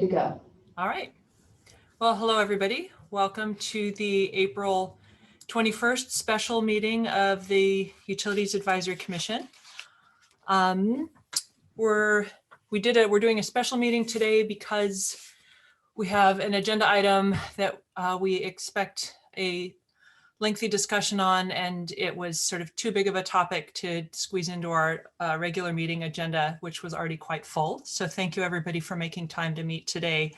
To go. All right. Well, hello, everybody. Welcome to the April 21st special meeting of the Utilities Advisory Commission. We're doing a special meeting today because we have an agenda item that we expect a lengthy discussion on, and it was sort of too big of a topic to squeeze into our regular meeting agenda, which was already quite full. So thank you, everybody, for making time to meet today.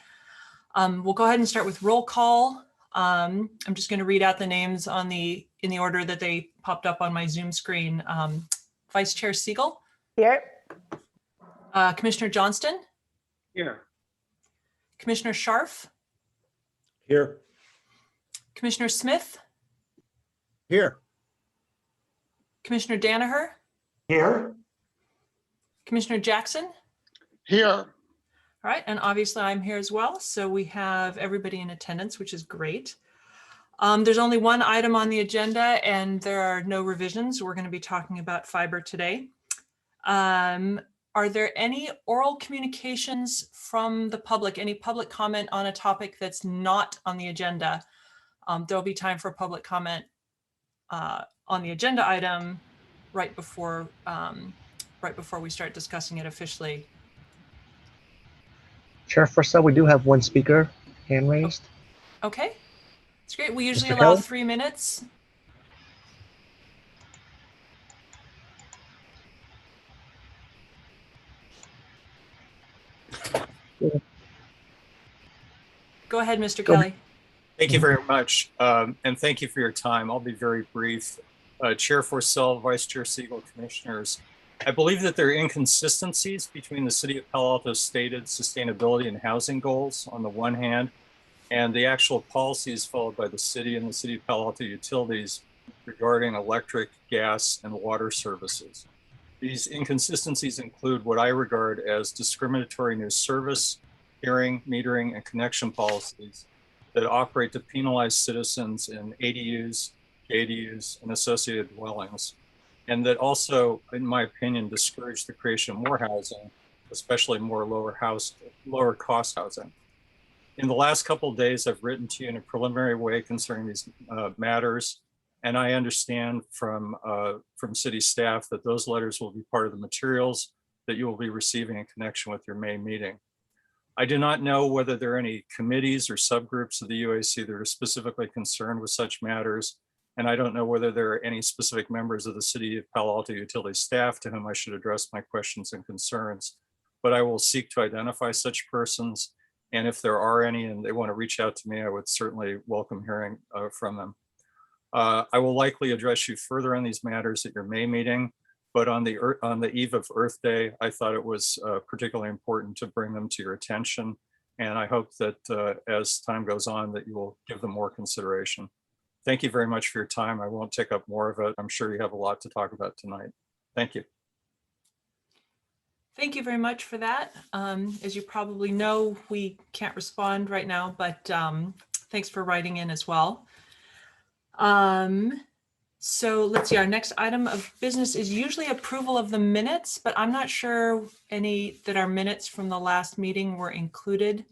We'll go ahead and start with roll call. I'm just going to read out the names in the order that they popped up on my Zoom screen. Vice Chair Siegel. Here. Commissioner Johnston. Here. Commissioner Scharf. Here. Commissioner Smith. Here. Commissioner Danaher. Here. Commissioner Jackson. Here. All right, and obviously I'm here as well. So we have everybody in attendance, which is great. There's only one item on the agenda and there are no revisions. We're going to be talking about fiber today. Are there any oral communications from the public, any public comment on a topic that's not on the agenda? There'll be time for public comment on the agenda item right before we start discussing it officially. Chair Forcell, we do have one speaker hand raised. Okay, that's great. We usually Mr. allow Kelly? 3 minutes. Go ahead, Mr. Kelly. Thank you very much. And thank you for your time. I'll be very brief. Chair Forcell, Vice Chair Siegel, Commissioners. I believe that there are inconsistencies between the City of Palo Alto's stated sustainability and housing goals on the one hand, and the actual policies followed by the city and the City of Palo Alto utilities regarding electric, gas, and water services. These inconsistencies include what I regard as discriminatory new service, hearing, metering, and connection policies that operate to penalize citizens in ADUs, JDUs, and associated dwellings, and that also, in my opinion, discourage the creation of more housing, especially more lower cost housing. In the last couple of days, I've written to you in a preliminary way concerning these matters, and I understand from city staff that those letters will be part of the materials that you will be receiving in connection with your May meeting. I do not know whether there are any committees or subgroups of the UAC that are specifically concerned with such matters, and I don't know whether there are any specific members of the City of Palo Alto utility staff to whom I should address my questions and concerns, but I will seek to identify such persons. And if there are any and they want to reach out to me, I would certainly welcome hearing from them. I will likely address you further on these matters at your May meeting, but on the eve of Earth Day, I thought it was particularly important to bring them to your attention. And I hope that as time goes on, that you will give them more consideration. Thank you very much for your time. I won't take up more of it. I'm sure you have a lot to talk about tonight. Thank you. Thank you very much for that. As you probably know, we can't respond right now, but thanks for writing in as well. So let's see, our next item of business is usually approval of the minutes, but I'm not sure that our minutes from the last meeting were included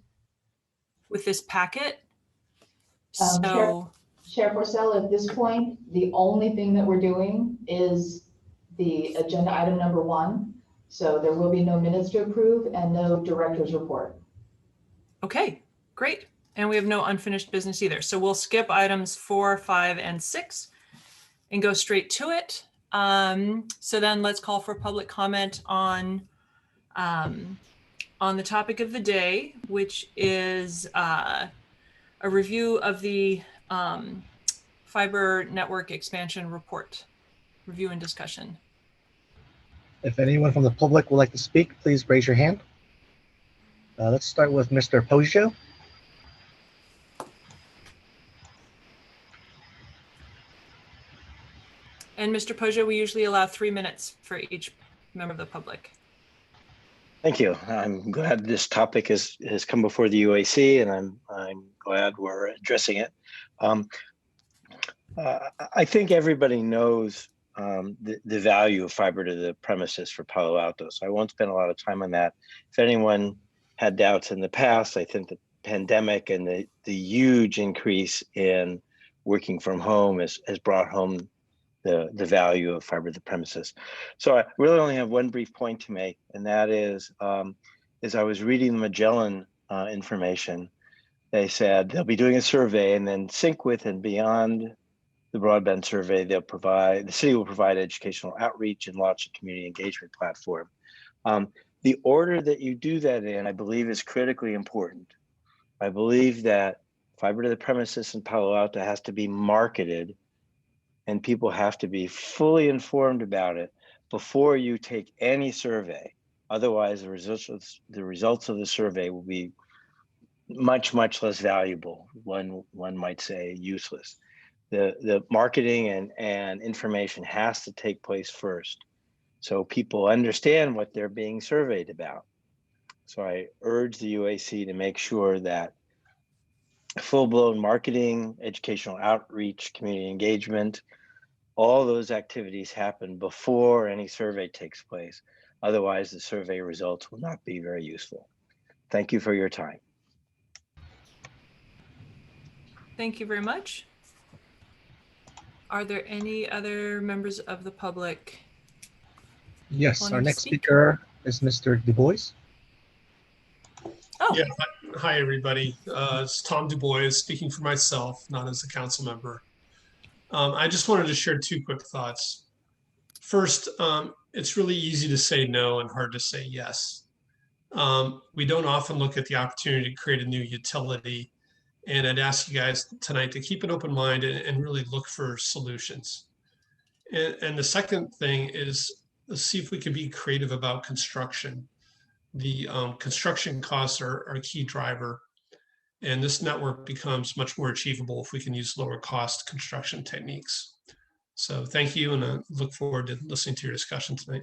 with this packet. Chair Forcell, at this point, the only thing that we're doing is the agenda item number 1. So there will be no minutes to approve and no director's report. Okay, great. And we have no unfinished business either. So we'll skip items 4, 5, and 6 and go straight to it. So then let's call for public comment on the topic of the day, which is a review of the fiber network expansion report, review and discussion. If anyone from the public would like to speak, please raise your hand. Let's start with Mr. Poggio. And Mr. Poggio, we usually allow 3 minutes for each member of the public. Thank you. I'm glad this topic has come before the UAC, and I'm glad we're addressing it. I think everybody knows the value of fiber to the premises for Palo Alto, so I won't spend a lot of time on that. If anyone had doubts in the past. I think the pandemic and the huge increase in working from home has brought home the value of fiber to the premises. So I really only have one brief point to make, and that is, as I was reading the Magellan information, they said they'll be doing a survey, and then sync with and beyond the broadband survey, the city will provide educational outreach and launch a community engagement platform. The order that you do that in, I believe, is critically important. I believe that fiber to the premises in Palo Alto has to be marketed, and people have to be fully informed about it before you take any survey. Otherwise, the results of the survey will be much less valuable. One might say useless. The marketing and information has to take place first, so people understand what they're being surveyed about. So I urge the UAC to make sure that full-blown marketing, educational outreach, community engagement, all those activities happen before any survey takes place. Otherwise, the survey results will not be very useful. Thank you for your time. Thank you very much. Are there any other members of the public? Yes, Wanting our to next speak? speaker is Mr. Dubois. Oh, Yeah, hi everybody. It's Tom Dubois speaking for myself, not as a council member. I just wanted to share two quick thoughts. First, it's really easy to say no and hard to say yes. We don't often look at the opportunity to create a new utility, and I'd ask you guys tonight to keep an open mind and really look for solutions. And the second thing is, let's see if we can be creative about construction. The construction costs are a key driver, and this network becomes much more achievable if we can use lower cost construction techniques. So thank you, and I look forward to listening to your discussion tonight.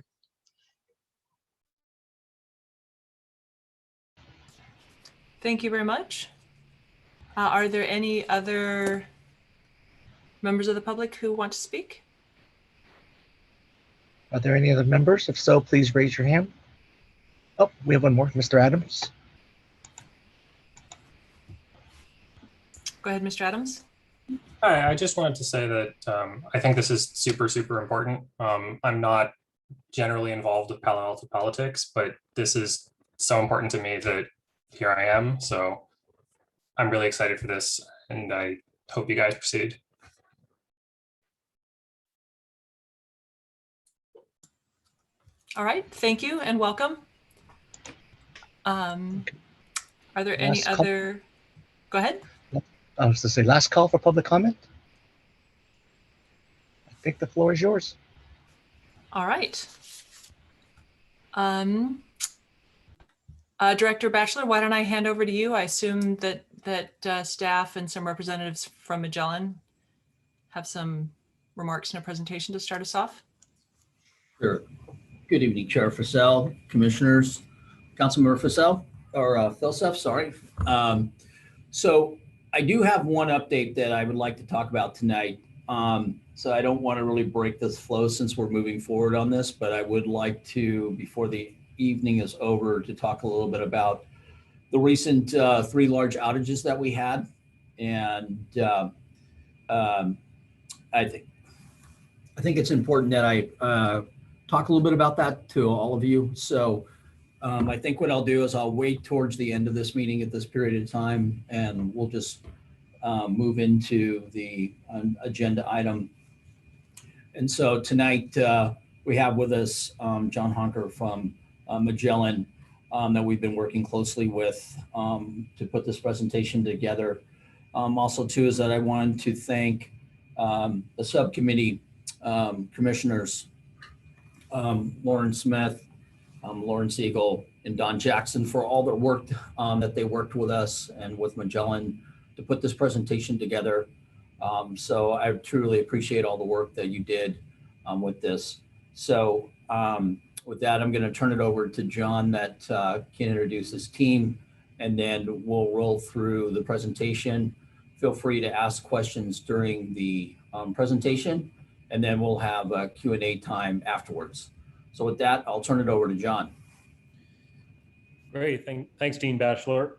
thank you very much. Are there any other members of the public who want to speak? Are there any other members? If so, please raise your hand. Oh, we have one more, Mr. Adams. Go ahead, Mr. Adams. Hi, I just wanted to say that I think this is super important. I'm not generally involved with Palo Alto politics, but this is so important to me that here I am. So I'm really excited for this, and I hope you guys proceed. All right, thank you and welcome. Are there any Last call. other? Go ahead. I was to say, last call for public comment. I think the floor is yours. All right. Director Batchelor, why don't I hand over to you? I assume that staff and some representatives from Magellan have some remarks and a presentation to start us off. Sure. Good evening, Chair Fussell, Commissioners, Councilmember Fussell, or Philsef, sorry. So I do have one update that I would like to talk about tonight. So I don't want to really break this flow since we're moving forward on this, but I would like to, before the evening is over, to talk a little bit about the recent 3 large outages that we had. And I think it's important that I talk a little bit about that to all of you. So I think what I'll do is I'll wait towards the end of this meeting at this period of time, and we'll just move into the agenda item. And so tonight we have with us John Honker from Magellan that we've been working closely with to put this presentation together. Also too is that I wanted to thank the subcommittee commissioners, Lauren Smith, Lauren Siegel, and Don Jackson for all their work that they worked with us and with Magellan to put this presentation together. So I truly appreciate all the work that you did with this. So with that, I'm going to turn it over to John that can introduce his team, and then we'll roll through the presentation. Feel free to ask questions during the presentation, and then we'll have a Q&A time afterwards. So with that, I'll turn it over to John. Great. Thanks, Dean Batchelor.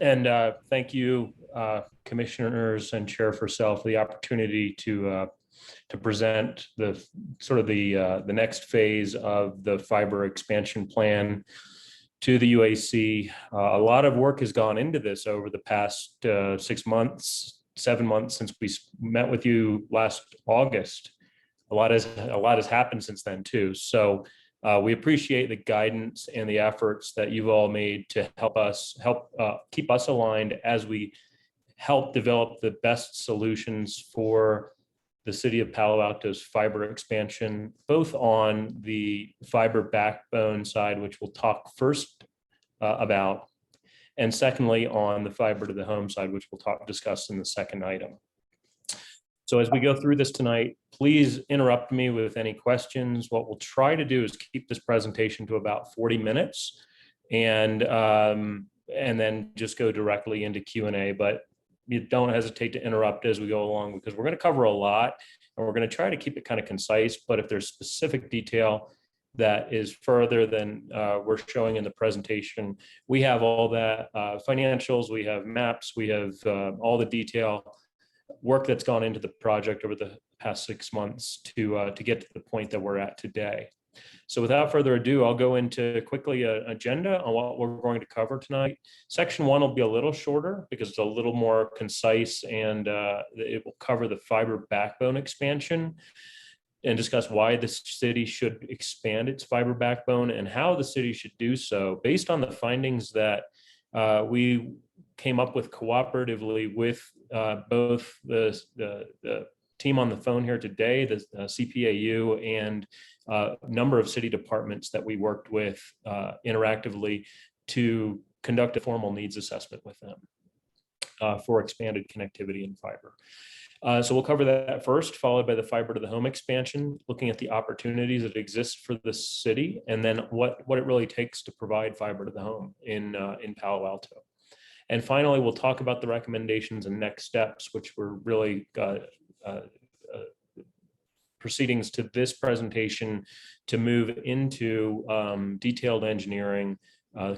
And thank you, commissioners and Chair Purcell, for the opportunity to present the sort of the next phase of the fiber expansion plan to the UAC. A lot of work has gone into this over the past 6 months, 7 months since we met with you last August. A lot has happened since then too. So we appreciate the guidance and the efforts that you've all made to help keep us aligned as we help develop the best solutions for the city of Palo Alto's fiber expansion, both on the fiber backbone side, which we'll talk first about, and secondly, on the fiber to the home side, which we'll discuss in the second item. So as we go through this tonight, please interrupt me with any questions. What we'll try to do is keep this presentation to about 40 minutes and then just go directly into Q&A. But you don't hesitate to interrupt as we go along, because we're going to cover a lot and we're going to try to keep it kind of concise. But if there's specific detail that is further than we're showing in the presentation, we have all that financials, we have maps, we have all the detail work that's gone into the project over the past 6 months to get to the point that we're at today. So without further ado, I'll go into quickly an agenda on what we're going to cover tonight. Section 1 will be a little shorter because it's a little more concise, and it will cover the fiber backbone expansion and discuss why the city should expand its fiber backbone and how the city should do so based on the findings that we came up with cooperatively with both the team on the phone here today, the CPAU, and a number of city departments that we worked with interactively to conduct a formal needs assessment with them for expanded connectivity and fiber. So we'll cover that first, followed by the fiber to the home expansion, looking at the opportunities that exist for the city, and then what it really takes to provide fiber to the home in Palo Alto. And finally, we'll talk about the recommendations and next steps, which were really proceedings to this presentation to move into detailed engineering,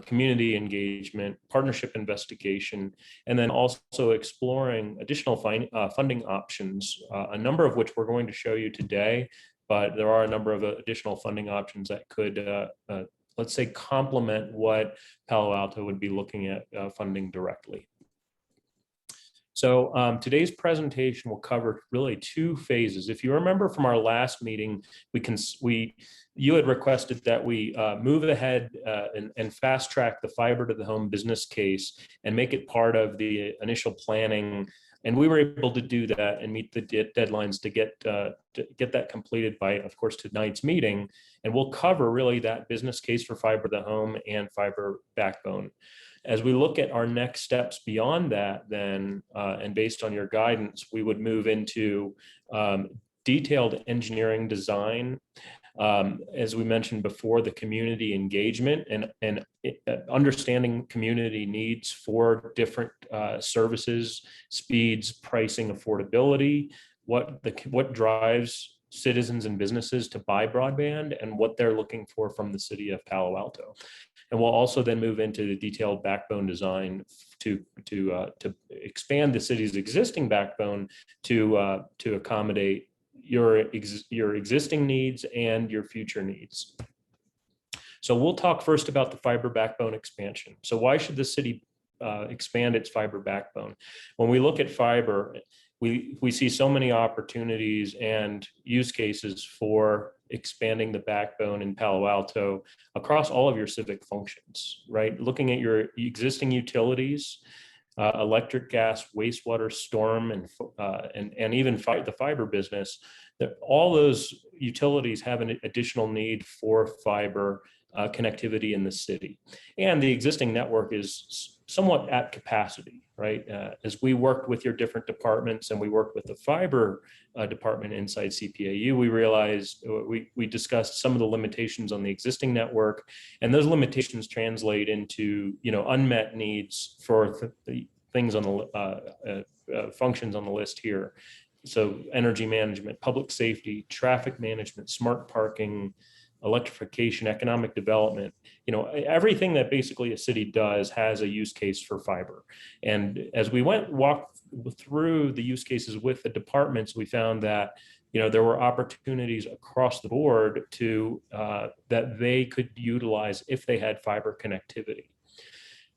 community engagement, partnership investigation, and then also exploring additional funding options, a number of which we're going to show you today, but there are a number of additional funding options that could, let's say, complement what Palo Alto would be looking at funding directly. So today's presentation will cover really 2 phases. If you remember from our last meeting, you had requested that we move ahead and fast track the fiber to the home business case and make it part of the initial planning. And we were able to do that and meet the deadlines to get that completed by, of course, tonight's meeting. And we'll cover really that business case for fiber to the home and fiber backbone. As we look at our next steps beyond that, then, and based on your guidance, we would move into detailed engineering design. As we mentioned before, the community engagement and understanding community needs for different services, speeds, pricing, affordability, what drives citizens and businesses to buy broadband, and what they're looking for from the city of Palo Alto. And we'll also then move into the detailed backbone design to expand the city's existing backbone to accommodate your existing needs and your future needs. So we'll talk first about the fiber backbone expansion. So why should the city expand its fiber backbone? When we look at fiber, we see so many opportunities and use cases for expanding the backbone in Palo Alto across all of your civic functions, right? Looking at your existing utilities, electric, gas, wastewater, storm, and even the fiber business, that all those utilities have an additional need for fiber connectivity in the city. And the existing network is somewhat at capacity, right? As we worked with your different departments and we worked with the fiber department inside CPAU, we realized, we discussed some of the limitations on the existing network, and those limitations translate into, unmet needs for the things on the functions on the list here. So energy management, public safety, traffic management, smart parking, electrification, economic development, everything that basically a city does has a use case for fiber. And as we walked through the use cases with the departments, we found that there were opportunities across the board to that they could utilize if they had fiber connectivity.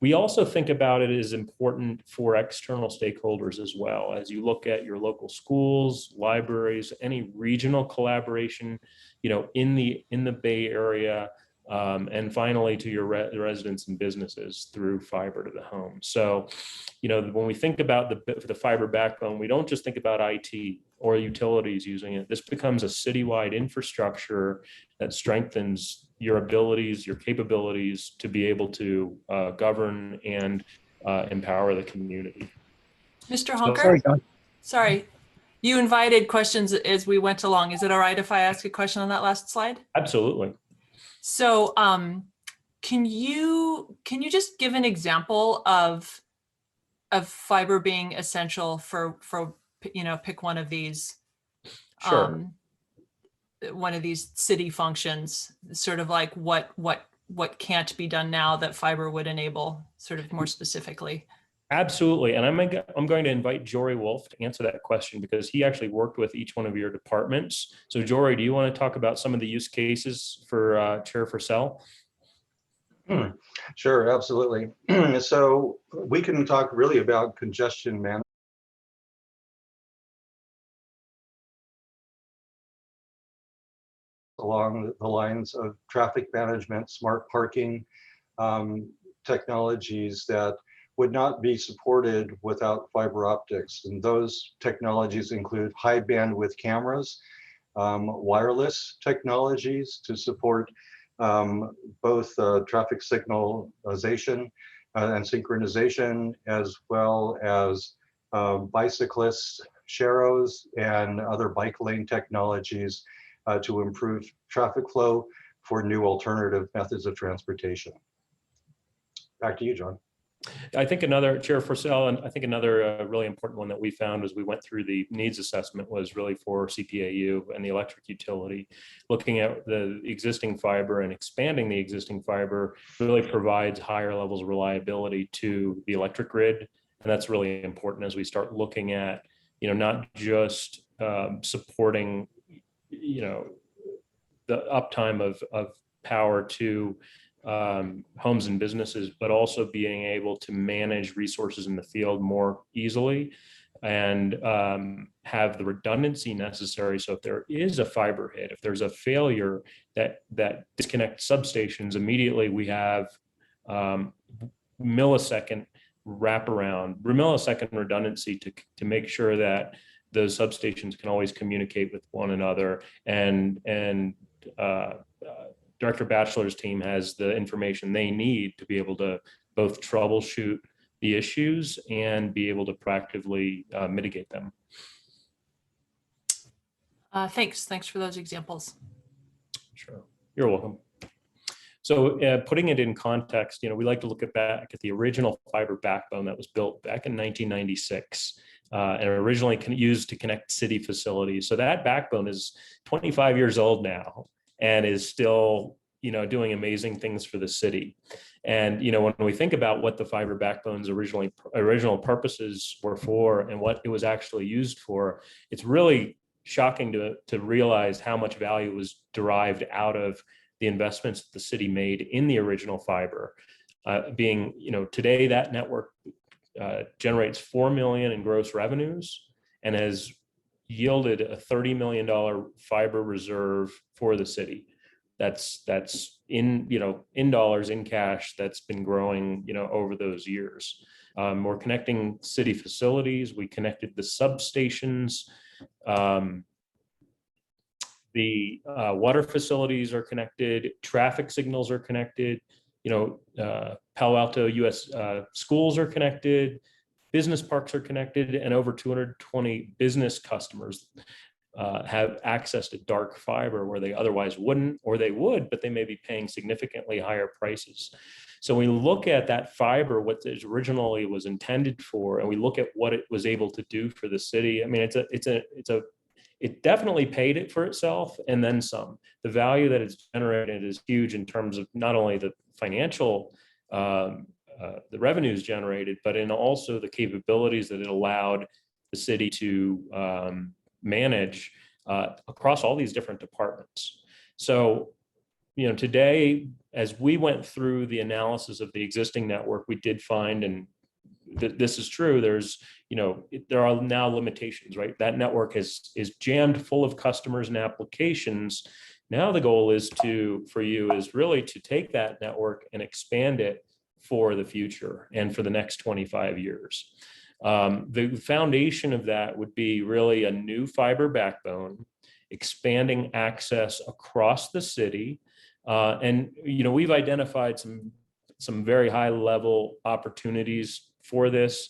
We also think about it as important for external stakeholders as well. As you look at your local schools, libraries, any regional collaboration, in the Bay Area, and finally to your residents and businesses through fiber to the home. So, when we think about the fiber backbone, we don't just think about IT or utilities using it. This becomes a citywide infrastructure that strengthens your abilities, your capabilities to be able to govern and empower the community. Mr. Honker? Sorry, John. Sorry, you invited questions as we went along. Is it all right if I ask a question on that last slide? Absolutely. So can you just give an example of fiber being essential for pick one of these Sure. One of these city functions, sort of like what can't be done now that fiber would enable, sort of more specifically? Absolutely. And I'm going to invite Jory Wolf to answer that question because he actually worked with each one of your departments. So Jory, do you want to talk about some of the use cases for Chair Purcell? Sure, absolutely. So we can talk really about congestion management along the lines of traffic management, smart parking, technologies that would not be supported without fiber optics. And those technologies include high bandwidth cameras, wireless technologies to support both traffic signalization and synchronization, as well as bicyclists, sharrows, and other bike lane technologies to improve traffic flow for new alternative methods of transportation. Back to you, John. I think another, Chair Purcell, and I think another really important one that we found as we went through the needs assessment was really for CPAU and the electric utility. Looking at the existing fiber and expanding the existing fiber really provides higher levels of reliability to the electric grid. And that's really important as we start looking at, not just supporting, the uptime of power to homes and businesses, but also being able to manage resources in the field more easily and have the redundancy necessary. So if there is a fiber hit, if there's a failure that disconnects substations, immediately we have millisecond redundancy to make sure that those substations can always communicate with one another. And Director Batchelor's team has the information they need to be able to both troubleshoot the issues and be able to proactively mitigate them. Thanks for those examples. Sure, you're welcome. So putting it in context, we like to look back at the original fiber backbone that was built back in 1996 and originally used to connect city facilities. So that backbone is 25 years old now and is still, doing amazing things for the city. And, when we think about what the fiber backbone's original purposes were for and what it was actually used for, it's really shocking to realize how much value was derived out of the investments that the city made in the original fiber. Today that network generates $4 million in gross revenues and has yielded a $30 million fiber reserve for the city. That's in dollars, in cash, that's been growing, over those years. We're connecting city facilities. We connected the substations. The water facilities are connected. Traffic signals are connected. Palo Alto US schools are connected. Business parks are connected, and over 220 business customers have access to dark fiber where they otherwise wouldn't, or they would, but they may be paying significantly higher prices. So we look at that fiber, what it originally was intended for, and we look at what it was able to do for the city. I mean, it's a it definitely paid it for itself and then some. The value that it's generated is huge in terms of not only the financial, the revenues generated, but in also the capabilities that it allowed the city to manage across all these different departments. So, you know, today, as we went through the analysis of the existing network, we did find, and this is true, there's, you know, there are now limitations, right? That network is jammed full of customers and applications. Now the goal is for you is really to take that network and expand it for the future and for the next 25 years. The foundation of that would be really a new fiber backbone, expanding access across the city. And, you know, we've identified some very high level opportunities for this,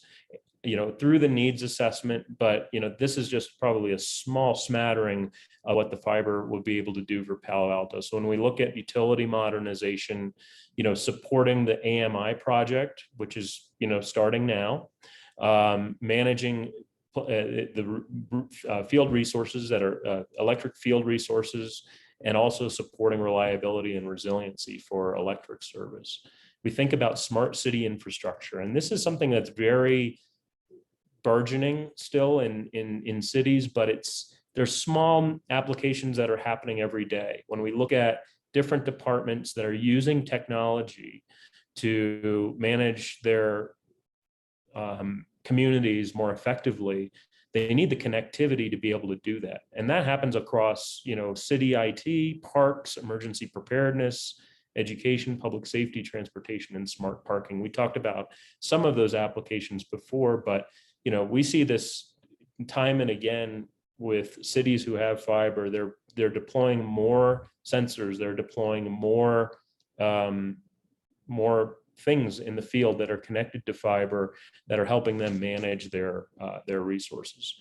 you know, through the needs assessment, but, you know, this is just probably a small smattering of what the fiber would be able to do for Palo Alto. So when we look at utility modernization, you know, supporting the AMI project, which is, you know, starting now, managing the field resources that are electric field resources, and also supporting reliability and resiliency for electric service. We think about smart city infrastructure, and this is something that's very burgeoning still in cities, but there's small applications that are happening every day. When we look at different departments that are using technology to manage their communities more effectively, they need the connectivity to be able to do that. And that happens across, you know, city IT, parks, emergency preparedness, education, public safety, transportation, and smart parking. We talked about some of those applications before, but, you know, we see this time and again with cities who have fiber. They're deploying more sensors, they're deploying more things in the field that are connected to fiber that are helping them manage their resources.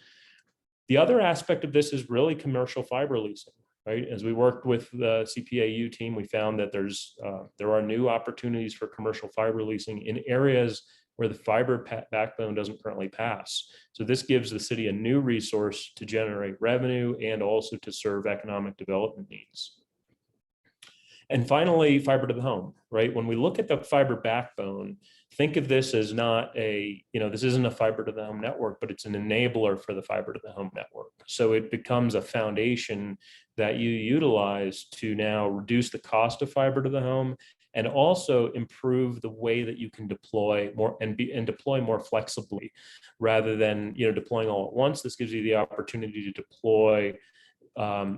The other aspect of this is really commercial fiber leasing, right? As we worked with the CPAU team, we found that there are new opportunities for commercial fiber leasing in areas where the fiber backbone doesn't currently pass. So this gives the city a new resource to generate revenue and also to serve economic development needs. And finally, fiber to the home, right? When we look at the fiber backbone, think of this as not this isn't a fiber to the home network, but it's an enabler for the fiber to the home network. So it becomes a foundation that you utilize to now reduce the cost of fiber to the home and also improve the way that you can deploy more and deploy more flexibly rather than, you know, deploying all at once. This gives you the opportunity to deploy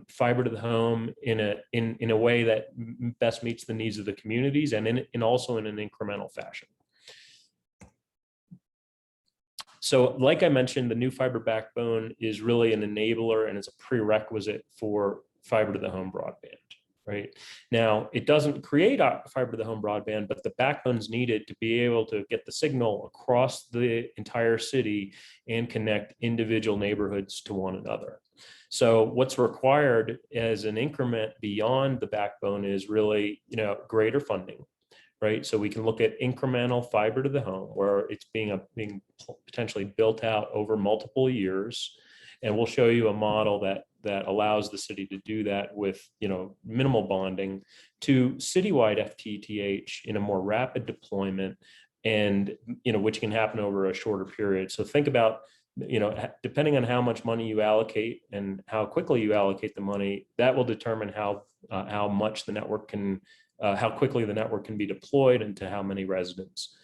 fiber to the home in a way that best meets the needs of the communities and also in an incremental fashion. So like I mentioned, the new fiber backbone is really an enabler and it's a prerequisite for fiber to the home broadband, right? Now, it doesn't create fiber to the home broadband, but the backbone's needed to be able to get the signal across the entire city and connect individual neighborhoods to one another. So what's required as an increment beyond the backbone is really, you know, greater funding, right? So we can look at incremental fiber to the home where it's being potentially built out over multiple years. And we'll show you a model that allows the city to do that with, you know, minimal bonding to citywide FTTH in a more rapid deployment and, you know, which can happen over a shorter period. So think about, you know, depending on how much money you allocate and how quickly you allocate the money, that will determine how much the network can, how quickly the network can be deployed and to how many residents.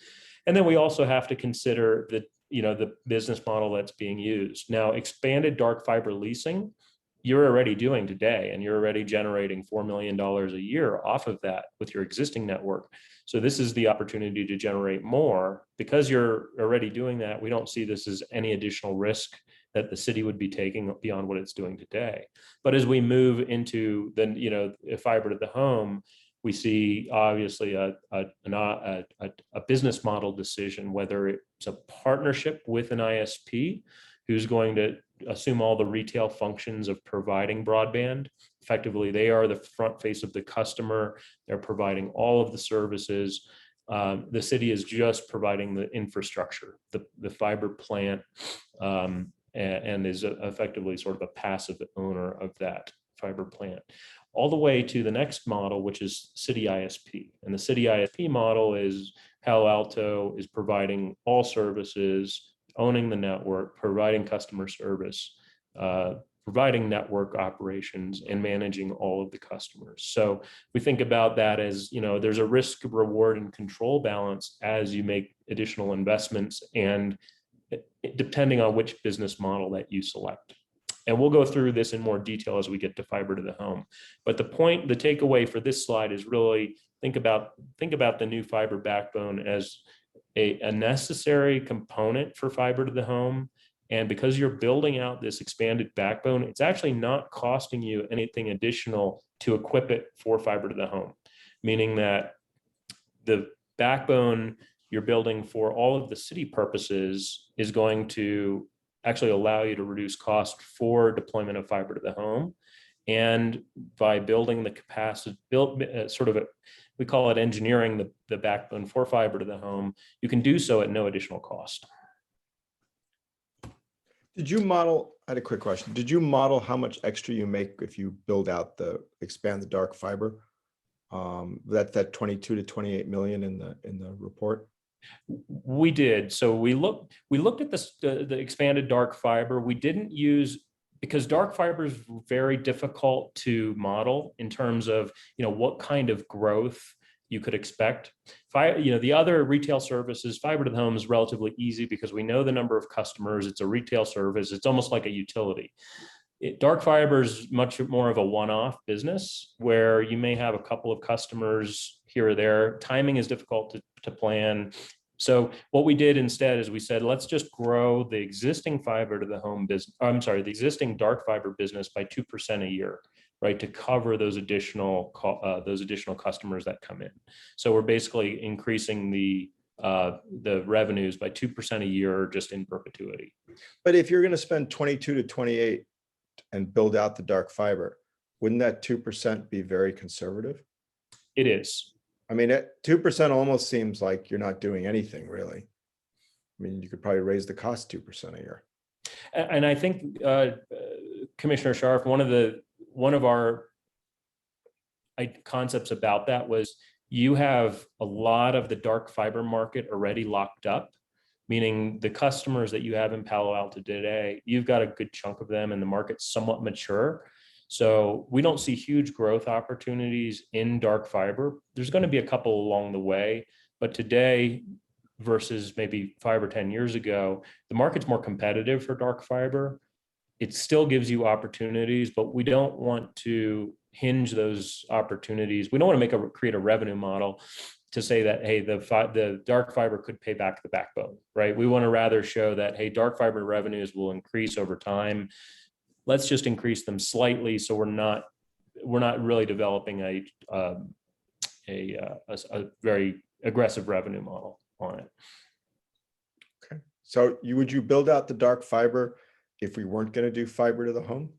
And then we also have to consider the business model that's being used. Now, expanded dark fiber leasing, you're already doing today, and you're already generating $4 million a year off of that with your existing network. So this is the opportunity to generate more. Because you're already doing that, we don't see this as any additional risk that the city would be taking beyond what it's doing today. But as we move into the, fiber to the home, we see obviously a business model decision, whether it's a partnership with an ISP who's going to assume all the retail functions of providing broadband. Effectively, they are the front face of the customer. They're providing all of the services. The city is just providing the infrastructure, the fiber plant, and is effectively sort of a passive owner of that fiber plant, all the way to the next model, which is city ISP. And the city ISP model is Palo Alto is providing all services, owning the network, providing customer service, providing network operations, and managing all of the customers. So we think about that as, you know, there's a risk, reward, and control balance as you make additional investments, and depending on which business model that you select. And we'll go through this in more detail as we get to fiber to the home. But the takeaway for this slide is really think about the new fiber backbone as a necessary component for fiber to the home. And because you're building out this expanded backbone, it's actually not costing you anything additional to equip it for fiber to the home, meaning that the backbone you're building for all of the city purposes is going to actually allow you to reduce cost for deployment of fiber to the home. And by building the capacity, we call it engineering the backbone for fiber to the home, you can do so at no additional cost. Did you model, I had a quick question. Did you model how much extra you make if you build out expand the dark fiber? That 22 to 28 million in the report? We did. So we looked at the expanded dark fiber. We didn't use, because dark fiber is very difficult to model in terms of, you know, what kind of growth you could expect. The other retail services, fiber to the home is relatively easy because we know the number of customers. It's a retail service. It's almost like a utility. Dark fiber is much more of a one-off business where you may have a couple of customers here or there. Timing is difficult to plan. So what we did instead is we said, let's just grow the existing fiber to the home business. The existing dark fiber business by 2% a year, right, to cover those additional customers that come in. So we're basically increasing the revenues by 2% a year just in perpetuity. But if you're going to spend 22 to 28 and build out the dark fiber, wouldn't that 2% be very conservative? It is. I mean, 2% almost seems like you're not doing anything really. I mean, you could probably raise the cost 2% a year. And I think Commissioner Scharf, one of our concepts about that was you have a lot of the dark fiber market already locked up, meaning the customers that you have in Palo Alto today, you've got a good chunk of them and the market's somewhat mature. So we don't see huge growth opportunities in dark fiber. There's going to be a couple along the way, but today versus maybe 5 or 10 years ago, the market's more competitive for dark fiber. It still gives you opportunities, but we don't want to hinge those opportunities. We don't want to create a revenue model to say that, hey, the dark fiber could pay back the backbone, right? We want to rather show that, hey, dark fiber revenues will increase over time. Let's just increase them slightly, so we're not really developing a very aggressive revenue model on it. Okay, so would you build out the dark fiber if we weren't going to do fiber to the home?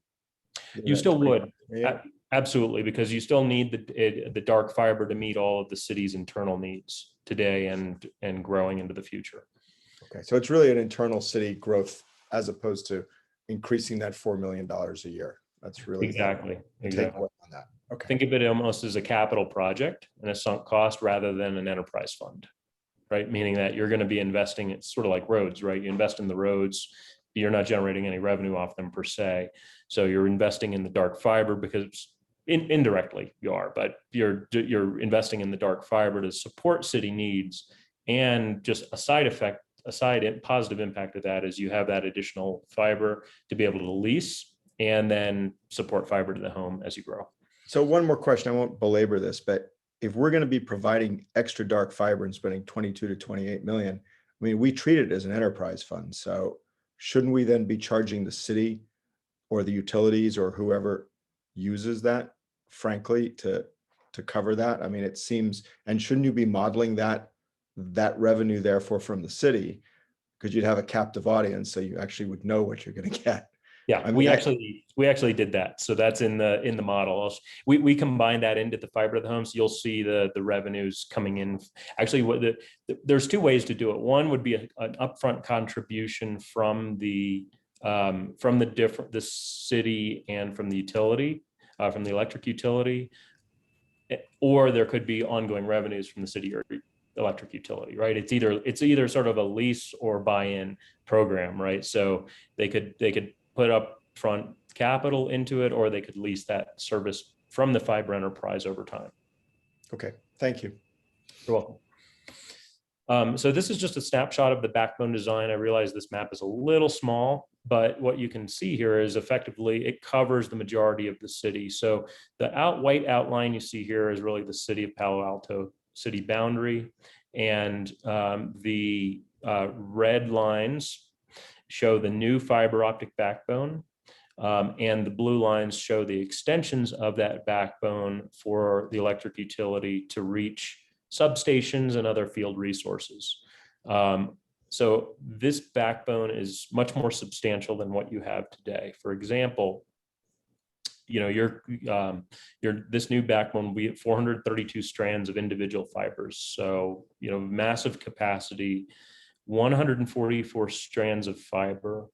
You still would. Yeah. Absolutely, because you still need the dark fiber to meet all of the city's internal needs today and growing into the future. Okay, so it's really an internal city growth as opposed to increasing that $4 million a year. That's really exactly on that. Okay. Think of it almost as a capital project and a sunk cost rather than an enterprise fund, right? Meaning that you're going to be investing, it's sort of like roads, right? You invest in the roads, you're not generating any revenue off them per se. So you're investing in the dark fiber because indirectly you are, but you're investing in the dark fiber to support city needs. And just a positive impact of that is you have that additional fiber to be able to lease and then support fiber to the home as you grow. So one more question, I won't belabor this, but if we're going to be providing extra dark fiber and spending 22 to 28 million, I mean, we treat it as an enterprise fund. So shouldn't we then be charging the city or the utilities or whoever uses that, frankly, to cover that? I mean, it seems, and shouldn't you be modeling that revenue therefore from the city, because you'd have a captive audience, so you actually would know what you're going to get. Yeah, I mean, we actually did that. So that's in the model. We combined that into the fiber to the home. So you'll see the revenues coming in. Actually, there's two ways to do it. One would be an upfront contribution from the from the city and from the utility, from the electric utility, or there could be ongoing revenues from the city or electric utility, right? It's either sort of a lease or buy-in program, right? So they could put up front capital into it, or they could lease that service from the fiber enterprise over time. Okay, thank you. You're welcome. So this is just a snapshot of the backbone design. I realize this map is a little small, but what you can see here is effectively it covers the majority of the city. So the white outline you see here is really the city of Palo Alto city boundary, and the red lines show the new fiber optic backbone, and the blue lines show the extensions of that backbone for the electric utility to reach substations and other field resources. So this backbone is much more substantial than what you have today. For example, this new backbone will be at 432 strands of individual fibers. So, massive capacity, 144 strands of fiber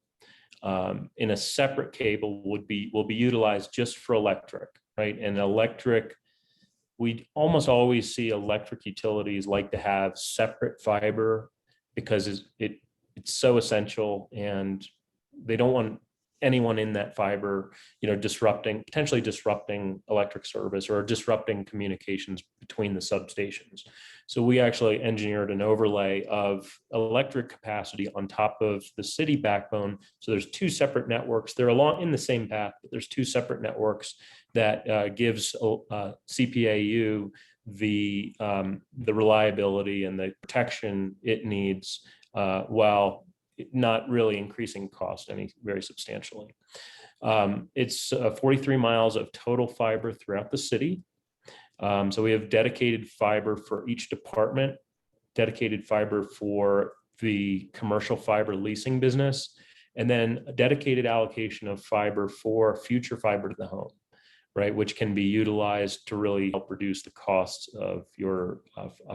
in a separate cable will be utilized just for electric, right? And electric, we almost always see electric utilities like to have separate fiber because it's so essential, and they don't want anyone in that fiber, potentially disrupting electric service or disrupting communications between the substations. So we actually engineered an overlay of electric capacity on top of the city backbone. So there's two separate networks. They're along in the same path, but there's two separate networks that gives CPAU the reliability and the protection it needs while not really increasing cost very substantially. It's 43 miles of total fiber throughout the city. So we have dedicated fiber for each department, dedicated fiber for the commercial fiber leasing business, and then a dedicated allocation of fiber for future fiber to the home, right? Which can be utilized to really help reduce the costs of your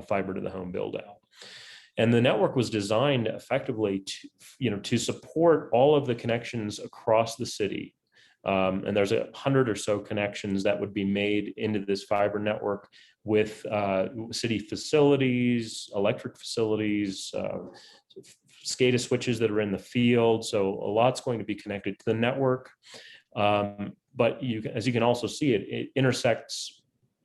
fiber to the home build out. And the network was designed effectively to support all of the connections across the city. And there's 100 or so connections that would be made into this fiber network with city facilities, electric facilities, SCADA switches that are in the field. So a lot's going to be connected to the network. But as you can also see,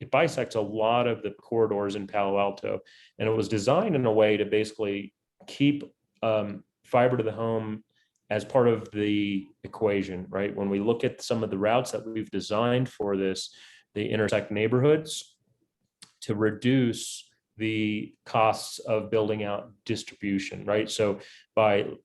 it bisects a lot of the corridors in Palo Alto, and it was designed in a way to basically keep fiber to the home as part of the equation, right? When we look at some of the routes that we've designed for this, they intersect neighborhoods to reduce the costs of building out distribution, right? So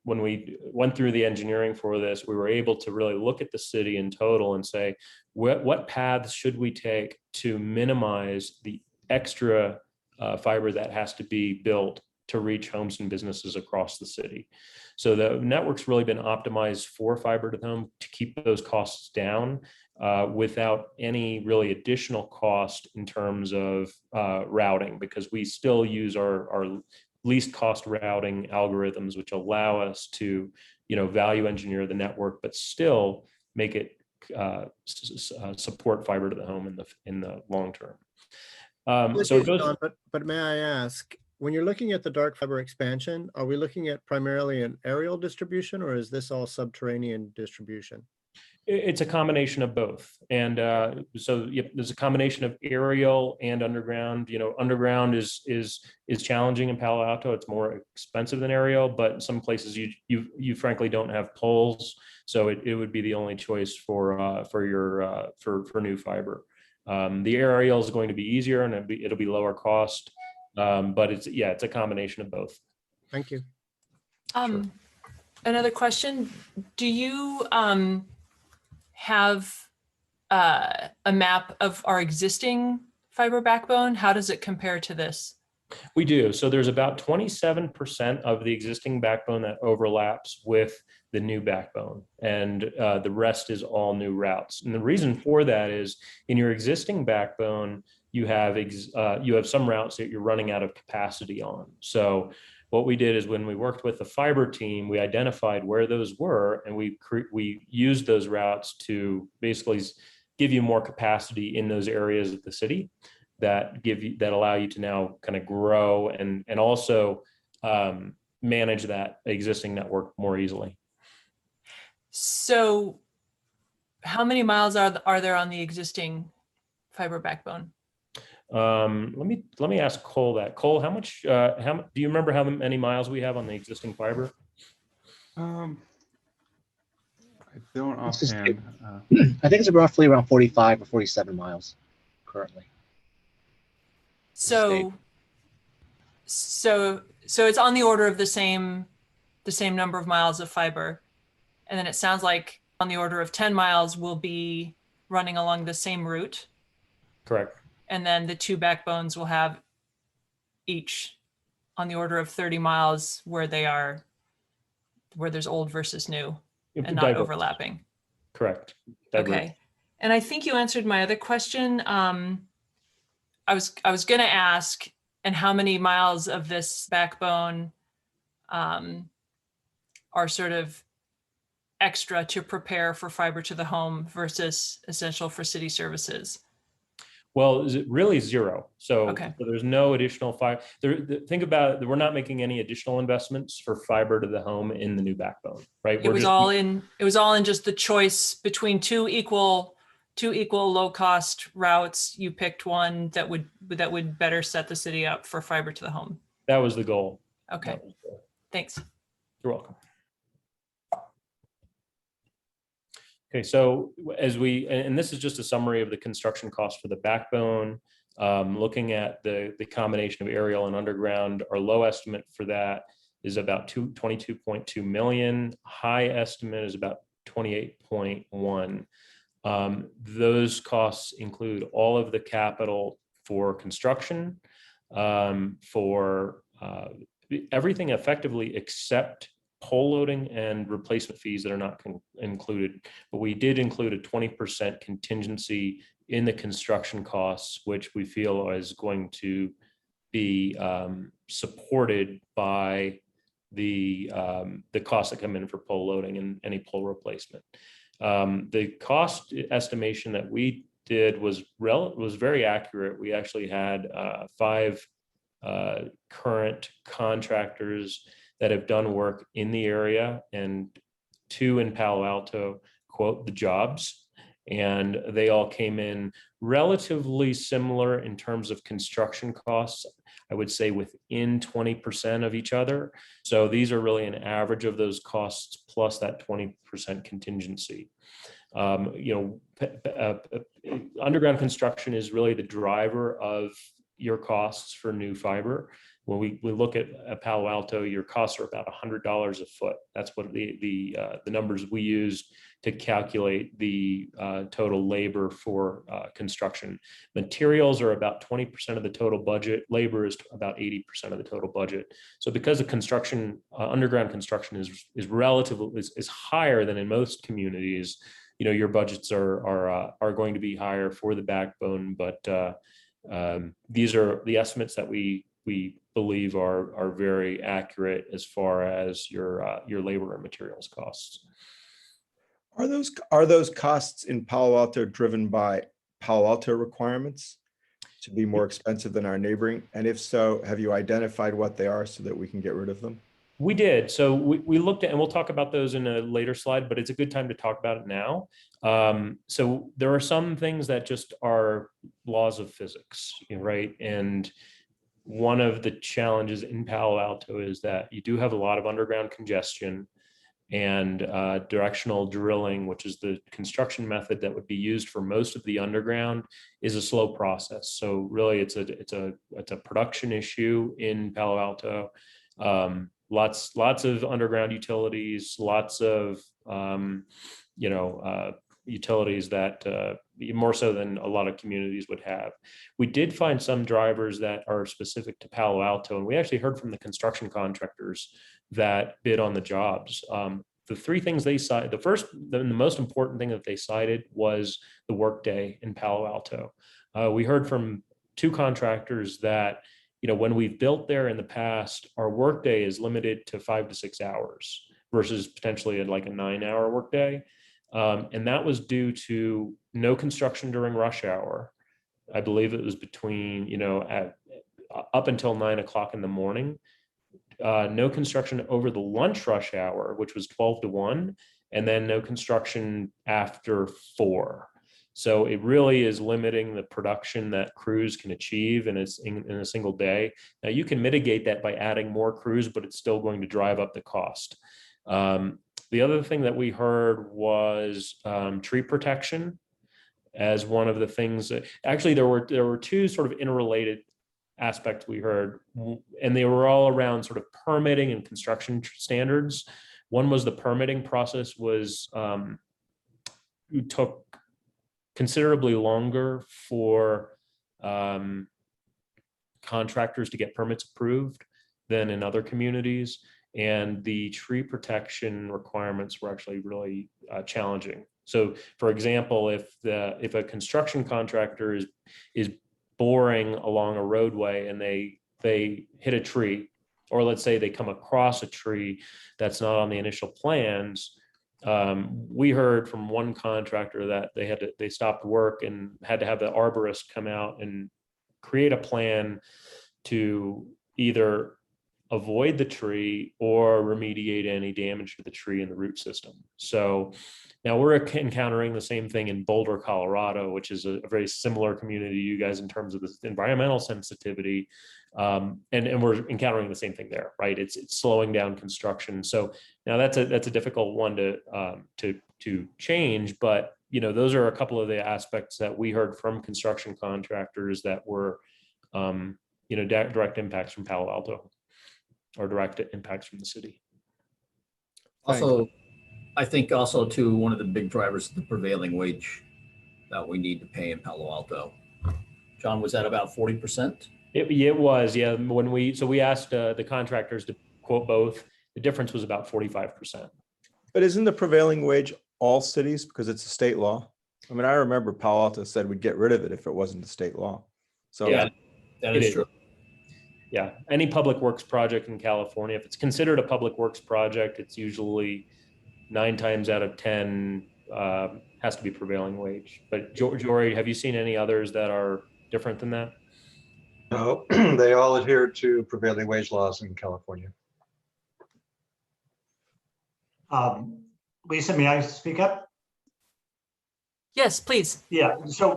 when we went through the engineering for this, we were able to really look at the city in total and say, what paths should we take to minimize the extra fiber that has to be built to reach homes and businesses across the city. So the network's really been optimized for fiber to the home to keep those costs down without any really additional cost in terms of routing, because we still use our least cost routing algorithms, which allow us to, value engineer the network, but still make it support fiber to the home in the long term. So it goes, Don, but may I ask, when you're looking at the dark fiber expansion, are we looking at primarily an aerial distribution, or is this all subterranean distribution? it's a combination of both. And so there's a combination of aerial and underground. Underground is challenging in Palo Alto. It's more expensive than aerial, but in some places you frankly don't have poles. So it would be the only choice for new fiber. The aerial is going to be easier and it'll be lower cost. But it's a combination of both. Thank you. Sure. Another question. Do you have a map of our existing fiber backbone? How does it compare to this? We do. So there's about 27% of the existing backbone that overlaps with the new backbone, and the rest is all new routes. And the reason for that is in your existing backbone, you have some routes that you're running out of capacity on. So what we did is when we worked with the fiber team, we identified where those were, and we used those routes to basically give you more capacity in those areas of the city that allow you to now kind of grow and also manage that existing network more easily. So how many miles are there on the existing fiber backbone? Let me ask Cole that. Cole, how much? Do you remember how many miles we have on the existing fiber? I don't It's just- offhand. I think it's roughly around 45 or 47 miles currently. So it's on the order of the same number of miles of fiber. And then it sounds like on the order of 10 miles will be running along the same route. Correct. And then the two backbones will have each on the order of 30 miles where there's old versus new and not Diverse. overlapping. Correct. Okay. Diverse. And I think you answered my other question. I was going to ask, and how many miles of this backbone are sort of extra to prepare for fiber to the home versus essential for city services? Well, is it really zero? So, Okay. so there's no additional fiber. Think about it, we're not making any additional investments for fiber to the home in the new backbone, right? It was all in just the choice between two equal low cost routes. You picked one that would better set the city up for fiber to the home. That was the goal. Okay. Thanks. You're welcome. Okay, so and this is just a summary of the construction cost for the backbone. Looking at the combination of aerial and underground, our low estimate for that is about 22.2 million. High estimate is about 28.1. Those costs include all of the capital for construction, for everything effectively except pole loading and replacement fees that are not included. But we did include a 20% contingency in the construction costs, which we feel is going to be supported by the costs that come in for pole loading and any pole replacement. The cost estimation that we did was very accurate. We actually had 5 current contractors that have done work in the area and 2 in Palo Alto quote the jobs, and they all came in relatively similar in terms of construction costs. I would say within 20% of each other. So these are really an average of those costs plus that 20% contingency. Underground construction is really the driver of your costs for new fiber. When we look at Palo Alto, your costs are about $100 a foot. That's what the numbers we use to calculate the total labor for construction. Materials are about 20% of the total budget. Labor is about 80% of the total budget. So because the construction, underground construction is relatively higher than in most communities, your budgets are going to be higher for the backbone. But these are the estimates that we believe are very accurate as far as your labor and materials costs. Are those costs in Palo Alto driven by Palo Alto requirements to be more expensive than our neighboring? And if so, have you identified what they are so that we can get rid of them? We did. So we looked at, and we'll talk about those in a later slide, but it's a good time to talk about it now. So there are some things that just are laws of physics, right? And one of the challenges in Palo Alto is that you do have a lot of underground congestion, and directional drilling, which is the construction method that would be used for most of the underground, is a slow process. So really it's a production issue in Palo Alto. Lots of underground utilities, lots of utilities that more so than a lot of communities would have. We did find some drivers that are specific to Palo Alto, and we actually heard from the construction contractors that bid on the jobs. The 3 things they cited, the most important thing that they cited was the workday in Palo Alto. We heard from 2 contractors that when we've built there in the past, our workday is limited to 5 to 6 hours versus potentially like a 9-hour workday. And that was due to no construction during rush hour. I believe it was between, up until 9 o'clock in the morning. No construction over the lunch rush hour, which was 12 to 1, and then no construction after 4. So it really is limiting the production that crews can achieve in a single day. Now you can mitigate that by adding more crews, but it's still going to drive up the cost. The other thing that we heard was tree protection as one of the things that actually there were two sort of interrelated aspects we heard, and they were all around sort of permitting and construction standards. One was the permitting process took considerably longer for contractors to get permits approved than in other communities. And the tree protection requirements were actually really challenging. So for example, if a construction contractor is boring along a roadway and they hit a tree, or let's say they come across a tree that's not on the initial plans, we heard from one contractor that they stopped work and had to have the arborist come out and create a plan to either avoid the tree or remediate any damage to the tree and the root system. So now we're encountering the same thing in Boulder, Colorado, which is a very similar community to you guys in terms of the environmental sensitivity. And we're encountering the same thing there, right? It's slowing down construction. So now that's a difficult one to change, but those are a couple of the aspects that we heard from construction contractors that were direct impacts from Palo Alto, or direct impacts from the city. Also, I think also too, one of the big drivers is the prevailing wage that we need to pay in Palo Alto. John, was that about 40%? It was, yeah. We asked the contractors to quote both. The difference was about 45%. But isn't the prevailing wage all cities because it's a state law? I mean, I remember Palo Alto said we'd get rid of it if it wasn't a state law. So yeah, that is true. Yeah, any public works project in California, if it's considered a public works project, it's usually 9 times out of 10 has to be prevailing wage. But Jory, have you seen any others that are different than that? No, they all adhere to prevailing wage laws in California. Lisa, may I speak up? Yes, please. Yeah, so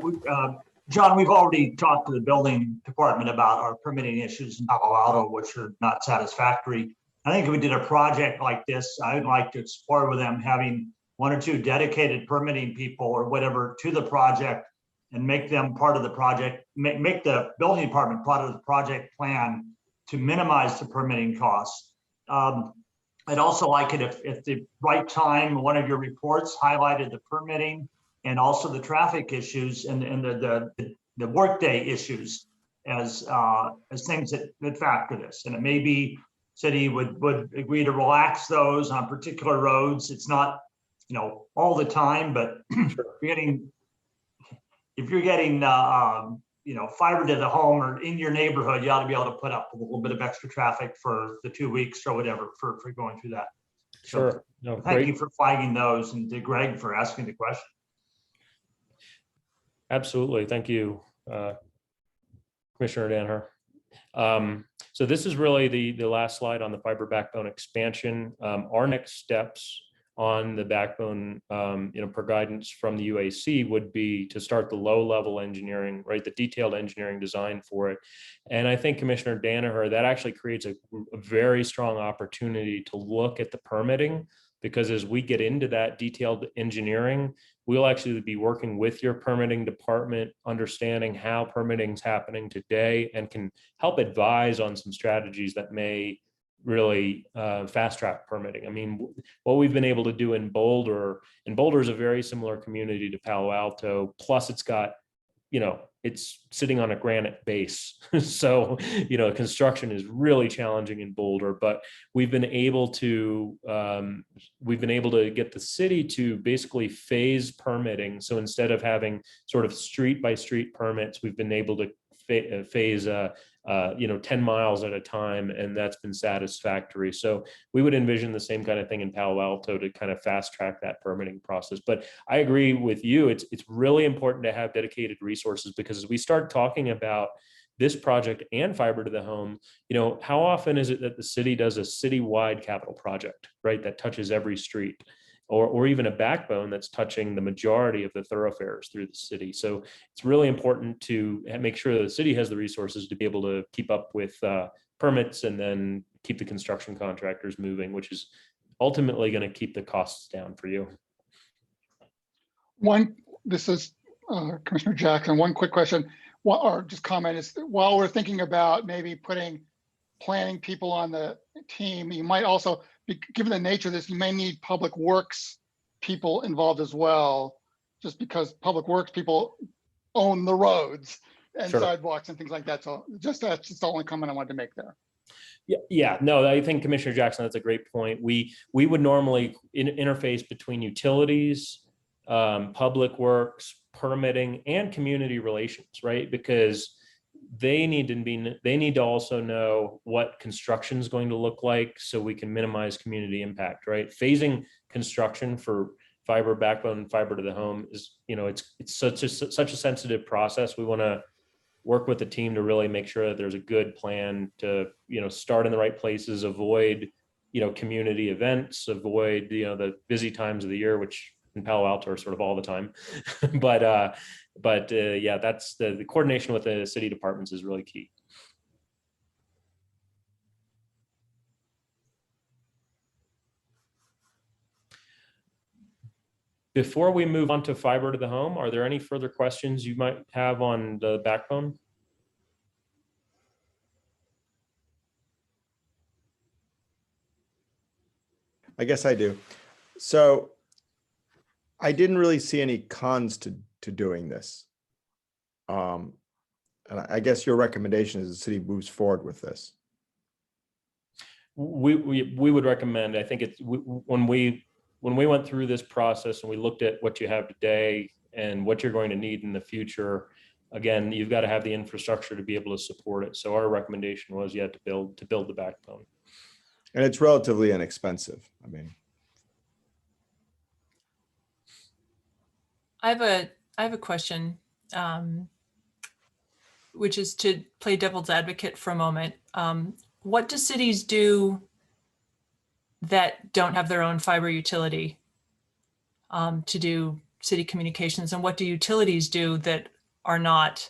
John, we've already talked to the building department about our permitting issues in Palo Alto, which are not satisfactory. I think if we did a project like this, I'd like to explore with them having 1 or 2 dedicated permitting people or whatever to the project and make them part of the project, make the building department part of the project plan to minimize the permitting costs. I'd also like it if the right time, one of your reports highlighted the permitting and also the traffic issues and the workday issues as things that factor this. And it may be city would agree to relax those on particular roads. It's not, all the time, but if you're getting fiber to the home or in your neighborhood, you ought to be able to put up a little bit of extra traffic for the 2 weeks or whatever for going through that. Sure. So no, thank you for flagging those, and to Greg for asking the question. Absolutely. Thank you, Commissioner Danher. So this is really the last slide on the fiber backbone expansion. Our next steps on the backbone, per guidance from the UAC, would be to start the low-level engineering, right, the detailed engineering design for it. And I think Commissioner Danaher, that actually creates a very strong opportunity to look at the permitting, because as we get into that detailed engineering, we'll actually be working with your permitting department, understanding how permitting is happening today, and can help advise on some strategies that may really fast track permitting. I mean, what we've been able to do in Boulder is a very similar community to Palo Alto, plus it's got, it's sitting on a granite base. So, construction is really challenging in Boulder, but we've been able to get the city to basically phase permitting. So instead of having sort of street by street permits, we've been able to phase 10 miles at a time, and that's been satisfactory. So we would envision the same kind of thing in Palo Alto to kind of fast track that permitting process. But I agree with you. It's really important to have dedicated resources, because as we start talking about this project and fiber to the home, how often is it that the city does a citywide capital project, right, that touches every street, or even a backbone that's touching the majority of the thoroughfares through the city? So it's really important to make sure that the city has the resources to be able to keep up with permits and then keep the construction contractors moving, which is ultimately going to keep the costs down for you. This is Commissioner Jackson. One quick question, or just comment is, while we're thinking about maybe putting planning people on the team, you might also, given the nature of this, you may need public works people involved as well, just because public works people own the roads and Sure. sidewalks and things like that. So that's just the only comment I wanted to make there. Yeah, no, I think Commissioner Jackson, that's a great point. We would normally interface between utilities, public works, permitting, and community relations, right? Because they need to also know what construction is going to look like, so we can minimize community impact, right? Phasing construction for fiber backbone and fiber to the home is, it's such a sensitive process. We want to work with the team to really make sure that there's a good plan to, start in the right places, avoid, community events, avoid, the busy times of the year, which in Palo Alto are sort of all the time. but yeah, that's the coordination with the city departments is really key. Before we move on to fiber to the home, are there any further questions you might have on the backbone? I guess I do. So I didn't really see any cons to doing this. And I guess your recommendation is the city moves forward with this. We would recommend, I think it's, when we went through this process and we looked at what you have today and what you're going to need in the future, again, you've got to have the infrastructure to be able to support it. So our recommendation was, to build the backbone. And it's relatively inexpensive. I mean, I have a question, which is to play devil's advocate for a moment. What do cities do that don't have their own fiber utility to do city communications? And what do utilities do that are not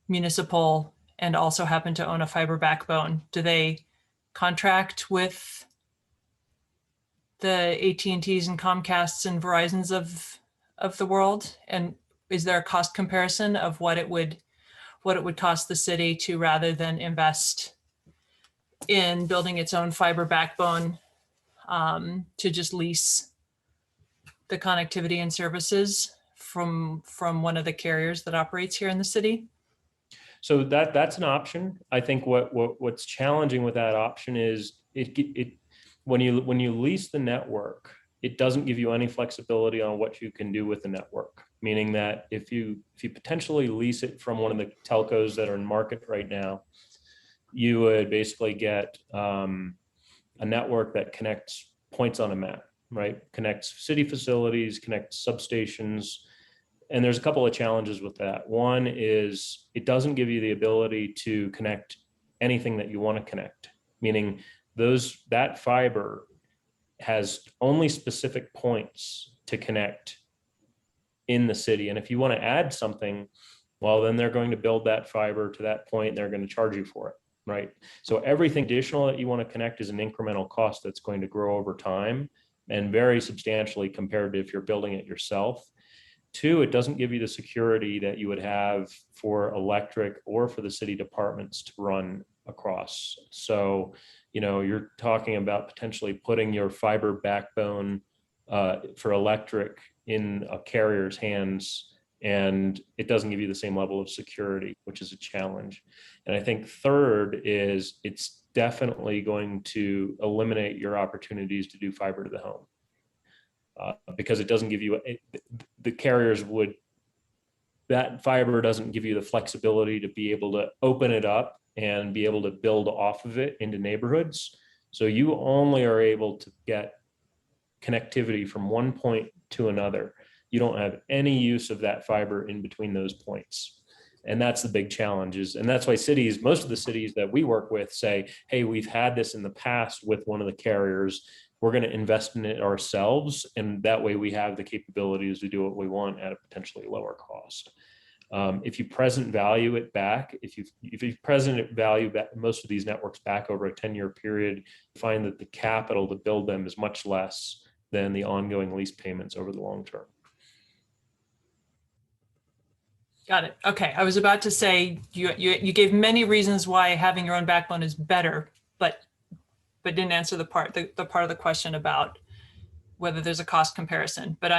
municipal and also happen to own a fiber backbone? Do they contract with the AT&Ts and Comcasts and Verizons of the world? And is there a cost comparison of what it would cost the city to, rather than invest in building its own fiber backbone, to just lease the connectivity and services from one of the carriers that operates here in the city? So that's an option. I think what's challenging with that option is when you lease the network, it doesn't give you any flexibility on what you can do with the network. Meaning that if you potentially lease it from one of the telcos that are in market right now, you would basically get a network that connects points on a map, right? Connects city facilities, connects substations. And there's a couple of challenges with that. One is it doesn't give you the ability to connect anything that you want to connect, meaning that fiber has only specific points to connect in the city. And if you want to add something, well, then they're going to build that fiber to that point and they're going to charge you for it, right? So everything additional that you want to connect is an incremental cost that's going to grow over time and very substantially compared to if you're building it yourself. Two, it doesn't give you the security that you would have for electric or for the city departments to run across. So, you're talking about potentially putting your fiber backbone for electric in a carrier's hands, and it doesn't give you the same level of security, which is a challenge. And I think third is it's definitely going to eliminate your opportunities to do fiber to the home. Because it doesn't give you, the carriers would that fiber doesn't give you the flexibility to be able to open it up and be able to build off of it into neighborhoods. So you only are able to get connectivity from one point to another. You don't have any use of that fiber in between those points. And that's the big challenge and that's why cities, most of the cities that we work with say, hey, we've had this in the past with one of the carriers. We're going to invest in it ourselves. And that way we have the capabilities to do what we want at a potentially lower cost. If you present value it back, if you present value back, most of these networks back over a 10-year period, you find that the capital to build them is much less than the ongoing lease payments over the long term. Got it. Okay. I was about to say, you gave many reasons why having your own backbone is better, but didn't answer the part of the question about whether there's a cost comparison. But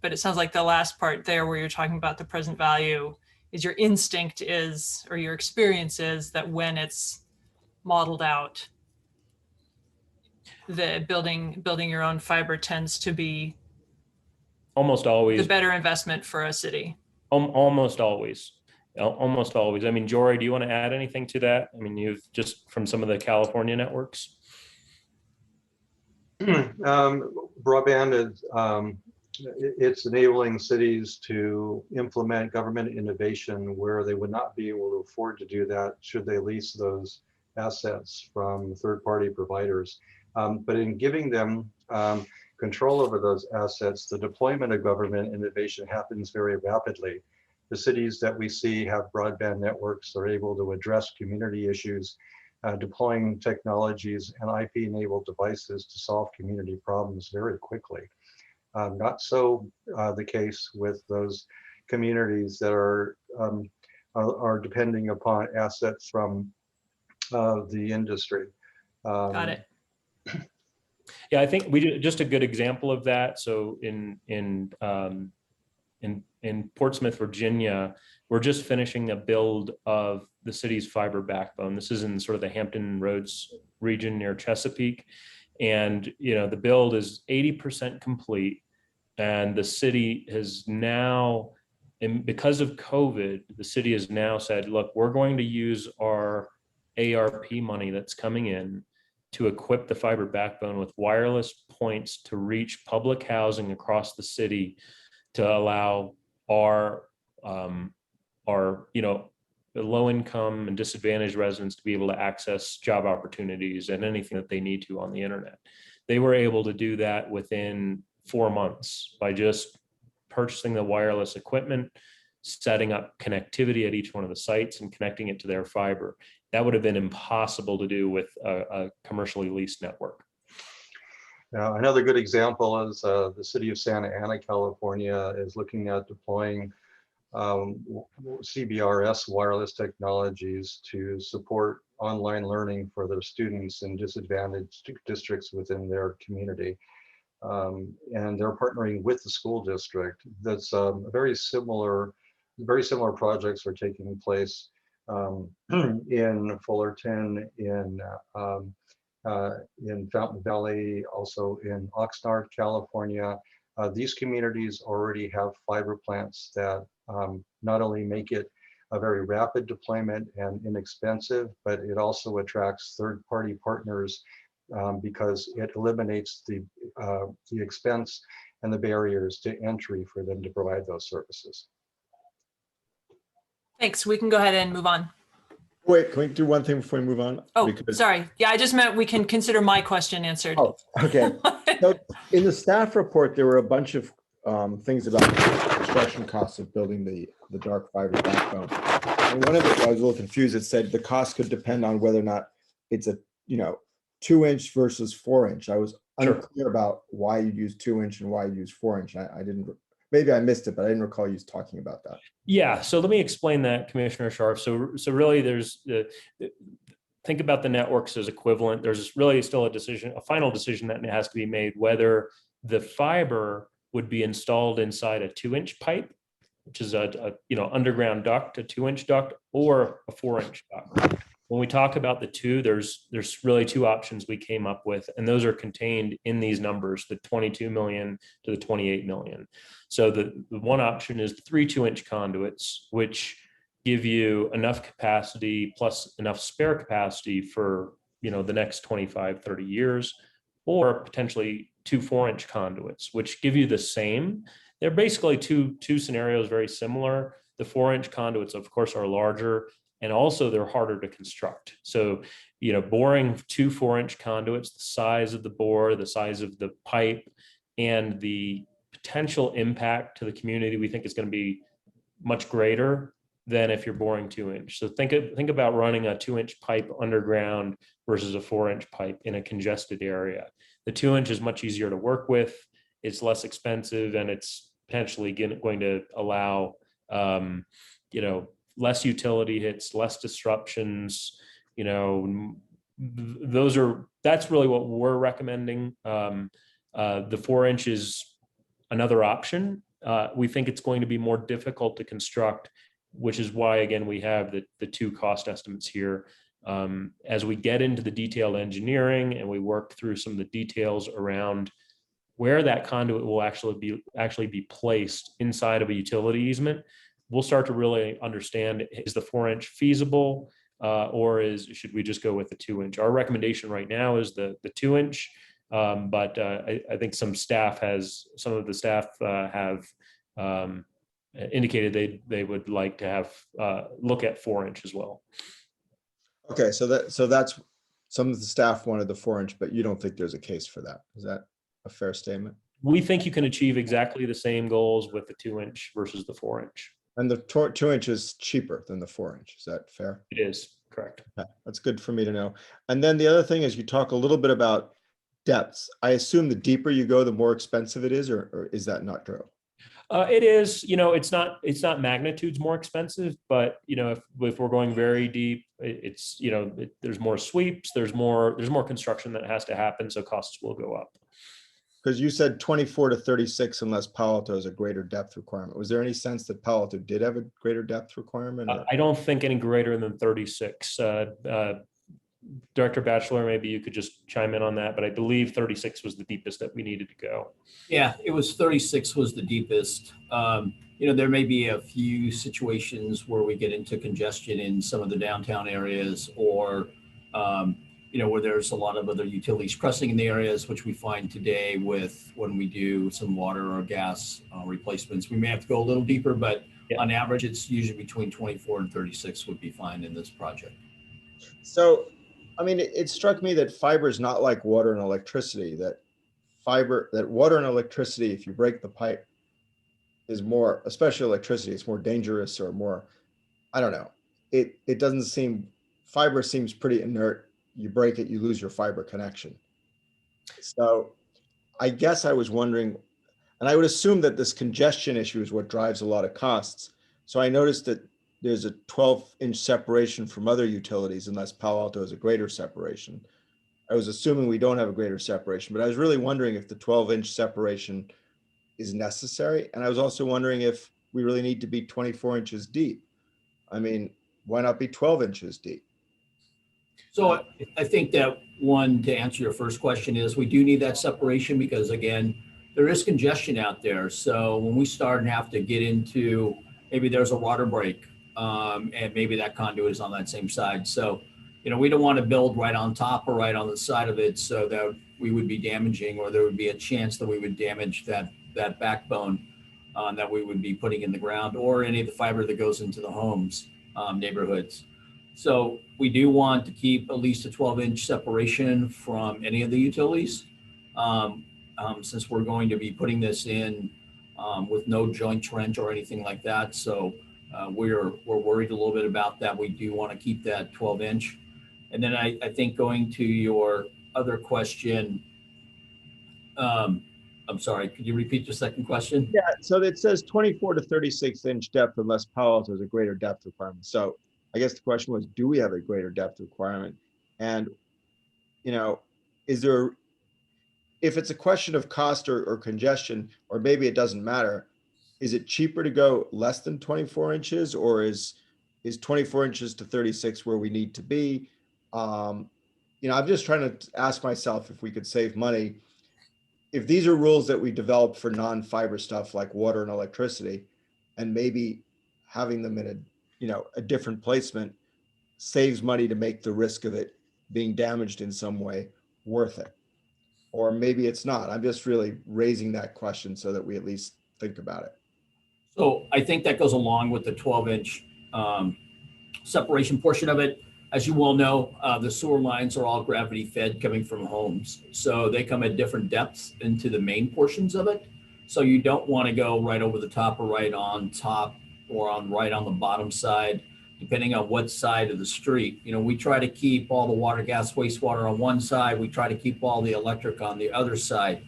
it sounds like the last part there where you're talking about the present value is your instinct is, or your experience is that when it's modeled out, the building your own fiber tends to be almost always the better investment for a city. Almost always. I mean, Jory, do you want to add anything to that? I mean, you've just from some of the California networks. Broadband is it's enabling cities to implement government innovation where they would not be able to afford to do that should they lease those assets from third-party providers. But in giving them control over those assets, the deployment of government innovation happens very rapidly. The cities that we see have broadband networks are able to address community issues, deploying technologies and IP-enabled devices to solve community problems very quickly. Not so the case with those communities that are depending upon assets from the industry. Got it. Yeah, I think just a good example of that. So in Portsmouth, Virginia, we're just finishing a build of the city's fiber backbone. This is in sort of the Hampton Roads region near Chesapeake. And, the build is 80% complete. And the city has now, and because of COVID, the city has now said, look, we're going to use our ARP money that's coming in to equip the fiber backbone with wireless points to reach public housing across the city to allow our low income and disadvantaged residents to be able to access job opportunities and anything that they need to on the internet. They were able to do that within 4 months by just purchasing the wireless equipment, setting up connectivity at each one of the sites and connecting it to their fiber. That would have been impossible to do with a commercially leased network. Now, another good example is the city of Santa Ana, California is looking at deploying CBRS wireless technologies to support online learning for their students in disadvantaged districts within their community. And they're partnering with the school district. That's very similar projects are taking place in Fullerton, in Fountain Valley, also in Oxnard, California. These communities already have fiber plants that not only make it a very rapid deployment and inexpensive, but it also attracts third-party partners because it eliminates the expense and the barriers to entry for them to provide those services. Thanks. We can go ahead and move on. Wait, can we do one thing before we move on? Oh, sorry. Yeah, I just meant we can consider my question answered. Oh, okay. So in the staff report, there were a bunch of things about construction costs of building the dark fiber backbone. And one of it, I was a little confused. It said the cost could depend on whether or not it's a 2-inch versus 4-inch. I was unclear about why you use 2-inch and why you use 4-inch. I didn't. Maybe I missed it, but I didn't recall you talking about that. Yeah, so let me explain that, Commissioner Scharf. So really, there's think about the networks as equivalent. There's really still a final decision that has to be made whether the fiber would be installed inside a 2-inch pipe, which is a underground duct, a 2-inch duct, or a 4-inch duct. when we talk about the two, there's really two options we came up with, and those are contained in these numbers, the 22 million to the 28 million. So the one option is the 3 2-inch conduits, which give you enough capacity plus enough spare capacity for, the next 25, 30 years, or potentially 2 4-inch conduits, which give you the same. They're basically two scenarios very similar. The 4-inch conduits, of course, are larger, and also they're harder to construct. So, boring 2 4-inch conduits, the size of the bore, the size of the pipe, and the potential impact to the community, we think is going to be much greater than if you're boring 2-inch. So think about running a 2-inch pipe underground versus a 4-inch pipe in a congested area. The 2-inch is much easier to work with. It's less expensive, and it's potentially going to allow, less utility hits, less disruptions. That's really what we're recommending. The 4-inch is another option. We think it's going to be more difficult to construct, which is why, again, we have the two cost estimates here. As we get into the detailed engineering and we work through some of the details around where that conduit will actually be placed inside of a utility easement, we'll start to really understand, is the 4-inch feasible, or should we just go with the 2-inch? Our recommendation right now is the 2-inch, but I think some of the staff have indicated they would like to have look at 4-inch as well. Okay, so that's some of the staff wanted the 4-inch, but you don't think there's a case for that. Is that a fair statement? We think you can achieve exactly the same goals with the 2-inch versus the 4-inch. And the 2-inch is cheaper than the 4-inch. Is that fair? It is, correct. Okay, that's good for me to know. And then the other thing is, you talk a little bit about depths. I assume the deeper you go, the more expensive it is, or is that not true? It is, it's not magnitudes more expensive, but if we're going very deep, it's there's more sweeps, there's more construction that has to happen, so costs will go up. Because you said 24 to 36 unless Palo Alto has a greater depth requirement. Was there any sense that Palo Alto did have a greater depth requirement? I don't think any greater than 36. Director Batchelor, maybe you could just chime in on that, but I believe 36 was the deepest that we needed to go. Yeah, it was 36 was the deepest. There may be a few situations where we get into congestion in some of the downtown areas, or where there's a lot of other utilities crossing in the areas, which we find today when we do some water or gas replacements. We may have to go a little deeper, but on average, it's usually between 24 and 36 would be fine in this project. So, it struck me that fiber is not like water and electricity, that water and electricity, if you break the pipe, is more, especially electricity, it's more dangerous or more, I don't know. It doesn't seem, fiber seems pretty inert. You break it, you lose your fiber connection. So I guess I was wondering, and I would assume that this congestion issue is what drives a lot of costs. So I noticed that there's a 12-inch separation from other utilities unless Palo Alto has a greater separation. I was assuming we don't have a greater separation, but I was really wondering if the 12-inch separation is necessary. And I was also wondering if we really need to be 24 inches deep. Why not be 12 inches deep? So I think that one, to answer your first question, is we do need that separation because, again, there is congestion out there. So when we start and have to get into, maybe there's a water break, and maybe that conduit is on that same side. So, we don't want to build right on top or right on the side of it so that we would be damaging, or there would be a chance that we would damage that backbone that we would be putting in the ground, or any of the fiber that goes into the homes, neighborhoods. So we do want to keep at least a 12-inch separation from any of the utilities, since we're going to be putting this in with no joint trench or anything like that. So we're worried a little bit about that. We do want to keep that 12-inch. And then I think going to your other question, I'm sorry, could you repeat your second question? Yeah, so it says 24 to 36-inch depth unless Palo Alto has a greater depth requirement. So I guess the question was, do we have a greater depth requirement? And, is there, if it's a question of cost or congestion, or maybe it doesn't matter, is it cheaper to go less than 24 inches, or is is 24 inches to 36 where we need to be? I'm just trying to ask myself if we could save money. If these are rules that we develop for non-fiber stuff like water and electricity, and maybe having them in a different placement saves money to make the risk of it being damaged in some way worth it. Or maybe it's not. I'm just really raising that question so that we at least think about it. So I think that goes along with the 12-inch separation portion of it. As you well know, the sewer lines are all gravity fed coming from homes. So they come at different depths into the main portions of it. So you don't want to go right over the top or right on top or right on the bottom side, depending on what side of the street. We try to keep all the water, gas, wastewater on one side. We try to keep all the electric on the other side.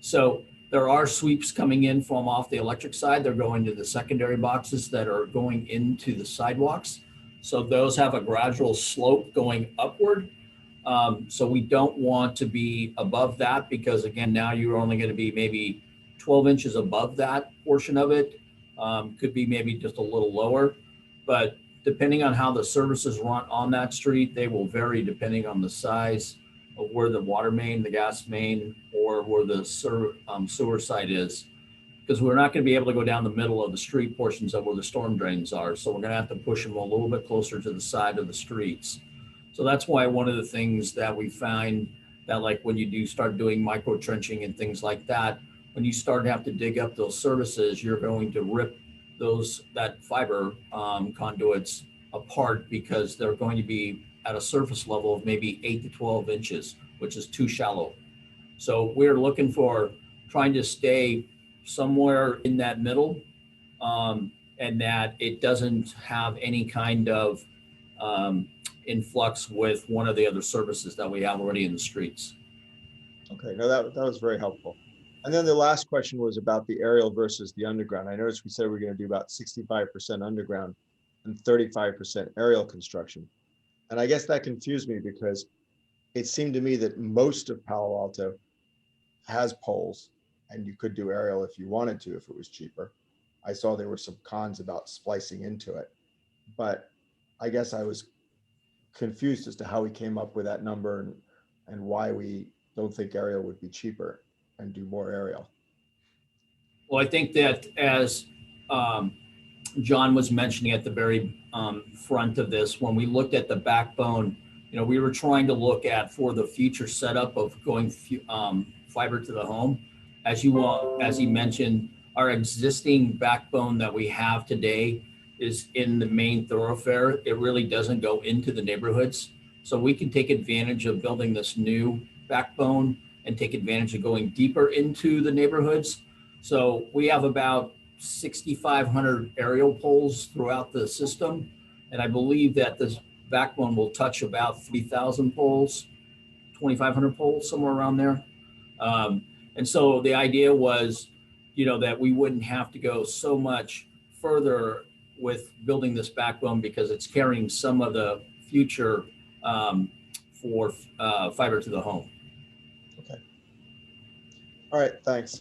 So there are sweeps coming in from off the electric side. They're going to the secondary boxes that are going into the sidewalks. So those have a gradual slope going upward. So we don't want to be above that because, again, now you're only going to be maybe 12 inches above that portion of it. Could be maybe just a little lower. But depending on how the services run on that street, they will vary depending on the size of where the water main, the gas main, or where the sewer site is. Because we're not going to be able to go down the middle of the street portions of where the storm drains are. So we're going to have to push them a little bit closer to the side of the streets. So that's why one of the things that we find that, like when you do start doing micro trenching and things like that, when you start to have to dig up those services, you're going to rip that fiber conduits apart because they're going to be at a surface level of maybe 8 to 12 inches, which is too shallow. So we're looking for trying to stay somewhere in that middle, and that it doesn't have any kind of influx with one of the other services that we have already in the streets. Okay, no, that was very helpful. And then the last question was about the aerial versus the underground. I noticed we said we're going to do about 65% underground and 35% aerial construction. And I guess that confused me because it seemed to me that most of Palo Alto has poles, and you could do aerial if you wanted to, if it was cheaper. I saw there were some cons about splicing into it, but I guess I was confused as to how we came up with that number and why we don't think aerial would be cheaper and do more aerial. Well, I think that as John was mentioning at the very front of this, when we looked at the backbone, we were trying to look at for the future setup of going fiber to the home. As he mentioned, our existing backbone that we have today is in the main thoroughfare. It really doesn't go into the neighborhoods. So we can take advantage of building this new backbone and take advantage of going deeper into the neighborhoods. So we have about 6,500 aerial poles throughout the system. And I believe that this backbone will touch about 3,000 poles, 2,500 poles, somewhere around there. And so the idea was, that we wouldn't have to go so much further with building this backbone because it's carrying some of the future for fiber to the home. Okay. All right, thanks.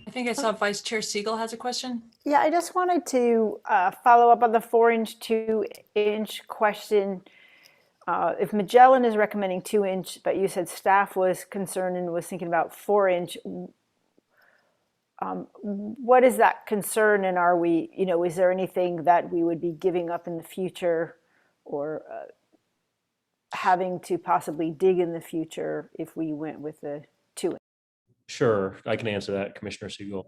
I think I saw Vice Chair Siegel has a question. Yeah, I just wanted to follow up on the 4-inch, 2-inch question. If Magellan is recommending 2-inch, but you said staff was concerned and was thinking about 4-inch, what is that concern? And are we, is there anything that we would be giving up in the future or having to possibly dig in the future if we went with the 2-inch? Sure, I can answer that, Commissioner Siegel.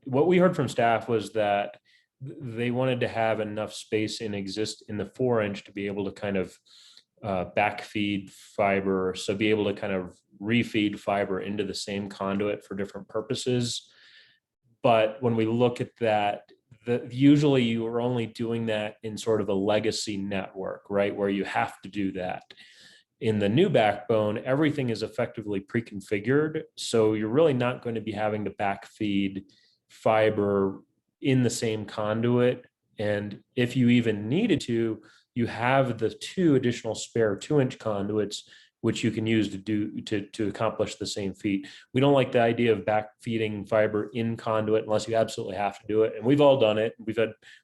What we heard from staff was that they wanted to have enough space in the 4-inch to be able to kind of backfeed fiber, so be able to kind of refeed fiber into the same conduit for different purposes. But when we look at that, usually you are only doing that in sort of a legacy network, right, where you have to do that. In the new backbone, everything is effectively pre-configured, so you're really not going to be having to backfeed fiber in the same conduit. And if you even needed to, you have the 2 additional spare 2-inch conduits, which you can use to accomplish the same feat. We don't like the idea of backfeeding fiber in conduit unless you absolutely have to do it. And we've all done it. We've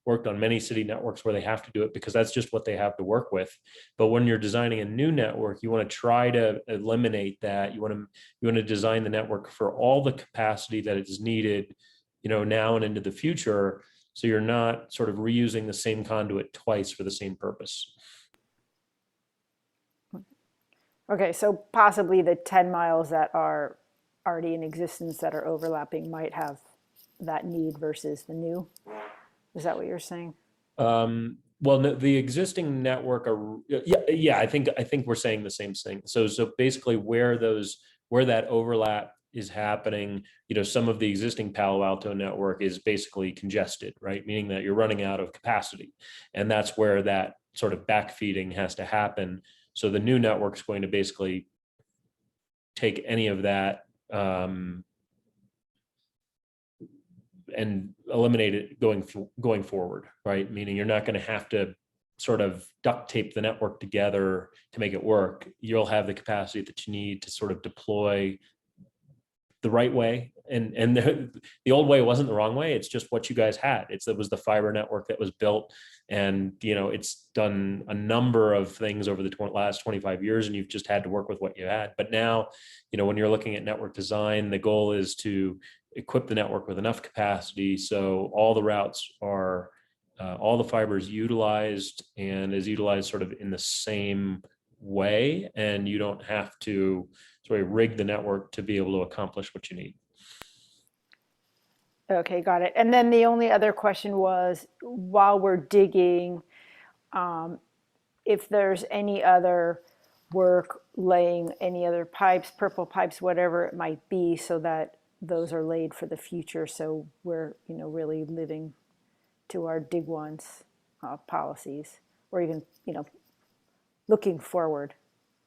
worked on many city networks where they have to do it because that's just what they have to work with. But when you're designing a new network, you want to try to eliminate that. You want to design the network for all the capacity that is needed, now and into the future. So you're not sort of reusing the same conduit twice for the same purpose. Okay, so possibly the 10 miles that are already in existence that are overlapping might have that need versus the new. Is that what you're saying? Well, no, the existing network yeah, I think we're saying the same thing. So basically where that overlap is happening, some of the existing Palo Alto network is basically congested, right? Meaning that you're running out of capacity. And that's where that sort of backfeeding has to happen. So the new network is going to basically take any of that and eliminate it going forward, right? Meaning you're not going to have to sort of duct tape the network together to make it work. You'll have the capacity that you need to sort of deploy the right way. And the old way wasn't the wrong way. It's just what you guys had. It was the fiber network that was built, and it's done a number of things over the last 25 years, and you've just had to work with what you had. But now, when you're looking at network design, the goal is to equip the network with enough capacity so all the routes are, all the fiber is utilized and is utilized sort of in the same way, and you don't have to sort of rig the network to be able to accomplish what you need. Okay, got it. And then the only other question was, while we're digging, if there's any other work laying any other pipes, purple pipes, whatever it might be, so that those are laid for the future. So we're, really living to our dig once policies, or even, looking forward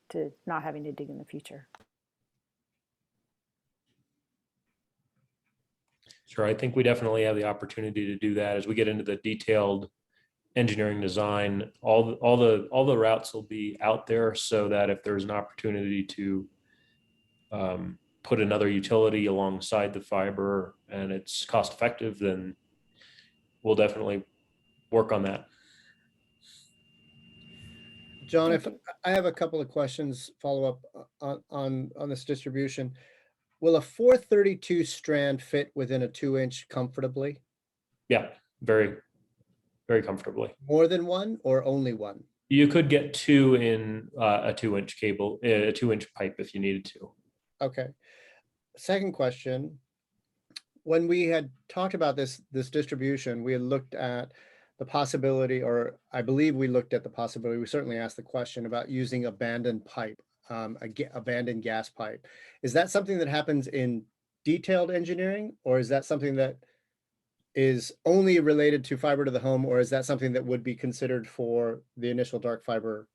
to not having to dig in the future. Sure, I think we definitely have the opportunity to do that as we get into the detailed engineering design. All the routes will be out there so that if there's an opportunity to put another utility alongside the fiber and it's cost effective, then we'll definitely work on that. John, if I have a couple of questions follow up on this distribution. Will a 432 strand fit within a 2-inch comfortably? Yeah, very, very comfortably. More than one or only one? You could get two in a 2-inch cable, a 2-inch pipe if you needed to. Okay. Second question. When we had talked about this distribution, we had looked at the possibility, or I believe we looked at the possibility, we certainly asked the question about using abandoned pipe. Abandoned gas pipe. Is that something that happens in detailed engineering, or is that something that is only related to fiber to the home, or is that something that would be considered for the initial dark fiber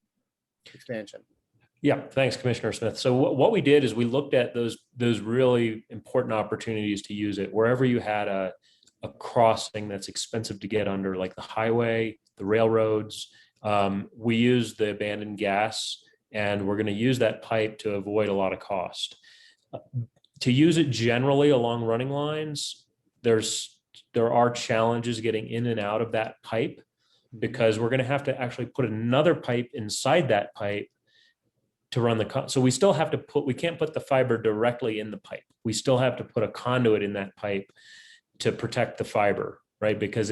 expansion? Yeah, thanks, Commissioner Smith. So what we did is we looked at those really important opportunities to use it wherever you had a crossing that's expensive to get under, like the highway, the railroads. We use the abandoned gas, and we're going to use that pipe to avoid a lot of cost. To use it generally along running lines, there are challenges getting in and out of that pipe, because we're going to have to actually put another pipe inside that pipe to run so we still have to we can't put the fiber directly in the pipe. We still have to put a conduit in that pipe to protect the fiber, right? Because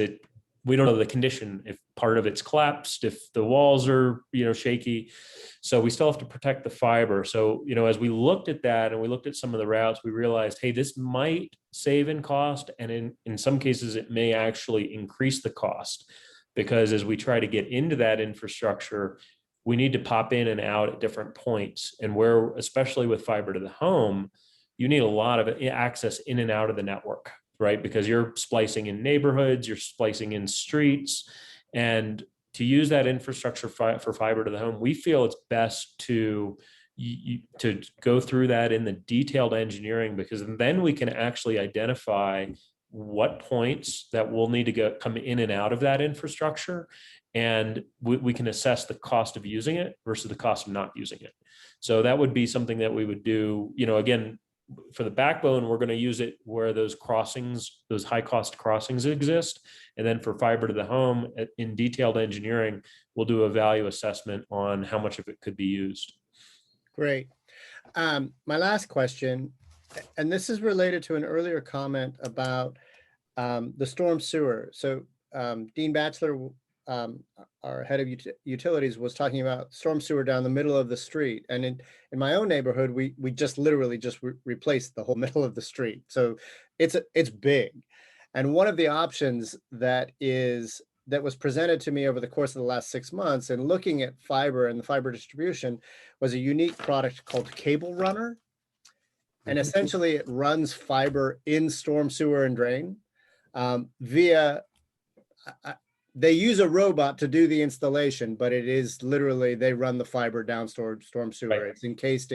we don't know the condition, if part of it's collapsed, if the walls are, shaky. So we still have to protect the fiber. So, as we looked at that and we looked at some of the routes, we realized, hey, this might save in cost. And in some cases, it may actually increase the cost, because as we try to get into that infrastructure, we need to pop in and out at different points. And where, especially with fiber to the home, you need a lot of access in and out of the network, right? Because you're splicing in neighborhoods, you're splicing in streets, and to use that infrastructure for fiber to the home, we feel it's best to go through that in the detailed engineering, because then we can actually identify what points that will need to come in and out of that infrastructure, and we can assess the cost of using it versus the cost of not using it. So that would be something that we would do, again, for the backbone, we're going to use it where those crossings, those high cost crossings exist. And then for fiber to the home in detailed engineering, we'll do a value assessment on how much of it could be used. Great. My last question, and this is related to an earlier comment about the storm sewer. So Dean Batchelor, our head of utilities, was talking about storm sewer down the middle of the street. And in my own neighborhood, we just literally just replaced the whole middle of the street. So it's big. And one of the options that was presented to me over the course of the last 6 months and looking at fiber and the fiber distribution was a unique product called Cable Runner. And essentially it runs fiber in storm sewer and drain via, they use a robot to do the installation, but it is literally, they run the fiber down storm sewer. Right. It's encased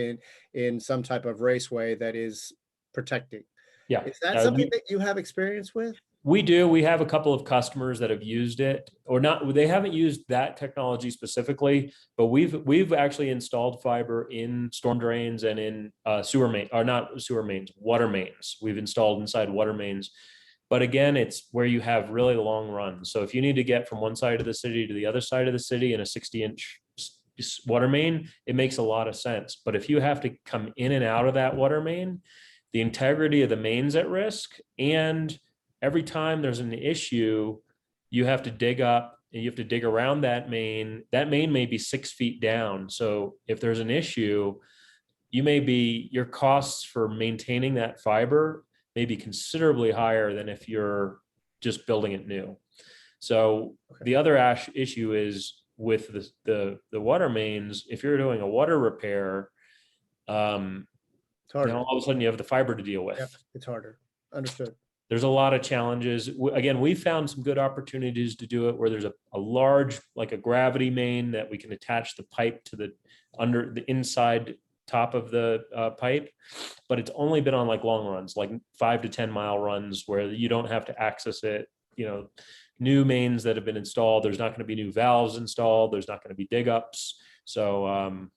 in some type of raceway that is protecting. Yeah. Is that something that you have experience with? We do. We have a couple of customers that have used it, or not. They haven't used that technology specifically, but we've actually installed fiber in storm drains and in water mains. We've installed inside water mains. But again, it's where you have really long runs. So if you need to get from one side of the city to the other side of the city in a 60-inch water main, it makes a lot of sense. But if you have to come in and out of that water main, the integrity of the main's at risk, and every time there's an issue, you have to dig up and you have to dig around that main. That main may be 6 feet down. So if there's an issue, your costs for maintaining that fiber may be considerably higher than if you're just building it new. So the other issue is with the water mains, if you're doing a water repair, then all of a sudden you have the fiber to deal with. Yep, it's harder. Understood. There's a lot of challenges. Again, we found some good opportunities to do it where there's a large, like a gravity main that we can attach the pipe to the inside top of the pipe, but it's only been on like long runs, like 5 to 10 mile runs where you don't have to access it. New mains that have been installed, there's not going to be new valves installed. There's not going to be dig ups. So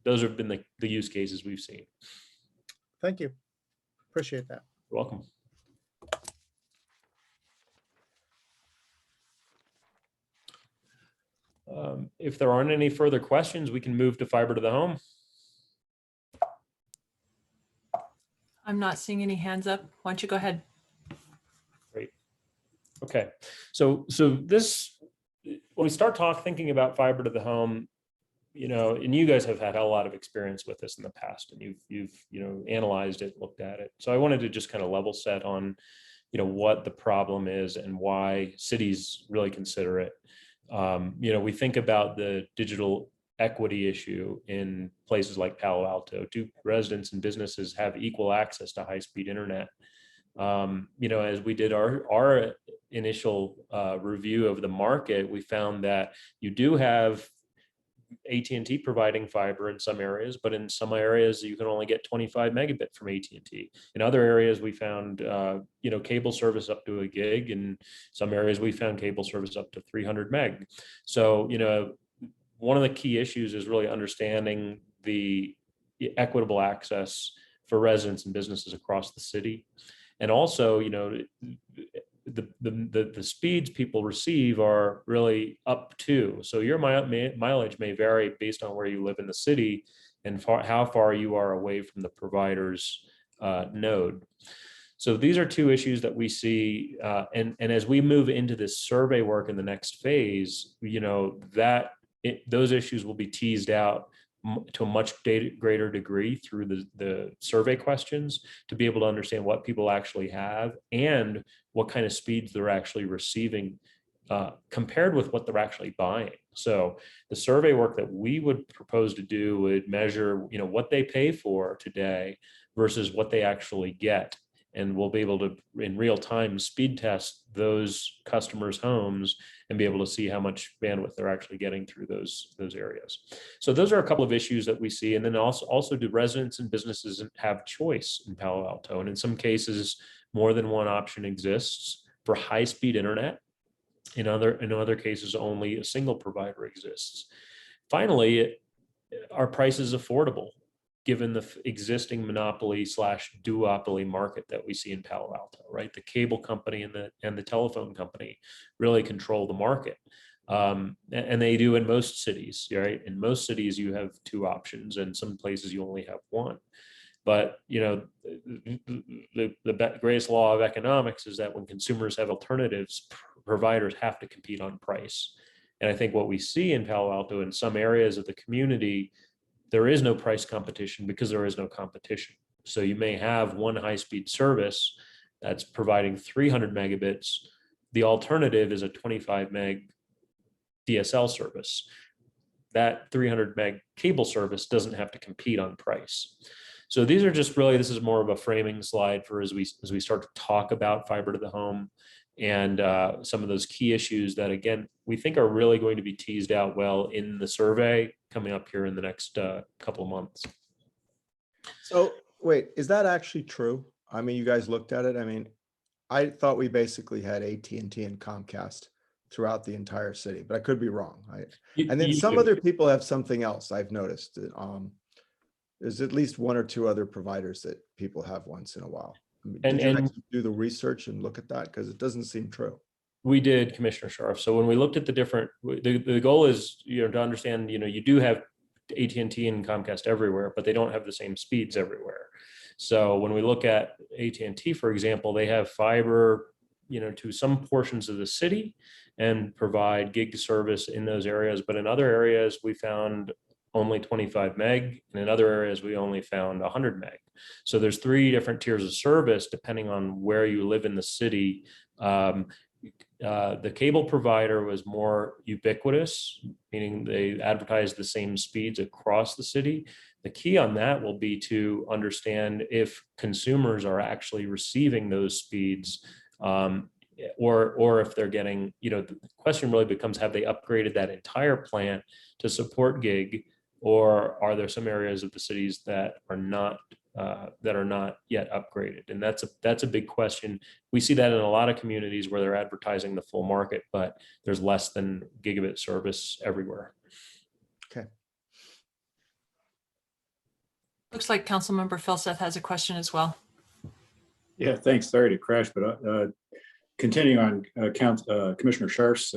those have been the use cases we've seen. Thank you. Appreciate that. You're welcome. If there aren't any further questions, we can move to fiber to the home. I'm not seeing any hands up. Why don't you go ahead? Great. Okay. So this, when we start thinking about fiber to the home, and you guys have had a lot of experience with this in the past, and you've analyzed it, looked at it. So I wanted to just kind of level set on, what the problem is and why cities really consider it. We think about the digital equity issue in places like Palo Alto. Do residents and businesses have equal access to high-speed internet? As we did our initial review of the market, we found that you do have AT&T providing fiber in some areas, but in some areas you can only get 25 megabit from AT&T. In other areas, we found cable service up to a gig. In some areas, we found cable service up to 300 meg. So one of the key issues is really understanding the equitable access for residents and businesses across the city, and also the speeds people receive are really up to. So your mileage may vary based on where you live in the city and how far you are away from the provider's node. So these are two issues that we see, and as we move into this survey work in the next phase, those issues will be teased out to a much greater degree through the survey questions to be able to understand what people actually have and what kind of speeds they're actually receiving compared with what they're actually buying. So the survey work that we would propose to do would measure, what they pay for today versus what they actually get. And we'll be able to, in real time, speed test those customers' homes and be able to see how much bandwidth they're actually getting through those areas. So those are a couple of issues that we see. And then also do residents and businesses have choice in Palo Alto? And in some cases, more than one option exists for high-speed internet. In other cases, only a single provider exists. Finally, our price is affordable given the existing monopoly / duopoly market that we see in Palo Alto, right? The cable company and the telephone company really control the market. And they do in most cities, right? In most cities, you have 2 options, and some places you only have 1. But the greatest law of economics is that when consumers have alternatives, providers have to compete on price. And I think what we see in Palo Alto, in some areas of the community, there is no price competition because there is no competition. So you may have one high-speed service that's providing 300 megabits. The alternative is a 25 meg DSL service. That 300 meg cable service doesn't have to compete on price. So these are just really, this is more of a framing slide for as we start to talk about fiber to the home and some of those key issues that, again, we think are really going to be teased out well in the survey coming up here in the next couple of months. So wait, is that actually true? I mean, you guys looked at it. I mean, I thought we basically had AT&T and Comcast throughout the entire city, but I could be wrong. And then some other people have something else I've noticed. There's at least 1 or 2 other providers that people have once in a while. Did you actually do the research and look at that? Because it doesn't seem true. We did, Commissioner Scharf. So when we looked at the different, the goal is, to understand, you do have AT&T and Comcast everywhere, but they don't have the same speeds everywhere. So when we look at AT&T, for example, they have fiber, to some portions of the city and provide gig service in those areas. But in other areas, we found only 25 meg, and in other areas, we only found 100 meg. So there's 3 different tiers of service depending on where you live in the city. The cable provider was more ubiquitous, meaning they advertise the same speeds across the city. The key on that will be to understand if consumers are actually receiving those speeds, or if they're getting, the question really becomes, have they upgraded that entire plant to support gig, or are there some areas of the cities that are not yet upgraded? And that's a big question. We see that in a lot of communities where they're advertising the full market, but there's less than gigabit service everywhere. Okay. Looks like Councilmember Philseth has a question as well. Yeah, thanks. Sorry to crash, but continuing on Commissioner Scharf's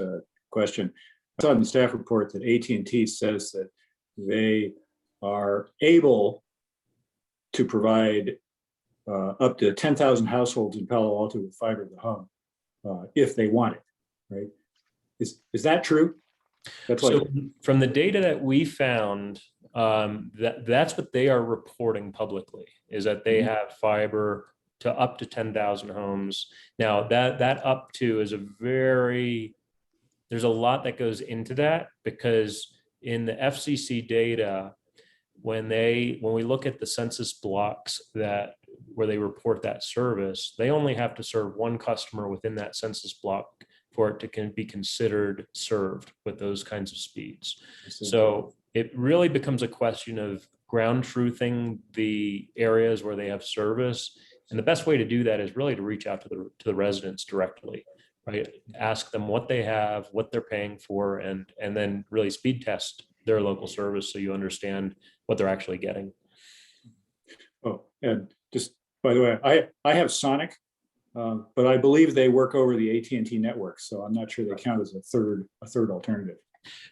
question, I saw in the staff report that AT&T says that they are able to provide up to 10,000 households in Palo Alto with fiber to the home if they want it, right? Is that true? That's so from the data that we found, that's what they are reporting publicly, is that they have fiber to up to 10,000 homes. Now that up to is there's a lot that goes into that, because in the FCC data, when we look at the census blocks where they report that service, they only have to serve 1 customer within that census block for it to be considered served with those kinds of speeds. So it really becomes a question of ground truthing the areas where they have service. And the best way to do that is really to reach out to the residents directly, right? Ask them what they have, what they're paying for, and then really speed test their local service so you understand what they're actually getting. Oh, and just by the way, I have Sonic, but I believe they work over the AT&T network, so I'm not sure they count as a third alternative.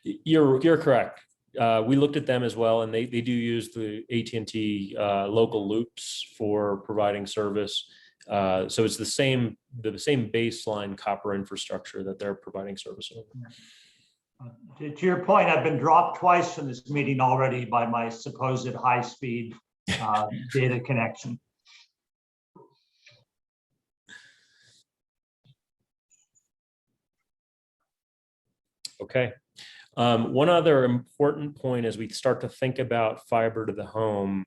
You're correct. We looked at them as well, and they do use the AT&T local loops for providing service. So it's the same baseline copper infrastructure that they're providing service over. To your point, I've been dropped twice in this meeting already by my supposed high-speed data connection. Okay. One other important point as we start to think about fiber to the home,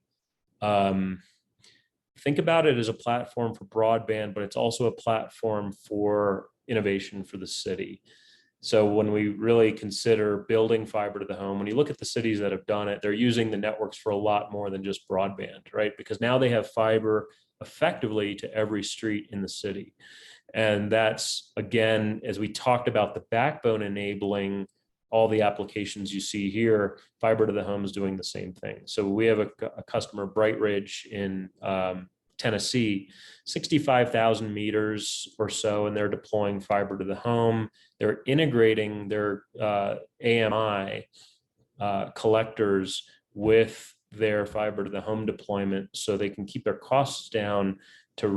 think about it as a platform for broadband, but it's also a platform for innovation for the city. So when we really consider building fiber to the home, when you look at the cities that have done it, they're using the networks for a lot more than just broadband, right? Because now they have fiber effectively to every street in the city. And that's, again, as we talked about the backbone enabling all the applications you see here, fiber to the home is doing the same thing. So we have a customer, Bright Ridge in Tennessee, 65,000 meters or so, and they're deploying fiber to the home. They're integrating their AMI collectors with their fiber to the home deployment so they can keep their costs down to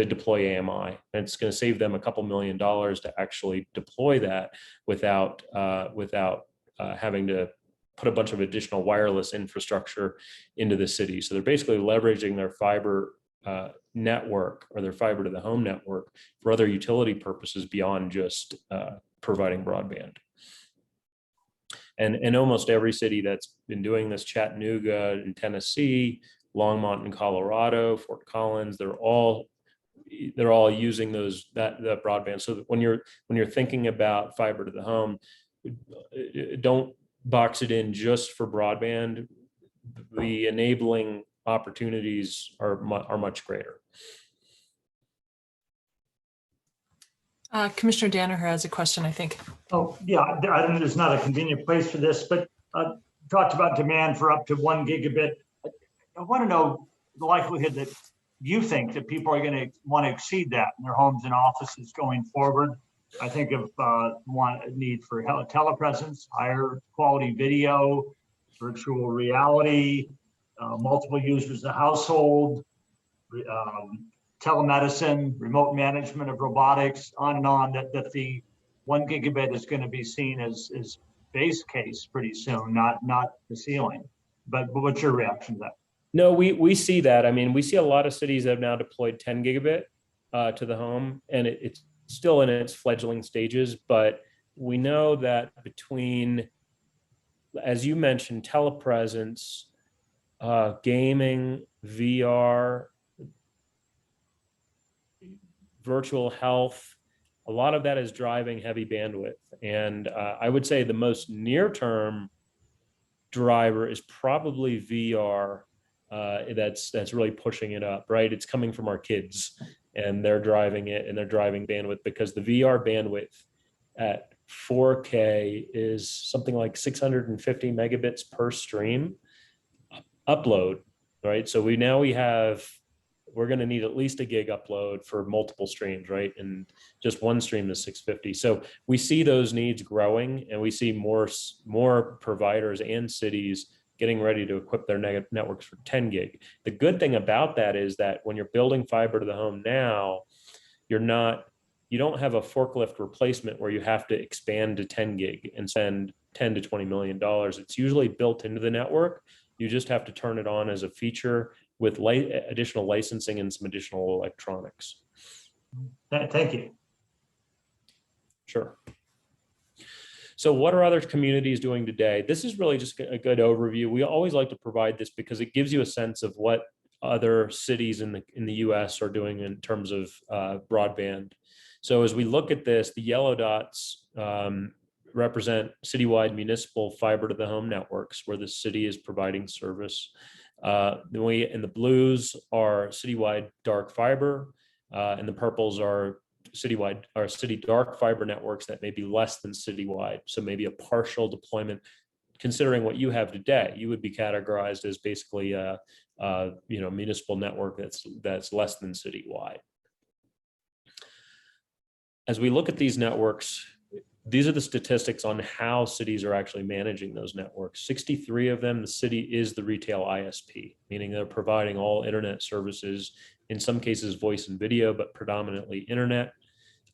deploy AMI. And it's going to save them a couple $1 million to actually deploy that without having to put a bunch of additional wireless infrastructure into the city. So they're basically leveraging their fiber network or their fiber to the home network for other utility purposes beyond just providing broadband. And almost every city that's been doing this, Chattanooga in Tennessee, Longmont in Colorado, Fort Collins, they're all using that broadband. So that when you're thinking about fiber to the home, don't box it in just for broadband. The enabling opportunities are much greater. Commissioner Danaher has a question, I think. Oh, yeah, I don't know, it's not a convenient place for this, but talked about demand for up to 1 gigabit. I want to know the likelihood that you think that people are going to want to exceed that in their homes and offices going forward. I think of one need for telepresence, higher quality video, virtual reality, multiple users in the household, telemedicine, remote management of robotics, on and on, that the 1 gigabit is going to be seen as base case pretty soon, not the ceiling. But what's your reaction to that? No, we see that. I mean, we see a lot of cities that have now deployed 10 gigabit to the home, and it's still in its fledgling stages, but we know that between, as you mentioned, telepresence, gaming, VR, virtual health, a lot of that is driving heavy bandwidth. And I would say the most near-term driver is probably VR. That's really pushing it up, right? It's coming from our kids, and they're driving it, and they're driving bandwidth, because the VR bandwidth at 4K is something like 650 megabits per stream upload, right? So we're going to need at least a gig upload for multiple streams, right? And just one stream is 650. So we see those needs growing, and we see more providers and cities getting ready to equip their networks for 10 gig. The good thing about that is that when you're building fiber to the home now, you don't have a forklift replacement where you have to expand to 10 gig and spend $10 to $20 million. It's usually built into the network. You just have to turn it on as a feature with additional licensing and some additional electronics. Thank you. Sure. So what are other communities doing today? This is really just a good overview. We always like to provide this because it gives you a sense of what other cities in the US are doing in terms of broadband. So as we look at this, the yellow dots represent citywide municipal fiber to the home networks where the city is providing service. And the blues are citywide dark fiber, and the purples are city dark fiber networks that may be less than citywide. So maybe a partial deployment. Considering what you have today, you would be categorized as basically a municipal network that's less than citywide. As we look at these networks, these are the statistics on how cities are actually managing those networks. 63 of them, the city is the retail ISP, meaning they're providing all internet services, in some cases voice and video, but predominantly internet.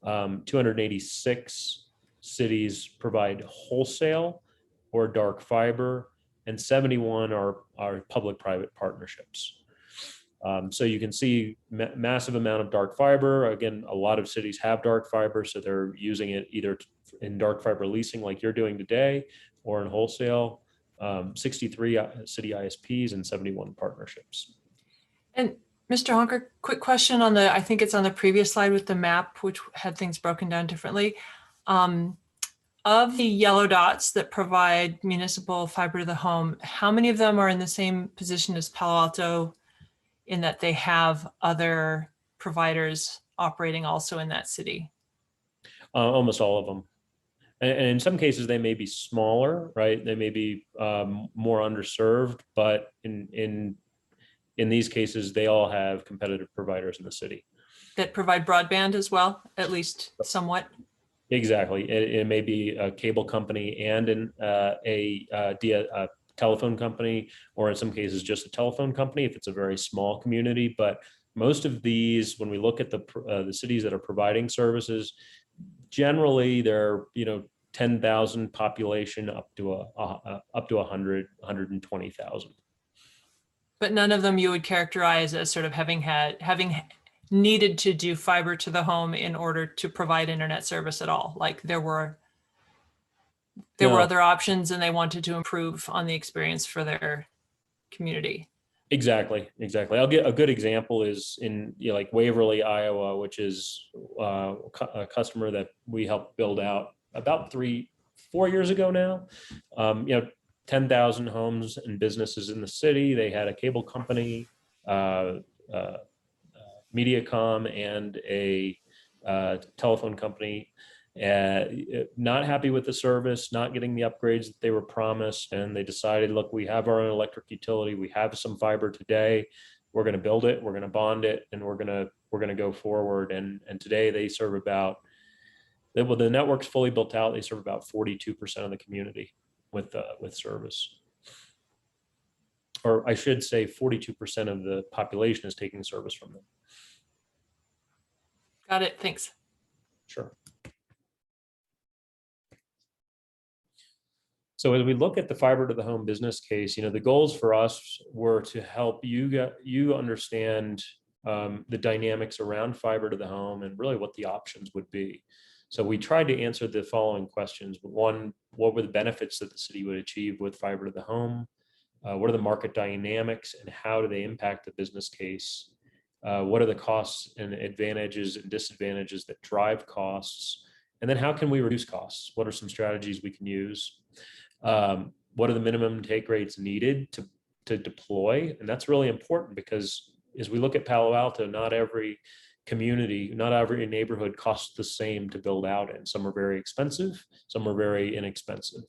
286 cities provide wholesale or dark fiber, and 71 are public-private partnerships. So you can see massive amount of dark fiber. Again, a lot of cities have dark fiber, so they're using it either in dark fiber leasing like you're doing today, or in wholesale. 63 city ISPs and 71 partnerships. And Mr. Honker, quick question on I think it's on the previous slide with the map, which had things broken down differently. Of the yellow dots that provide municipal fiber to the home, how many of them are in the same position as Palo Alto in that they have other providers operating also in that city? Almost all of them. And in some cases, they may be smaller, right? They may be more underserved, but in these cases, they all have competitive providers in the city. That provide broadband as well, at least somewhat. Exactly. It may be a cable company and a telephone company, or in some cases just a telephone company if it's a very small community. But most of these, when we look at the cities that are providing services, generally they're 10,000 population up to 100, 120,000. But none of them you would characterize as sort of having needed to do fiber to the home in order to provide internet service at all. Like there were other options and they wanted to improve on the experience for their community. Exactly. I'll get a good example is in like Waverly, Iowa, which is a customer that we helped build out about 3-4 years ago now. 10,000 homes and businesses in the city. They had a cable company, Mediacom, and a telephone company. Not happy with the service, not getting the upgrades that they were promised, and they decided, look, we have our own electric utility, we have some fiber today, we're going to build it, we're going to bond it, and we're going to go forward. And today they serve about, well, the network's fully built out, they serve about 42% of the community with service. Or I should say 42% of the population is taking service from them. Got it, thanks. Sure. So as we look at the fiber to the home business case, the goals for us were to help you understand the dynamics around fiber to the home and really what the options would be. So we tried to answer the following questions. One, what were the benefits that the city would achieve with fiber to the home? What are the market dynamics and how do they impact the business case? What are the costs and advantages and disadvantages that drive costs? And then how can we reduce costs? What are some strategies we can use? What are the minimum take rates needed to deploy? And that's really important because as we look at Palo Alto, not every community, not every neighborhood costs the same to build out in. Some are very expensive, some are very inexpensive.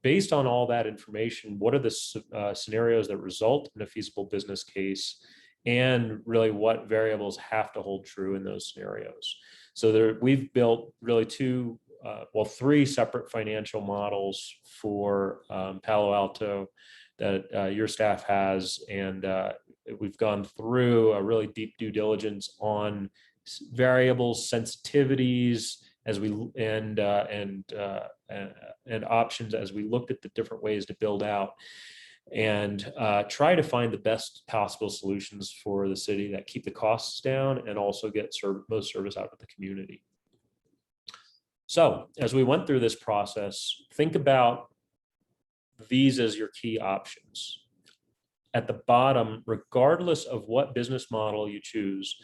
Based on all that information, what are the scenarios that result in a feasible business case, and really what variables have to hold true in those scenarios? So we've built really three separate financial models for Palo Alto that your staff has, and we've gone through a really deep due diligence on variables, sensitivities, and options as we looked at the different ways to build out and try to find the best possible solutions for the city that keep the costs down and also get most service out of the community. So as we went through this process, think about these as your key options. At the bottom, regardless of what business model you choose,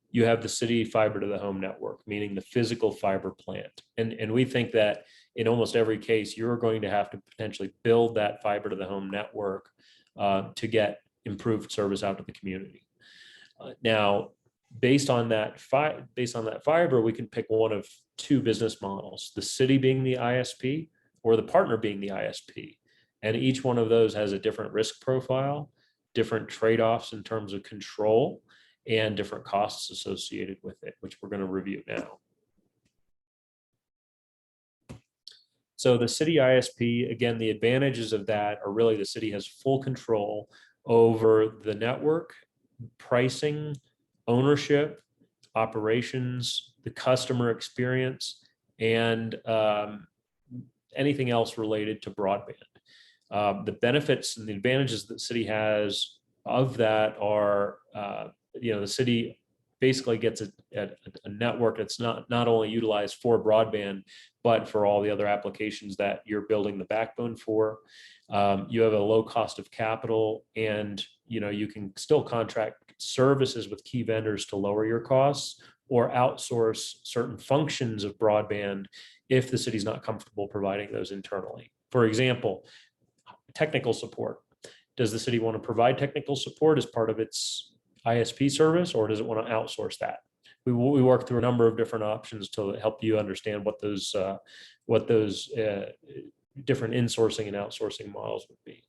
you have the city fiber to the home network, meaning the physical fiber plant. And we think that in almost every case, you're going to have to potentially build that fiber to the home network to get improved service out to the community. Now, based on that fiber, we can pick one of two business models, the city being the ISP or the partner being the ISP. And each one of those has a different risk profile, different trade-offs in terms of control, and different costs associated with it, which we're going to review now. So the city ISP, again, the advantages of that are really the city has full control over the network, pricing, ownership, operations, the customer experience, and anything else related to broadband. The benefits and the advantages that the city has of that are, the city basically gets a network that's not only utilized for broadband, but for all the other applications that you're building the backbone for. You have a low cost of capital, and you can still contract services with key vendors to lower your costs or outsource certain functions of broadband if the city's not comfortable providing those internally. For example, technical support. Does the city want to provide technical support as part of its ISP service, or does it want to outsource that? we work through a number of different options to help you understand what those different insourcing and outsourcing models would be.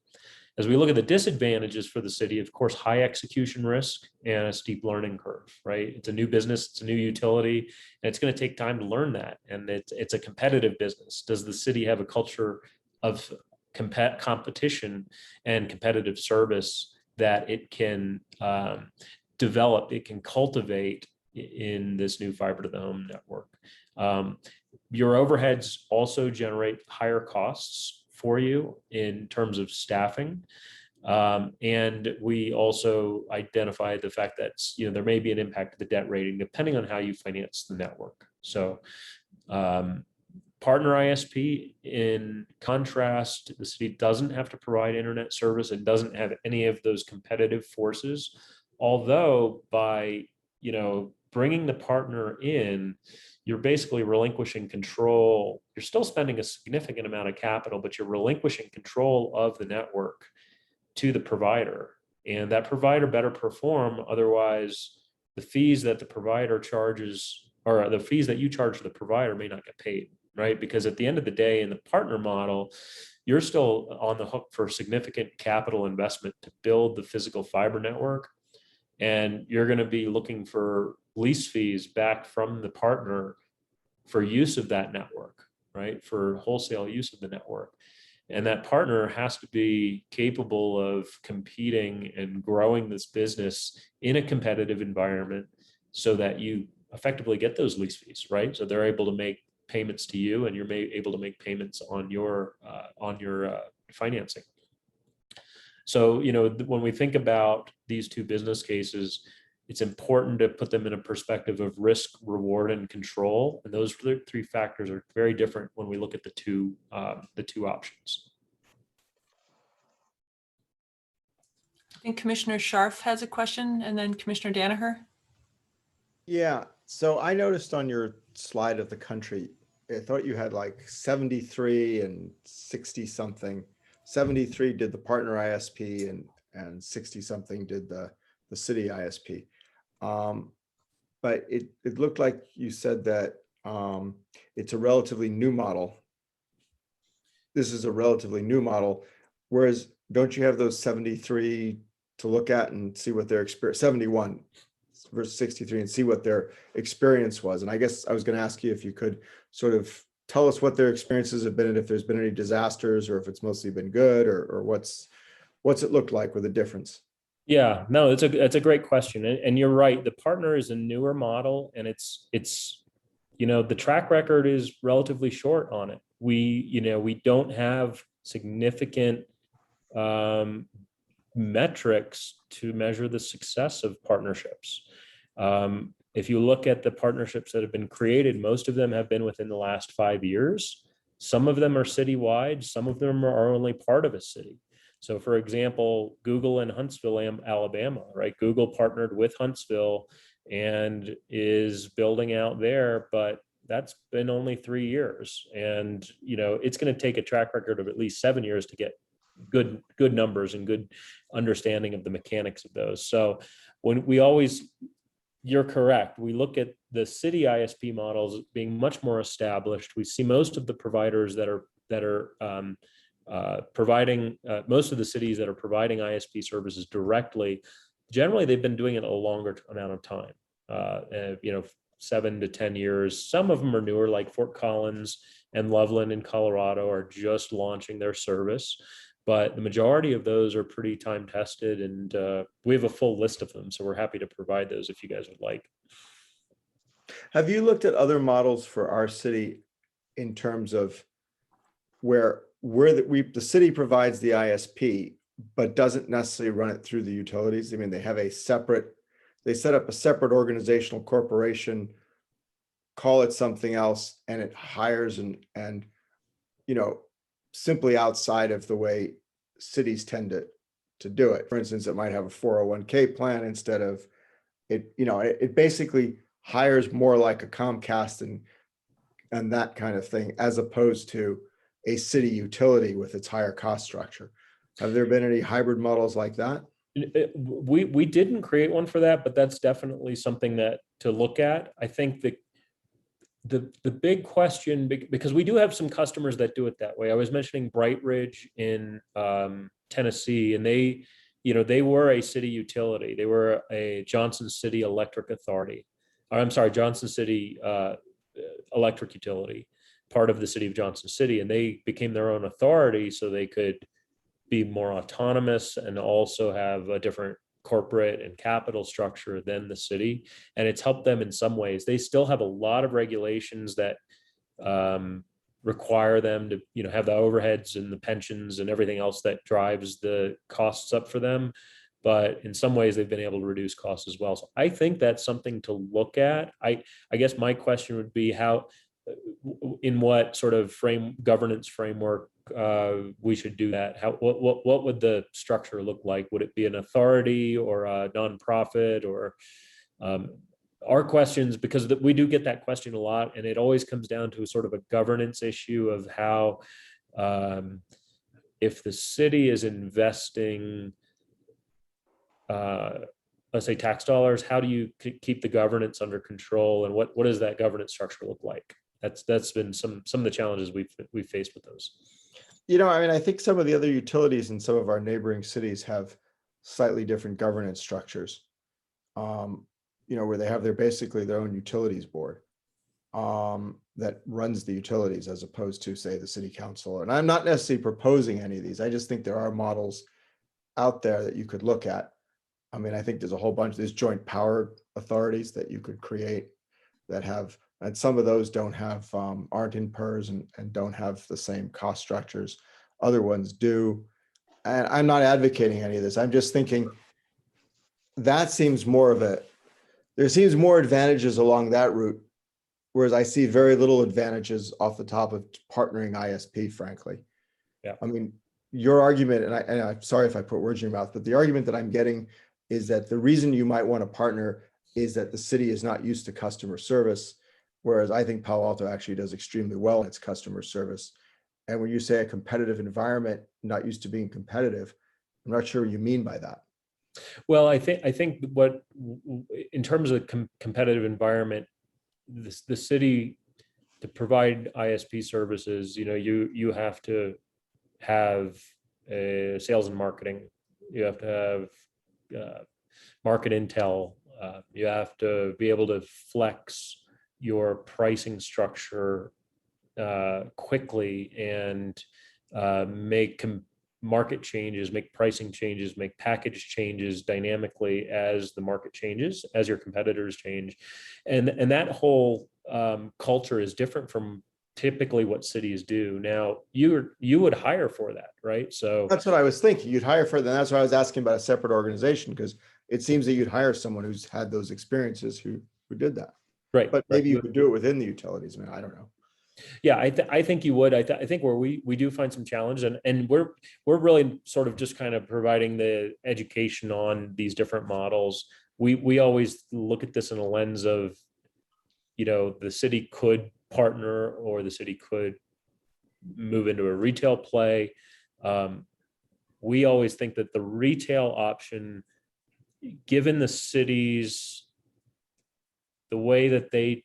As we look at the disadvantages for the city, of course, high execution risk and a steep learning curve, right? It's a new business, it's a new utility, and it's going to take time to learn that. And it's a competitive business. Does the city have a culture of competition and competitive service that it can develop, it can cultivate in this new fiber to the home network? Your overheads also generate higher costs for you in terms of staffing. And we also identify the fact that there may be an impact to the debt rating depending on how you finance the network. So partner ISP, in contrast, the city doesn't have to provide internet service. It doesn't have any of those competitive forces. Although by bringing the partner in, you're basically relinquishing control. You're still spending a significant amount of capital, but you're relinquishing control of the network to the provider, and that provider better perform. Otherwise, the fees that the provider charges, or the fees that you charge the provider, may not get paid, right? Because at the end of the day, in the partner model, you're still on the hook for significant capital investment to build the physical fiber network. And you're going to be looking for lease fees back from the partner for use of that network, right? For wholesale use of the network. And that partner has to be capable of competing and growing this business in a competitive environment so that you effectively get those lease fees, right? So they're able to make payments to you, and you're able to make payments on your financing. So, when we think about these two business cases, it's important to put them in a perspective of risk, reward, and control. And those three factors are very different when we look at the two options. I think Commissioner Scharf has a question, and then Commissioner Danaher. Yeah, so I noticed on your slide of the country, I thought you had like 73 and 60 something. 73 did the partner ISP and 60 something did the city ISP. But it looked like you said that it's a relatively new model. This is a relatively new model, whereas don't you have those 73 to look at and see what their experience, 71 versus 63, and see what their experience was? And I guess I was going to ask you if you could sort of tell us what their experiences have been, and if there's been any disasters, or if it's mostly been good, or what's it looked like with a difference? Yeah, no, it's a great question. And you're right. The partner is a newer model, and it's the track record is relatively short on it. We don't have significant metrics to measure the success of partnerships. If you look at the partnerships that have been created, most of them have been within the last 5 years. Some of them are citywide. Some of them are only part of a city. So for example, Google in Huntsville, Alabama, right? Google partnered with Huntsville and is building out there, but that's been only 3 years. And, it's going to take a track record of at least 7 years to get good numbers and good understanding of the mechanics of those. So you're correct. We look at the city ISP models being much more established. We see most of the providers that are providing, most of the cities that are providing ISP services directly, generally they've been doing it a longer amount of time, 7 to 10 years. Some of them are newer, like Fort Collins and Loveland in Colorado are just launching their service. But the majority of those are pretty time tested, and we have a full list of them. So we're happy to provide those if you guys would like. Have you looked at other models for our city in terms of where the city provides the ISP, but doesn't necessarily run it through the utilities? I mean, they set up a separate organizational corporation, call it something else, and it hires and simply outside of the way cities tend to do it. For instance, it might have a 401k plan instead of it, it basically hires more like a Comcast and that kind of thing, as opposed to a city utility with its higher cost structure. Have there been any hybrid models like that? We didn't create one for that, but that's definitely something that to look at. I think that the big question, because we do have some customers that do it that way. I was mentioning Bright Ridge in Tennessee, and they were a city utility. They were a Johnson City Electric Authority. I'm sorry, Johnson City Electric Utility, part of the city of Johnson City, and they became their own authority so they could be more autonomous and also have a different corporate and capital structure than the city. And it's helped them in some ways. They still have a lot of regulations that require them to, have the overheads and the pensions and everything else that drives the costs up for them. But in some ways, they've been able to reduce costs as well. So I think that's something to look at. I guess my question would be in what sort of governance framework we should do that? What would the structure look like? Would it be an authority or a nonprofit? Or our questions, because we do get that question a lot, and it always comes down to sort of a governance issue of how, if the city is investing, let's say tax dollars, how do you keep the governance under control, and what does that governance structure look like? That's been some of the challenges we've faced with those. I think some of the other utilities in some of our neighboring cities have slightly different governance structures. Where they have basically their own utilities board that runs the utilities, as opposed to, say, the city council. And I'm not necessarily proposing any of these. I just think there are models out there that you could look at. I think there's a whole bunch. There's joint power authorities that you could create that have, and some of those aren't in PERS and don't have the same cost structures. Other ones do. And I'm not advocating any of this. I'm just thinking that seems there seems more advantages along that route, whereas I see very little advantages off the top of partnering ISP, frankly. Yeah. Your argument, and I'm sorry if I put words in your mouth, but the argument that I'm getting is that the reason you might want to partner is that the city is not used to customer service, whereas I think Palo Alto actually does extremely well in its customer service. And when you say a competitive environment, not used to being competitive, I'm not sure what you mean by that. Well, I think what, in terms of competitive environment, the city, to provide ISP services, you have to have sales and marketing. You have to have market intel. You have to be able to flex your pricing structure quickly and make market changes, make pricing changes, make package changes dynamically as the market changes, as your competitors change. And that whole culture is different from typically what cities do. Now, you would hire for that, right? So that's what I was thinking. You'd hire for that. That's why I was asking about a separate organization, because it seems that you'd hire someone who's had those experiences who did that. Right. But maybe you could do it within the utilities. I don't know. Yeah, I think you would. I think where we do find some challenge, and we're really sort of just kind of providing the education on these different models. We always look at this in a lens of, the city could partner, or the city could move into a retail play. We always think that the retail option, given the cities, the way that the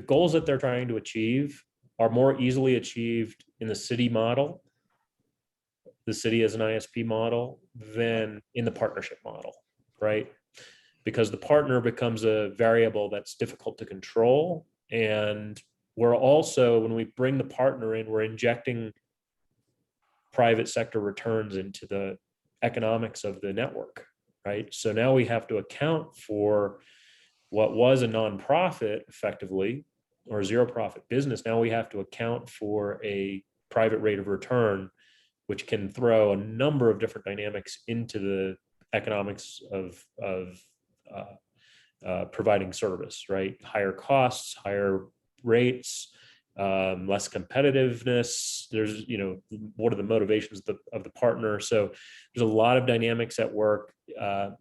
goals that they're trying to achieve are more easily achieved in the city model, the city as an ISP model, than in the partnership model, right? Because the partner becomes a variable that's difficult to control. And we're also, when we bring the partner in, we're injecting private sector returns into the economics of the network, right? So now we have to account for what was a nonprofit effectively, or a zero profit business. Now we have to account for a private rate of return, which can throw a number of different dynamics into the economics of providing service, right? Higher costs, higher rates, less competitiveness. There's, what are the motivations of the partner? So there's a lot of dynamics at work.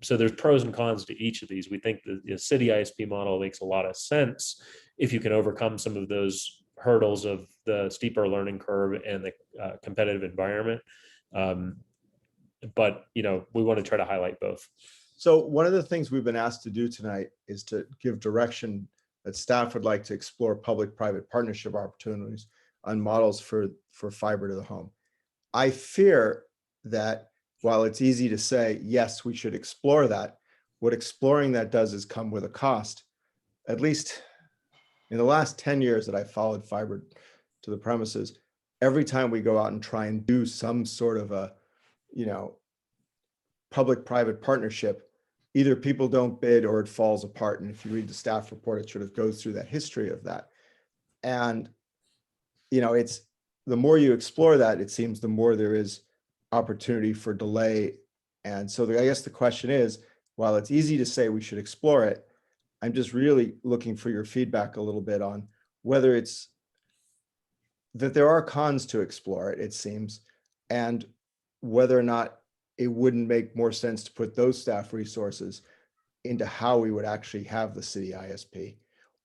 So there's pros and cons to each of these. We think the city ISP model makes a lot of sense if you can overcome some of those hurdles of the steeper learning curve and the competitive environment. but we want to try to highlight both. So one of the things we've been asked to do tonight is to give direction that staff would like to explore public-private partnership opportunities on models for fiber to the home. I fear that while it's easy to say, yes, we should explore that, what exploring that does is come with a cost. At least in the last 10 years that I followed fiber to the premises, every time we go out and try and do some sort of a, public-private partnership, either people don't bid or it falls apart. And if you read the staff report, it sort of goes through that history of that. And, it's the more you explore that, it seems the more there is opportunity for delay. And so I guess the question is, while it's easy to say we should explore it, I'm just really looking for your feedback a little bit on whether it's that there are cons to explore it, it seems, and whether or not it wouldn't make more sense to put those staff resources into how we would actually have the city ISP,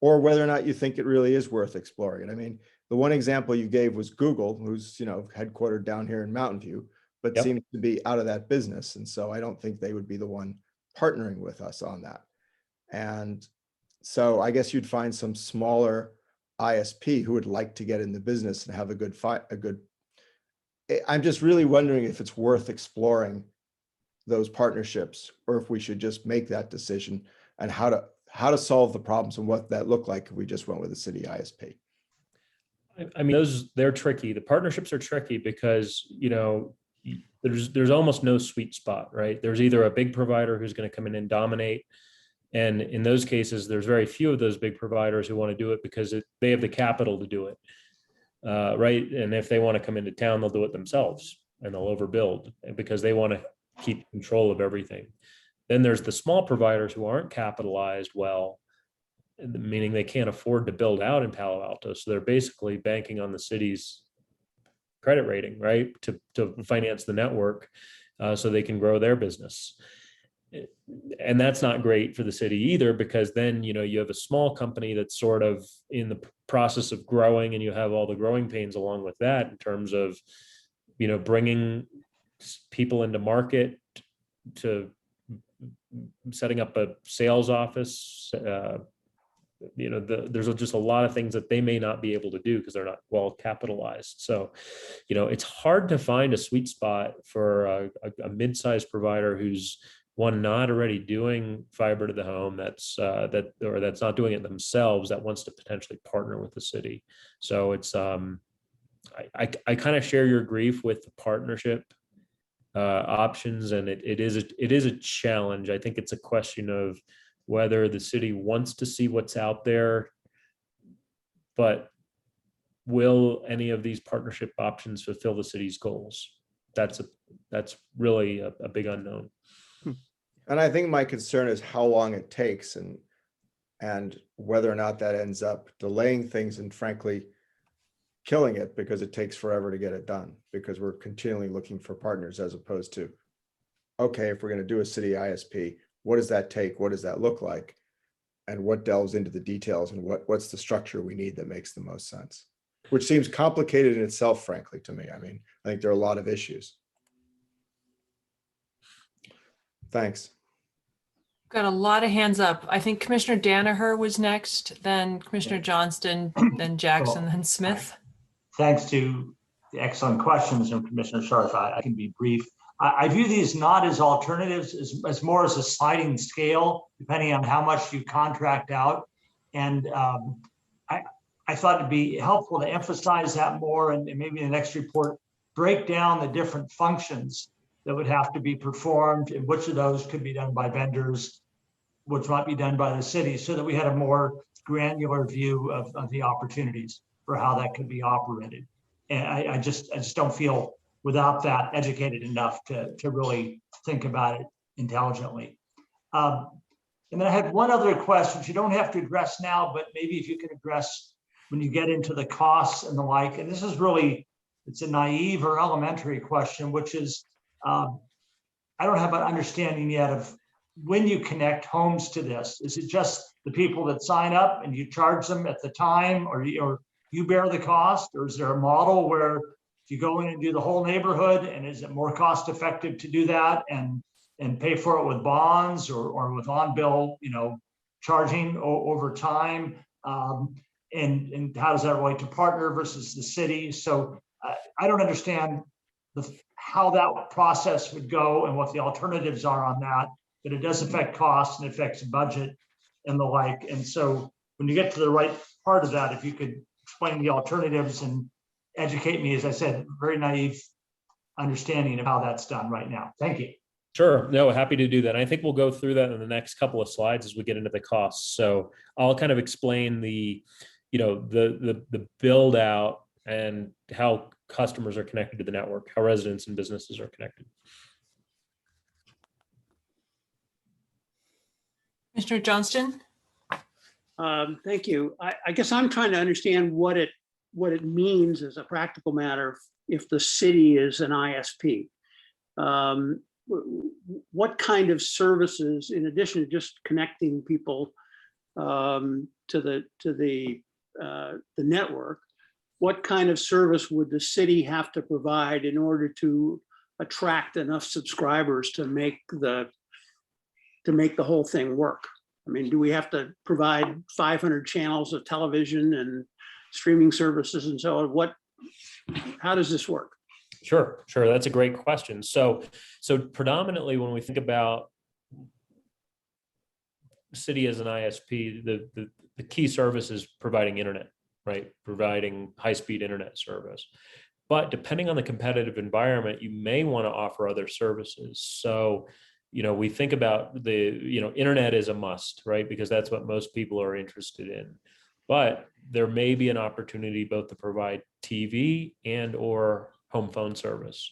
or whether or not you think it really is worth exploring it. I mean, the one example you gave was Google, who's, headquartered down here in Mountain View, but Yep. seems to be out of that business. And so I don't think they would be the one partnering with us on that. And so I guess you'd find some smaller ISP who would like to get in the business and have a good I'm just really wondering if it's worth exploring those partnerships, or if we should just make that decision and how to solve the problems and what that looked like if we just went with a city ISP. I mean, they're tricky. The partnerships are tricky because, there's almost no sweet spot, right? There's either a big provider who's going to come in and dominate. And in those cases, there's very few of those big providers who want to do it because they have the capital to do it, right? And if they want to come into town, they'll do it themselves and they'll overbuild because they want to keep control of everything. Then there's the small providers who aren't capitalized well, meaning they can't afford to build out in Palo Alto. So they're basically banking on the city's credit rating, right, to finance the network so they can grow their business. And that's not great for the city either, because then, you have a small company that's sort of in the process of growing, and you have all the growing pains along with that in terms of, bringing people into market, to setting up a sales office. There's just a lot of things that they may not be able to do because they're not well capitalized. So, it's hard to find a sweet spot for a mid-sized provider who's not already doing fiber to the home, that's not doing it themselves, that wants to potentially partner with the city. So it's I kind of share your grief with the partnership options, and it is a challenge. I think it's a question of whether the city wants to see what's out there, but will any of these partnership options fulfill the city's goals? That's really a big unknown. And I think my concern is how long it takes and whether or not that ends up delaying things and frankly killing it because it takes forever to get it done, because we're continually looking for partners as opposed to, okay, if we're going to do a city ISP, what does that take? What does that look like? And what delves into the details, and what's the structure we need that makes the most sense? Which seems complicated in itself, frankly, to me. I mean, I think there are a lot of issues. Thanks. Got a lot of hands up. I think Commissioner Danaher was next, then Commissioner Johnston, then Jackson, then Smith. Thanks to the excellent questions from Commissioner Scharf, I can be brief. I view these not as alternatives, as more as a sliding scale, depending on how much you contract out. And I thought it'd be helpful to emphasize that more, and maybe in the next report, break down the different functions that would have to be performed, and which of those could be done by vendors, which might be done by the city, so that we had a more granular view of the opportunities for how that could be operated. And I just don't feel without that educated enough to really think about it intelligently. And then I had one other question, which you don't have to address now, but maybe if you can address when you get into the costs and the like. And this is really, it's a naive or elementary question, which is, I don't have an understanding yet of when you connect homes to this. Is it just the people that sign up and you charge them at the time, or you bear the cost? Or is there a model where Do you go in and do the whole neighborhood? And is it more cost effective to do that and pay for it with bonds or with on-bill, charging over time? And how does that relate to partner versus the city? So I don't understand how that process would go and what the alternatives are on that, but it does affect costs and affects budget and the like. And so when you get to the right part of that, if you could explain the alternatives and educate me, as I said, very naive understanding of how that's done right now. Thank you. Sure. No, happy to do that. I think we'll go through that in the next couple of slides as we get into the costs. So I'll kind of explain the build out and how customers are connected to the network, how residents and businesses are connected. Commissioner Johnston? Thank you. I guess I'm trying to understand what it means as a practical matter if the city is an ISP. What kind of services, in addition to just connecting people to the network, what kind of service would the city have to provide in order to attract enough subscribers to make the whole thing work? I mean, do we have to provide 500 channels of television and streaming services and so on? How does this work? Sure. That's a great question. So predominantly when we think about city as an ISP, the key service is providing internet, right? Providing high-speed internet service. But depending on the competitive environment, you may want to offer other services. So, we think about internet is a must, right? Because that's what most people are interested in. But there may be an opportunity both to provide TV and or home phone service.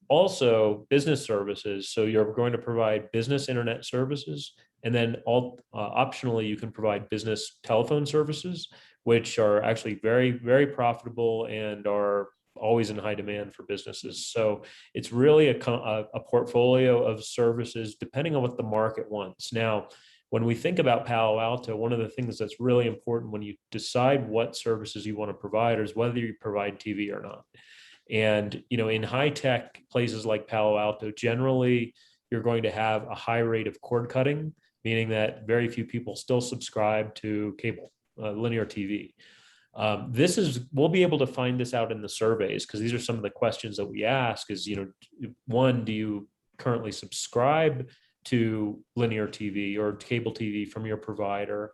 Also, business services. So you're going to provide business internet services, and then optionally, you can provide business telephone services, which are actually very, very profitable and are always in high demand for businesses. So it's really a portfolio of services depending on what the market wants. Now, when we think about Palo Alto, one of the things that's really important when you decide what services you want to provide is whether you provide TV or not. And, in high tech places like Palo Alto, generally you're going to have a high rate of cord cutting, meaning that very few people still subscribe to cable, linear TV. We'll be able to find this out in the surveys, because these are some of the questions that we ask is, one, do you currently subscribe to linear TV or cable TV from your provider?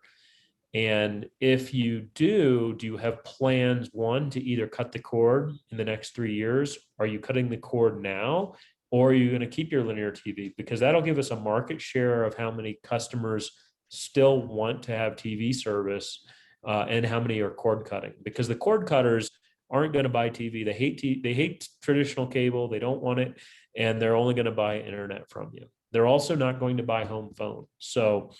And if you do you have plans, one, to either cut the cord in the next 3 years? Are you cutting the cord now? Or are you going to keep your linear TV? Because that'll give us a market share of how many customers still want to have TV service and how many are cord cutting. Because the cord cutters aren't going to buy TV. They hate traditional cable. They don't want it. And they're only going to buy internet from you. They're also not going to buy home phone. So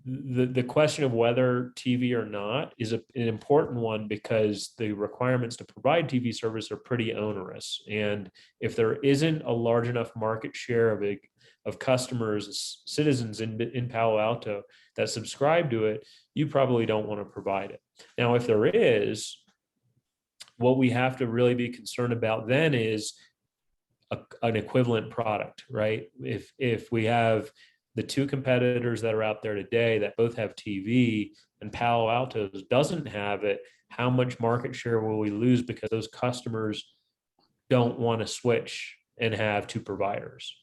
the question of whether TV or not is an important one, because the requirements to provide TV service are pretty onerous. And if there isn't a large enough market share of customers, citizens in Palo Alto that subscribe to it, you probably don't want to provide it. Now, if there is, what we have to really be concerned about then is an equivalent product, right? If we have the two competitors that are out there today that both have TV and Palo Alto doesn't have it, how much market share will we lose because those customers don't want to switch and have two providers?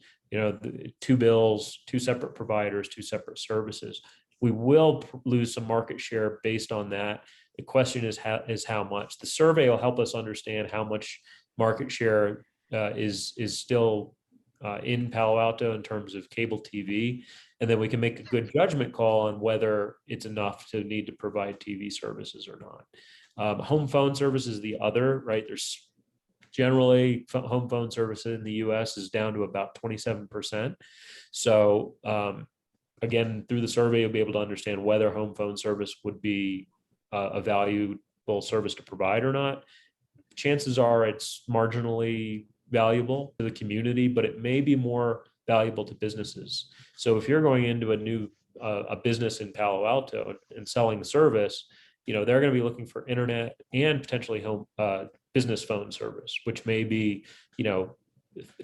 Two bills, two separate providers, two separate services. We will lose some market share based on that. The question is how much. The survey will help us understand how much market share is still in Palo Alto in terms of cable TV, and then we can make a good judgment call on whether it's enough to need to provide TV services or not. Home phone service is the other, right? There's generally home phone service in the US is down to about 27%. So again, through the survey, you'll be able to understand whether home phone service would be a valuable service to provide or not. Chances are it's marginally valuable to the community, but it may be more valuable to businesses. So if you're going into a business in Palo Alto and selling the service, they're going to be looking for internet and potentially home business phone service, which may be,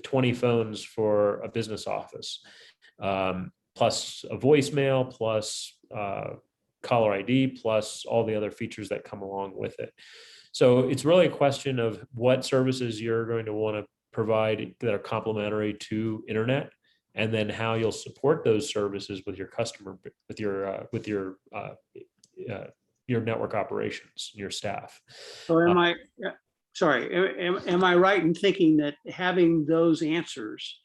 20 phones for a business office, plus a voicemail, plus caller ID, plus all the other features that come along with it. So it's really a question of what services you're going to want to provide that are complementary to internet, and then how you'll support those services with your customer, with your network operations, your staff. So am I right in thinking that having those answers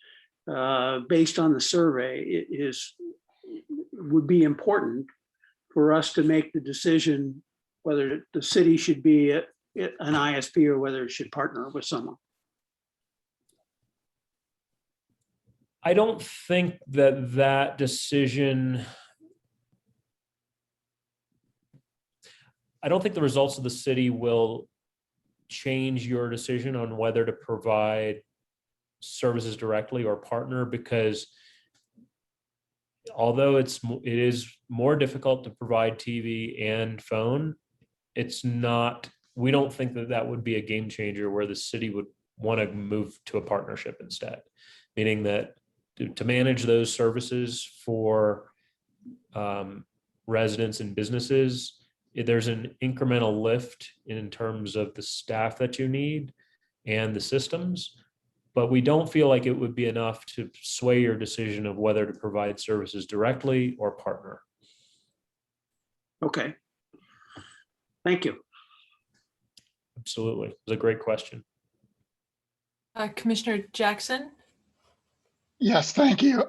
based on the survey would be important for us to make the decision whether the city should be an ISP or whether it should partner with someone? I don't think that decision, I don't think the results of the city will change your decision on whether to provide services directly or partner, because although it is more difficult to provide TV and phone, it's not, we don't think that would be a game changer where the city would want to move to a partnership instead, meaning that to manage those services for residents and businesses, there's an incremental lift in terms of the staff that you need and the systems, but we don't feel like it would be enough to sway your decision of whether to provide services directly or partner. Okay. Thank you. Absolutely. It was a great question. Commissioner Jackson? Yes, thank you.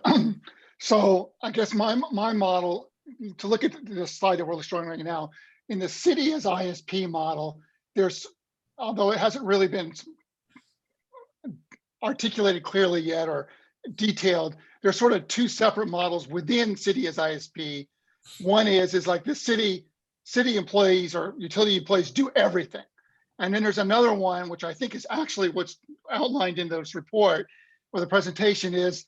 So I guess my model, to look at the slide that we're showing right now, in the city as ISP model, there's, although it hasn't really been articulated clearly yet or detailed, there's sort of two separate models within city as ISP. One is like the city employees or utility employees do everything. And then there's another one, which I think is actually what's outlined in this report or the presentation, is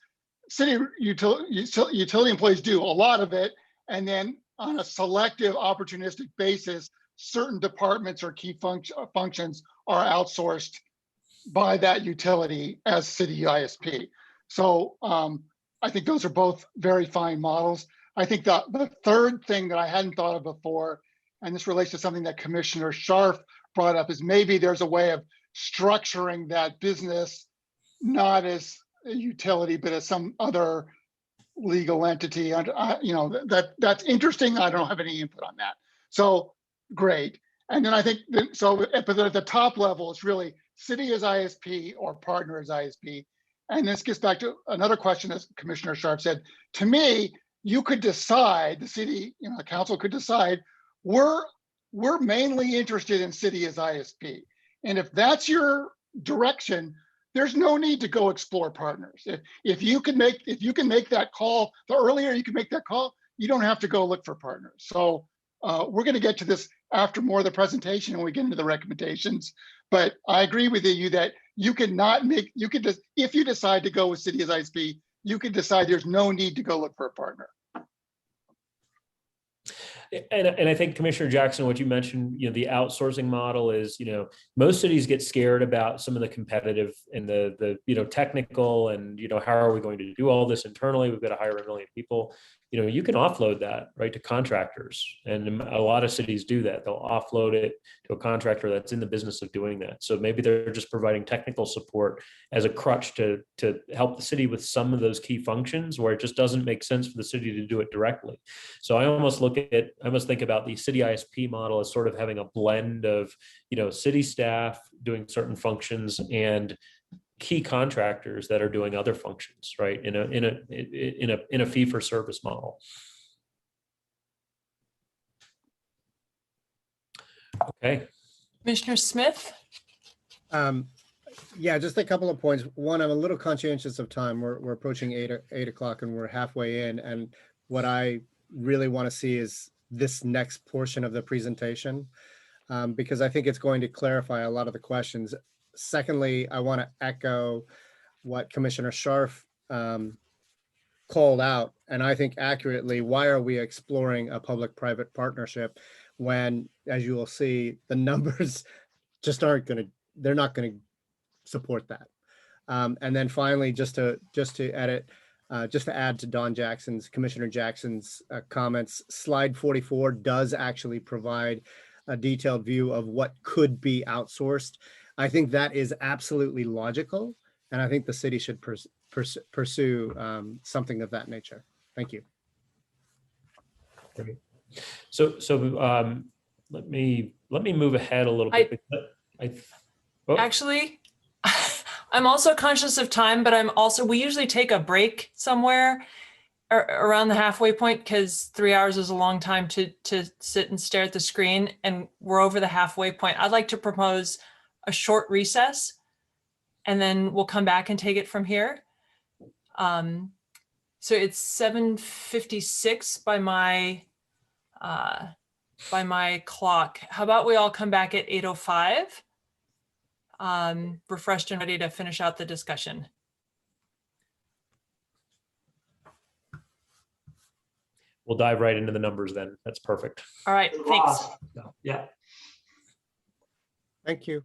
city utility employees do a lot of it. And then on a selective opportunistic basis, certain departments or key functions are outsourced by that utility as city ISP. So I think those are both very fine models. I think the third thing that I hadn't thought of before, and this relates to something that Commissioner Scharf brought up, is maybe there's a way of structuring that business not as a utility, but as some other legal entity. And that's interesting. I don't have any input on that. So great. And then I think so. But at the top level, it's really city as ISP or partner as ISP. And this gets back to another question, as Commissioner Sharp said. To me, you could decide, the city, the council could decide, we're mainly interested in city as ISP. And if that's your direction, there's no need to go explore partners. If you can make that call, the earlier you can make that call, you don't have to go look for partners. So we're going to get to this after more of the presentation when we get into the recommendations. But I agree with you that you could just, if you decide to go with city as ISP, you could decide there's no need to go look for a partner. And I think Commissioner Jackson, what you mentioned, the outsourcing model is, most cities get scared about some of the competitive and the technical and, how are we going to do all this internally? We've got to hire 1 million people. You can offload that right to contractors. And a lot of cities do that. They'll offload it to a contractor that's in the business of doing that. So maybe they're just providing technical support as a crutch to help the city with some of those key functions where it just doesn't make sense for the city to do it directly. So I almost think about the city ISP model as sort of having a blend of, city staff doing certain functions and key contractors that are doing other functions, right? In a fee for service model. Okay. Commissioner Smith? Yeah, just a couple of points. One, I'm a little conscientious of time. We're approaching 8 o'clock and we're halfway in. And what I really want to see is this next portion of the presentation, because I think it's going to clarify a lot of the questions. Secondly, I want to echo what Commissioner Scharf called out, and I think accurately, why are we exploring a public-private partnership when, as you will see, the numbers just aren't going to they're not going to support that. And then finally, just to add to Commissioner Jackson's comments, slide 44 does actually provide a detailed view of what could be outsourced. I think that is absolutely logical, and I think the city should pursue something of that nature. Thank you. Great. So let me move ahead a little bit. Actually, I'm also conscious of time, but we usually take a break somewhere around the halfway point, because 3 hours is a long time to sit and stare at the screen, and we're over the halfway point. I'd like to propose a short recess, and then we'll come back and take it from here. So it's 7:56 by my clock. How about we all come back at 8:05, refreshed and ready to finish out the discussion. We'll dive right into the numbers then. That's perfect. All right, thanks. Yeah. Thank you.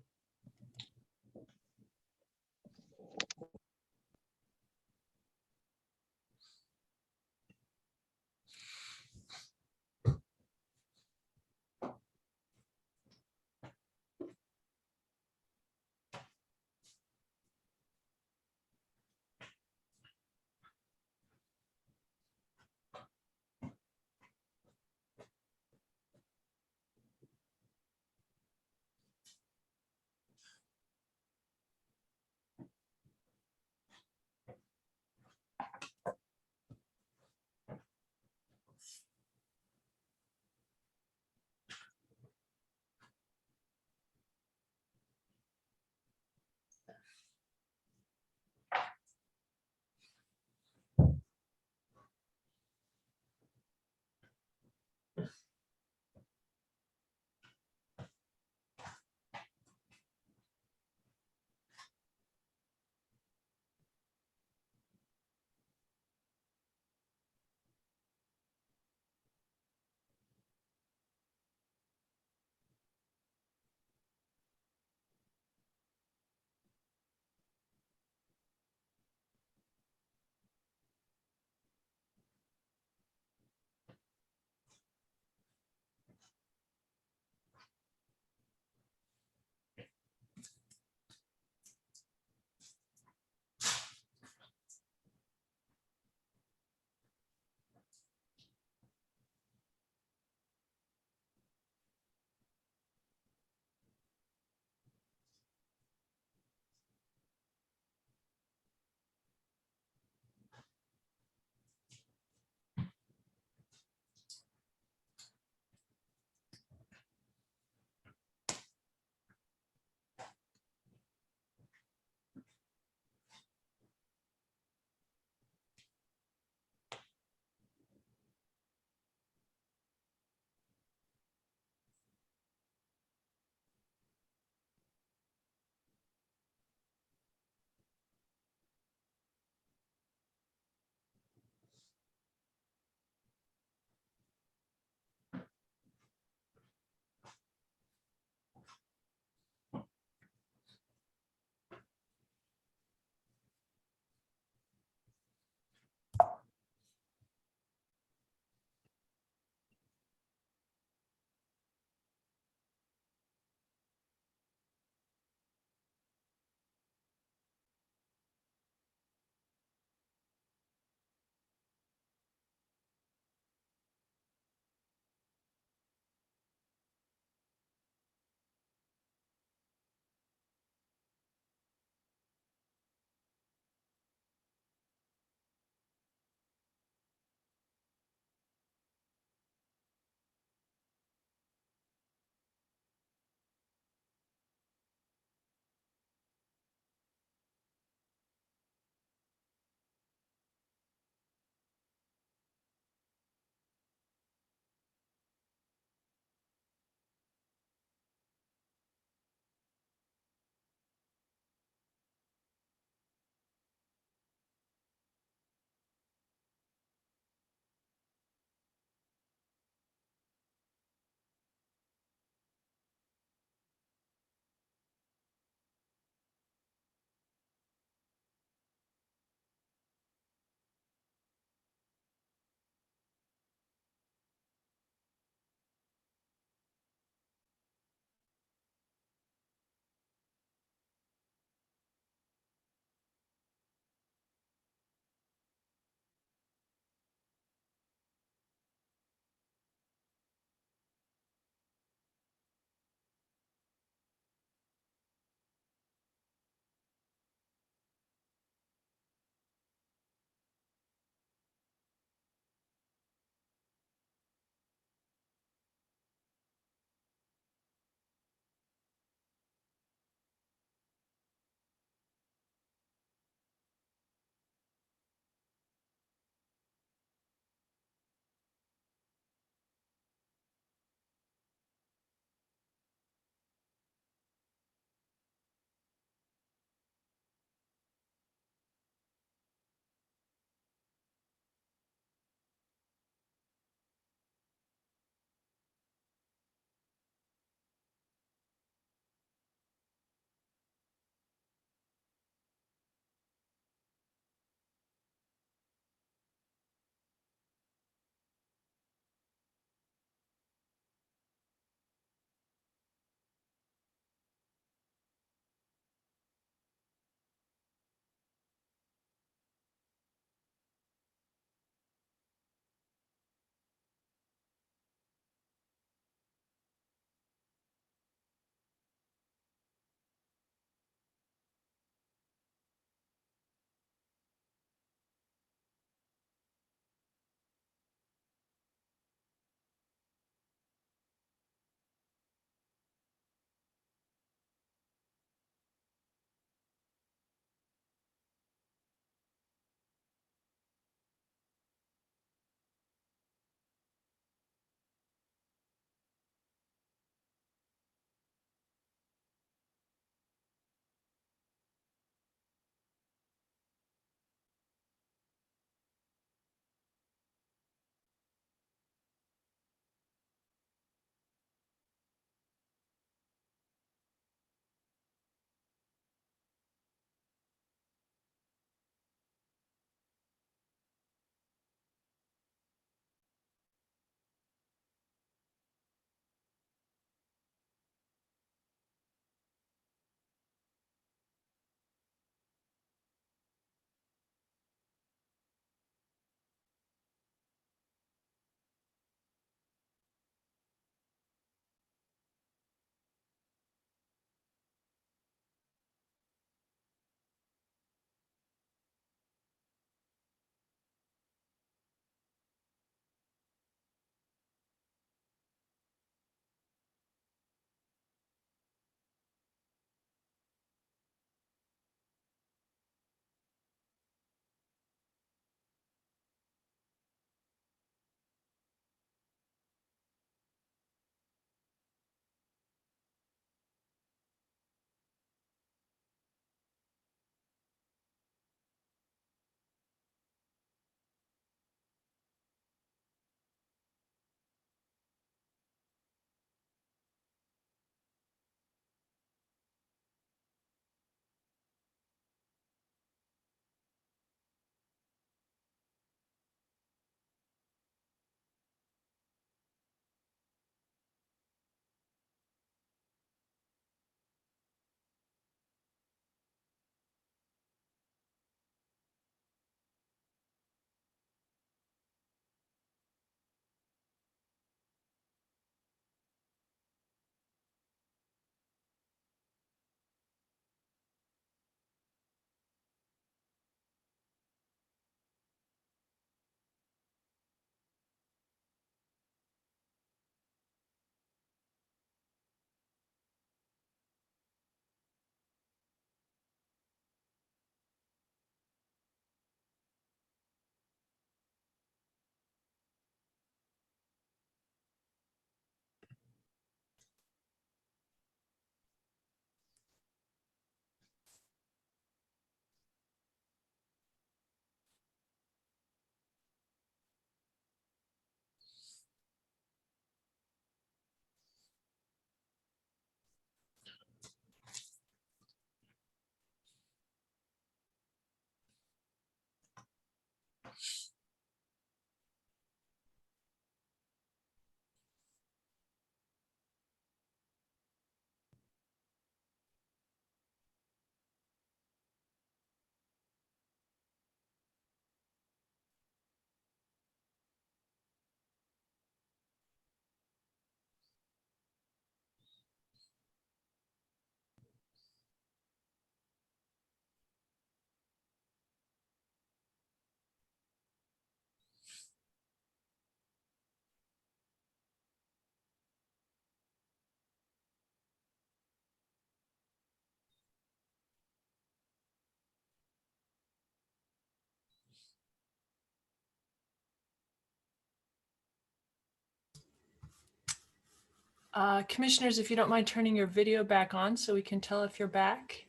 Commissioners, if you don't mind turning your video back on so we can tell if you're back.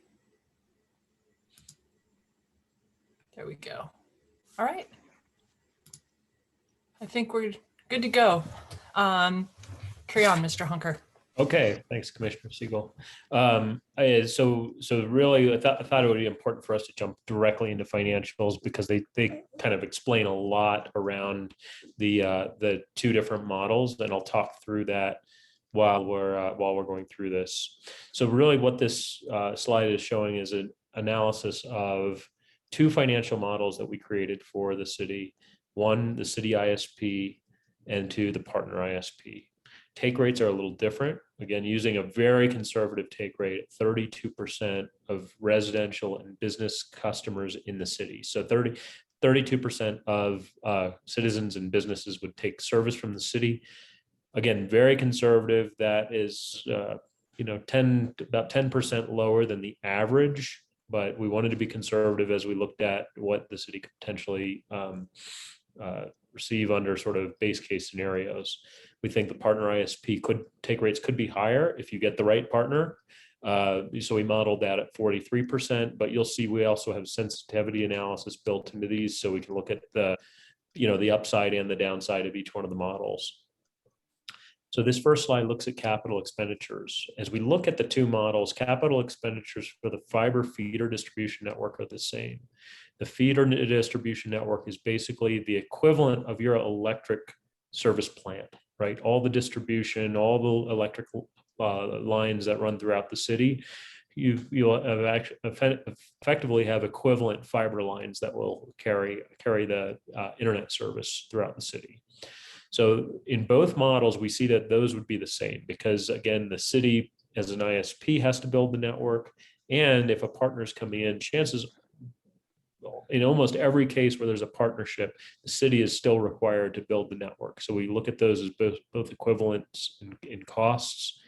There we go. All right. I think we're good to go. Carry on, Mr. Hunker. Okay, thanks, Commissioner Siegel. So really, I thought it would be important for us to jump directly into financials because they kind of explain a lot around the two different models, and I'll talk through that while we're going through this. So really, what this slide is showing is an analysis of two financial models that we created for the city. One, the city ISP, and two, the partner ISP. Take rates are a little different. Again, using a very conservative take rate, 32% of residential and business customers in the city. So 32% of citizens and businesses would take service from the city. Again, very conservative. That is, about 10% lower than the average, but we wanted to be conservative as we looked at what the city could potentially receive under sort of base case scenarios. We think the partner ISP take rates could be higher if you get the right partner. So we modeled that at 43%, but you'll see we also have sensitivity analysis built into these, so we can look at the upside and the downside of each one of the models. So this first slide looks at capital expenditures. As we look at the two models, capital expenditures for the fiber feeder distribution network are the same. The feeder distribution network is basically the equivalent of your electric service plant, right? All the distribution, all the electrical lines that run throughout the city, you'll effectively have equivalent fiber lines that will carry the internet service throughout the city. So in both models, we see that those would be the same because, again, the city as an ISP has to build the network. And if a partner is coming in, chances, in almost every case where there's a partnership, the city is still required to build the network. So we look at those as both equivalents in costs.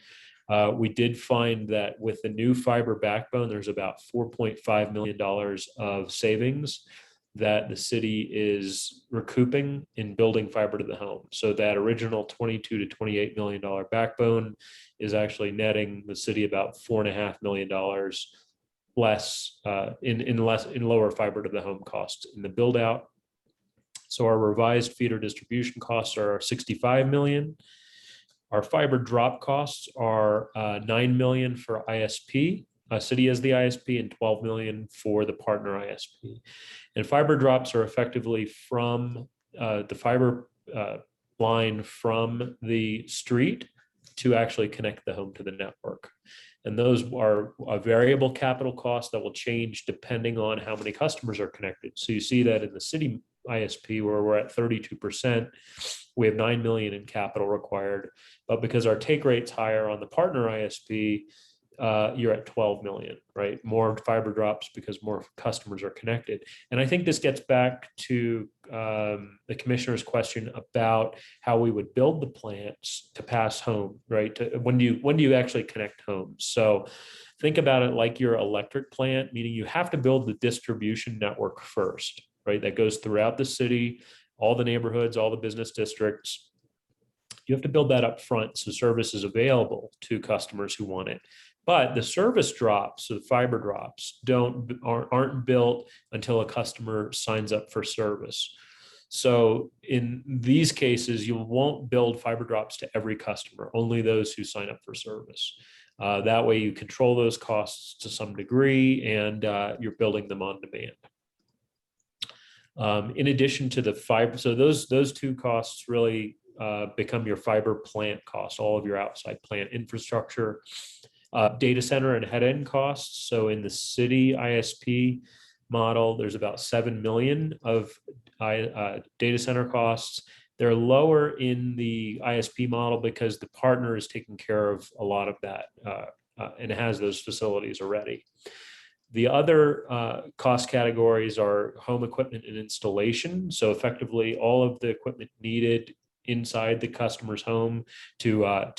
We did find that with the new fiber backbone, there's about $4.5 million of savings that the city is recouping in building fiber to the home. So that original $22 to $28 million backbone is actually netting the city about $4.5 million less in lower fiber to the home costs in the build out. So our revised feeder distribution costs are $65 million. Our fiber drop costs are $9 million for ISP. City as the ISP, and $12 million for the partner ISP. And fiber drops are effectively from the fiber line from the street to actually connect the home to the network. And those are a variable capital cost that will change depending on how many customers are connected. So you see that in the city ISP where we're at 32%, we have $9 million in capital required. But because our take rate's higher on the partner ISP, you're at 12 million, right? More fiber drops because more customers are connected. And I think this gets back to the commissioner's question about how we would build the plants to pass home, right? When do you actually connect homes? So think about it like your electric plant, meaning you have to build the distribution network first, right? That goes throughout the city, all the neighborhoods, all the business districts. You have to build that up front so service is available to customers who want it. But the service drops, so the fiber drops, aren't built until a customer signs up for service. So in these cases, you won't build fiber drops to every customer, only those who sign up for service. That way you control those costs to some degree and you're building them on demand. In addition to the fiber, so those two costs really become your fiber plant costs, all of your outside plant infrastructure. Data center and head-end costs. So in the city ISP model, there's about 7 million of data center costs. They're lower in the ISP model because the partner is taking care of a lot of that and has those facilities already. The other cost categories are home equipment and installation. So effectively all of the equipment needed inside the customer's home to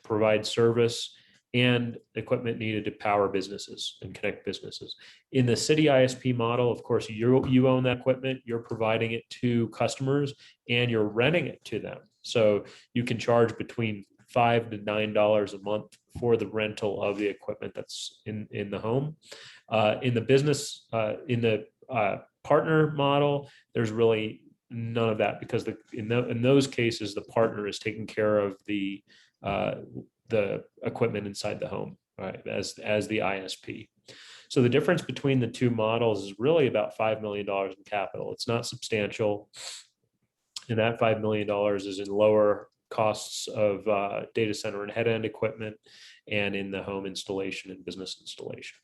provide service, and equipment needed to power businesses and connect businesses. In the city ISP model, of course, you own that equipment, you're providing it to customers, and you're renting it to them. So you can charge between $5 to $9 a month for the rental of the equipment that's in the home. In the business, in the partner model, there's really none of that, because in those cases, the partner is taking care of the equipment inside the home, right, as the ISP. So the difference between the two models is really about $5 million in capital. It's not substantial. And that $5 million is in lower costs of data center and head-end equipment, and in the home installation and business installation.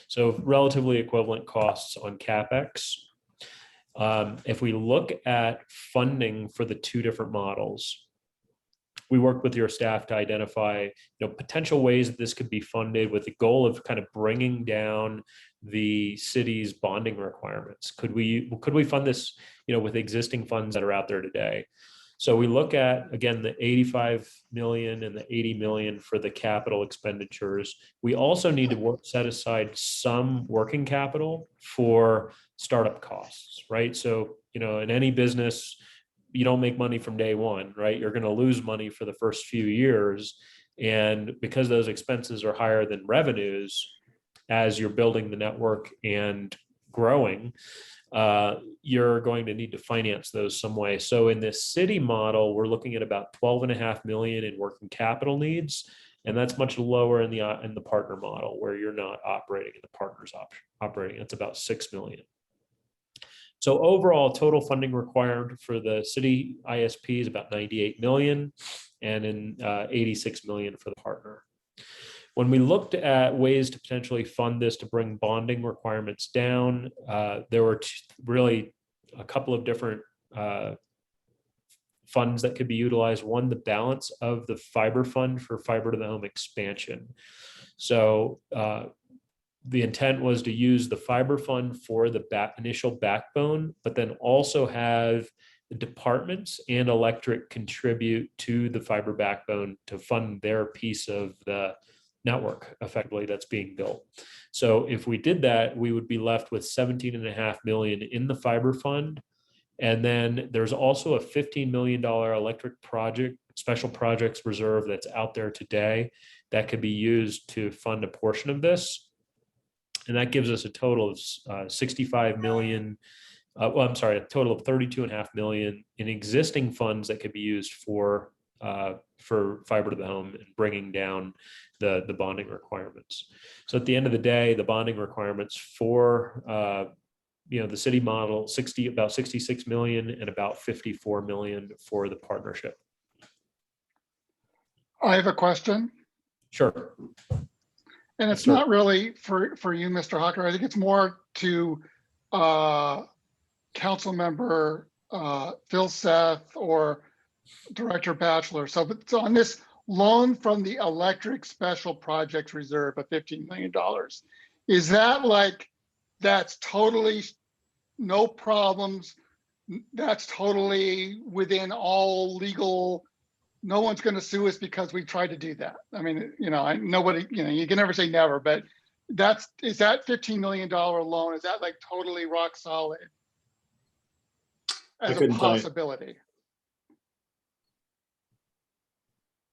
So relatively equivalent costs on CapEx. If we look at funding for the two different models, we worked with your staff to identify, potential ways that this could be funded, with the goal of kind of bringing down the city's bonding requirements. Could we fund this, with existing funds that are out there today? So we look at, again, the 85 million and the 80 million for the capital expenditures. We also need to set aside some working capital for startup costs, right? So, in any business, you don't make money from day one, right? You're going to lose money for the first few years. And because those expenses are higher than revenues, as you're building the network and growing, you're going to need to finance those some way. So in this city model, we're looking at about 12.5 million in working capital needs. And that's much lower in the partner model, where you're not operating and the partner's operating. It's about 6 million. So overall, total funding required for the city ISP is about 98 million, and in 86 million for the partner. When we looked at ways to potentially fund this to bring bonding requirements down, there were really a couple of different funds that could be utilized. One, the balance of the fiber fund for fiber to the home expansion. So the intent was to use the fiber fund for the initial backbone, but then also have the departments and electric contribute to the fiber backbone to fund their piece of the network effectively that's being built. So if we did that, we would be left with 17.5 million in the fiber fund. And then there's also a $15 million electric project, special projects reserve that's out there today that could be used to fund a portion of this. And that gives us a total of 65 million, a total of 32.5 million in existing funds that could be used for fiber to the home and bringing down the bonding requirements. So at the end of the day, the bonding requirements for the city model, about 66 million and about 54 million for the partnership. I have a question. Sure. And it's not really for you, Mr. Hawker. I think it's more to Council Member Phil Seth or Director Batchelor. So on this loan from the Electric Special Projects Reserve of $15 million, is that like, that's totally no problems, that's totally within all legal, no one's going to sue us because we tried to do that? I mean, nobody, you can never say never, but is that $15 million loan, is that like totally rock solid as a possibility?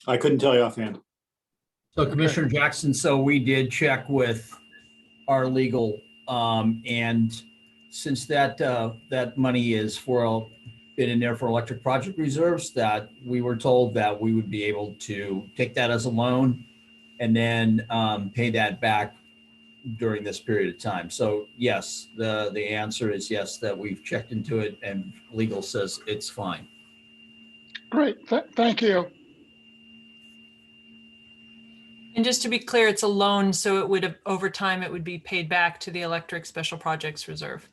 I couldn't tell you offhand. So Commissioner Jackson, so we did check with our legal, and since that money is been in there for electric project reserves, that we were told that we would be able to take that as a loan and then pay that back during this period of time. So yes, the answer is yes, that we've checked into it and legal says it's fine. Great, thank you. And just to be clear, it's a loan, so it would, over time, it would be paid back to the Electric Special Projects Reserve.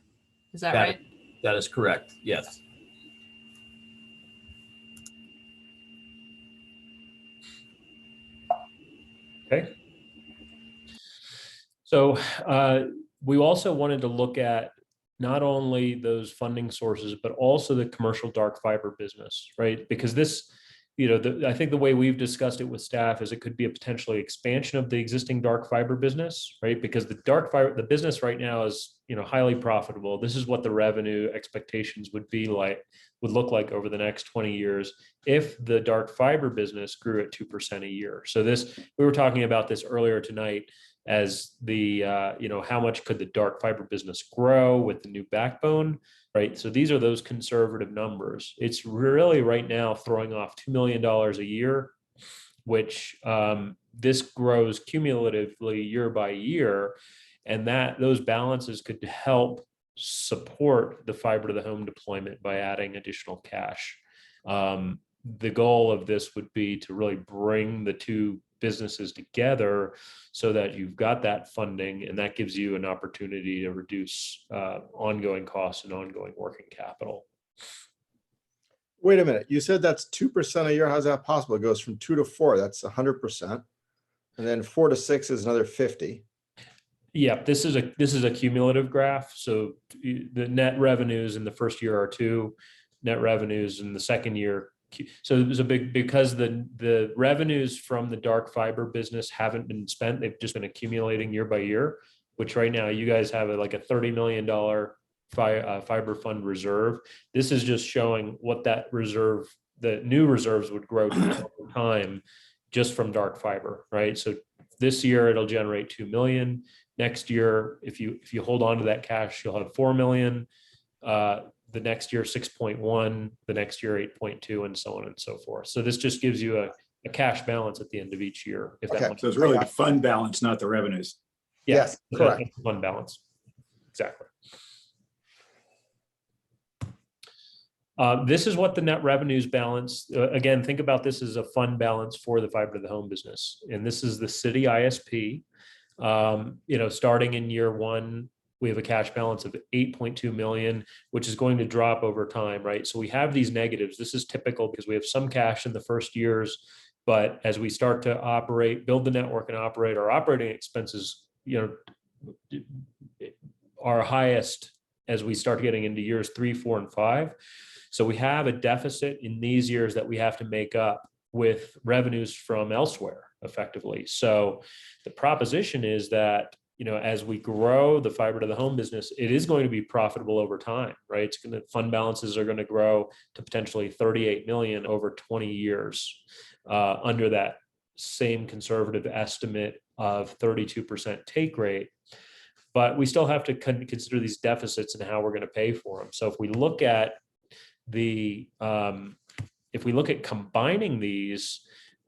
Is that right? That is correct, yes. Okay. So we also wanted to look at not only those funding sources, but also the commercial dark fiber business, right? Because this, I think the way we've discussed it with staff is it could be a potentially expansion of the existing dark fiber business, right? Because the dark fiber, the business right now is, highly profitable. This is what the revenue expectations would look like over the next 20 years if the dark fiber business grew at 2% a year. So we were talking about this earlier tonight as the, how much could the dark fiber business grow with the new backbone, right? So these are those conservative numbers. It's really right now throwing off $2 million a year, which this grows cumulatively year by year. And those balances could help support the fiber to the home deployment by adding additional cash. The goal of this would be to really bring the two businesses together so that you've got that funding, and that gives you an opportunity to reduce ongoing costs and ongoing working capital. Wait a minute. You said that's 2% a year. How's that possible? It goes from 2 to 4. That's 100%. And then 4 to 6 is another 50. Yeah, this is a cumulative graph. So the net revenues in the first year are 2, net revenues in the second year. So it was because the revenues from the dark fiber business haven't been spent. They've just been accumulating year by year, which right now you guys have like a $30 million fiber fund reserve. This is just showing what that reserve, the new reserves would grow to over time just from dark fiber, right? So this year it'll generate 2 million. Next year, if you hold on to that cash, you'll have 4 million. The next year, 6.1, the next year, 8.2, and so on and so forth. So this just gives you a cash balance at the end of each year. Okay. So it's really the fund balance, not the revenues. Yes, correct. Fund balance. Exactly. This is what the net revenues balance. Again, think about this as a fund balance for the fiber to the home business. And this is the city ISP. Starting in year 1, we have a cash balance of 8.2 million, which is going to drop over time, right? So we have these negatives. This is typical because we have some cash in the first years, but as we start to operate, build the network and operate, our operating expenses, are highest as we start getting into years 3, 4, and 5. So we have a deficit in these years that we have to make up with revenues from elsewhere effectively. So the proposition is that, as we grow the fiber to the home business, it is going to be profitable over time, right? Fund balances are going to grow to potentially 38 million over 20 years under that same conservative estimate of 32% take rate. But we still have to consider these deficits and how we're going to pay for them. So if we look at combining these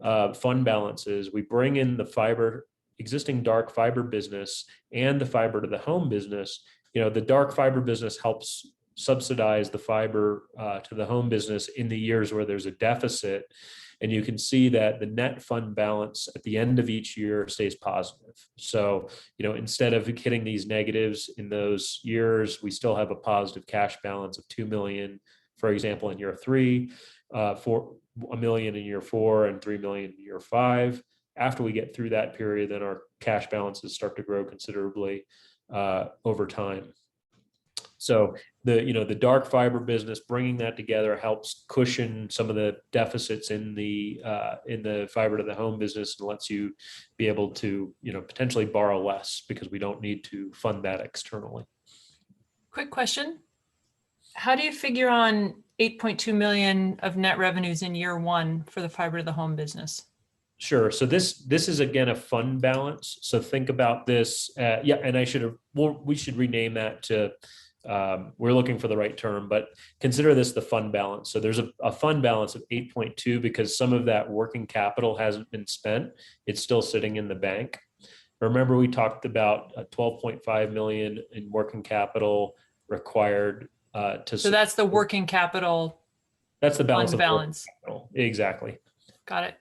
fund balances, we bring in the existing dark fiber business and the fiber to the home business. The dark fiber business helps subsidize the fiber to the home business in the years where there's a deficit. And you can see that the net fund balance at the end of each year stays positive. So, instead of hitting these negatives in those years, we still have a positive cash balance of 2 million, for example, in year 3, 1 million in year 4, and 3 million in year 5. After we get through that period, then our cash balances start to grow considerably over time. So the dark fiber business, bringing that together helps cushion some of the deficits in the fiber to the home business and lets you be able to potentially borrow less because we don't need to fund that externally. Quick question. How do you figure on 8.2 million of net revenues in year 1 for the fiber to the home business? Sure. So this is again a fund balance. So think about this. And we should rename that to. We're looking for the right term, but consider this the fund balance. So there's a fund balance of 8.2 because some of that working capital hasn't been spent. It's still sitting in the bank. Remember, we talked about 12.5 million in working capital required to. So that's the working capital. That's the balance. Fund balance. Exactly. Got it.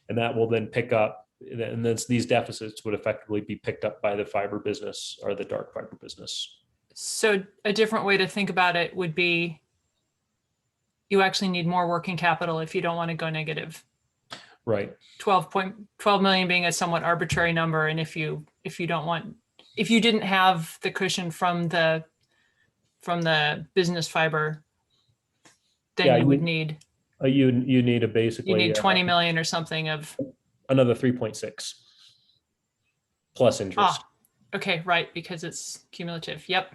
And that will then pick up, and then these deficits would effectively be picked up by the fiber business or the dark fiber business. So a different way to think about it would be you actually need more working capital if you don't want to go negative. Right. 12 million being a somewhat arbitrary number. And if you didn't have the cushion from the business fiber, then you would need. You need a basically. You need 20 million or something of. Another 3.6 plus interest. Okay, right, because it's cumulative. Yep.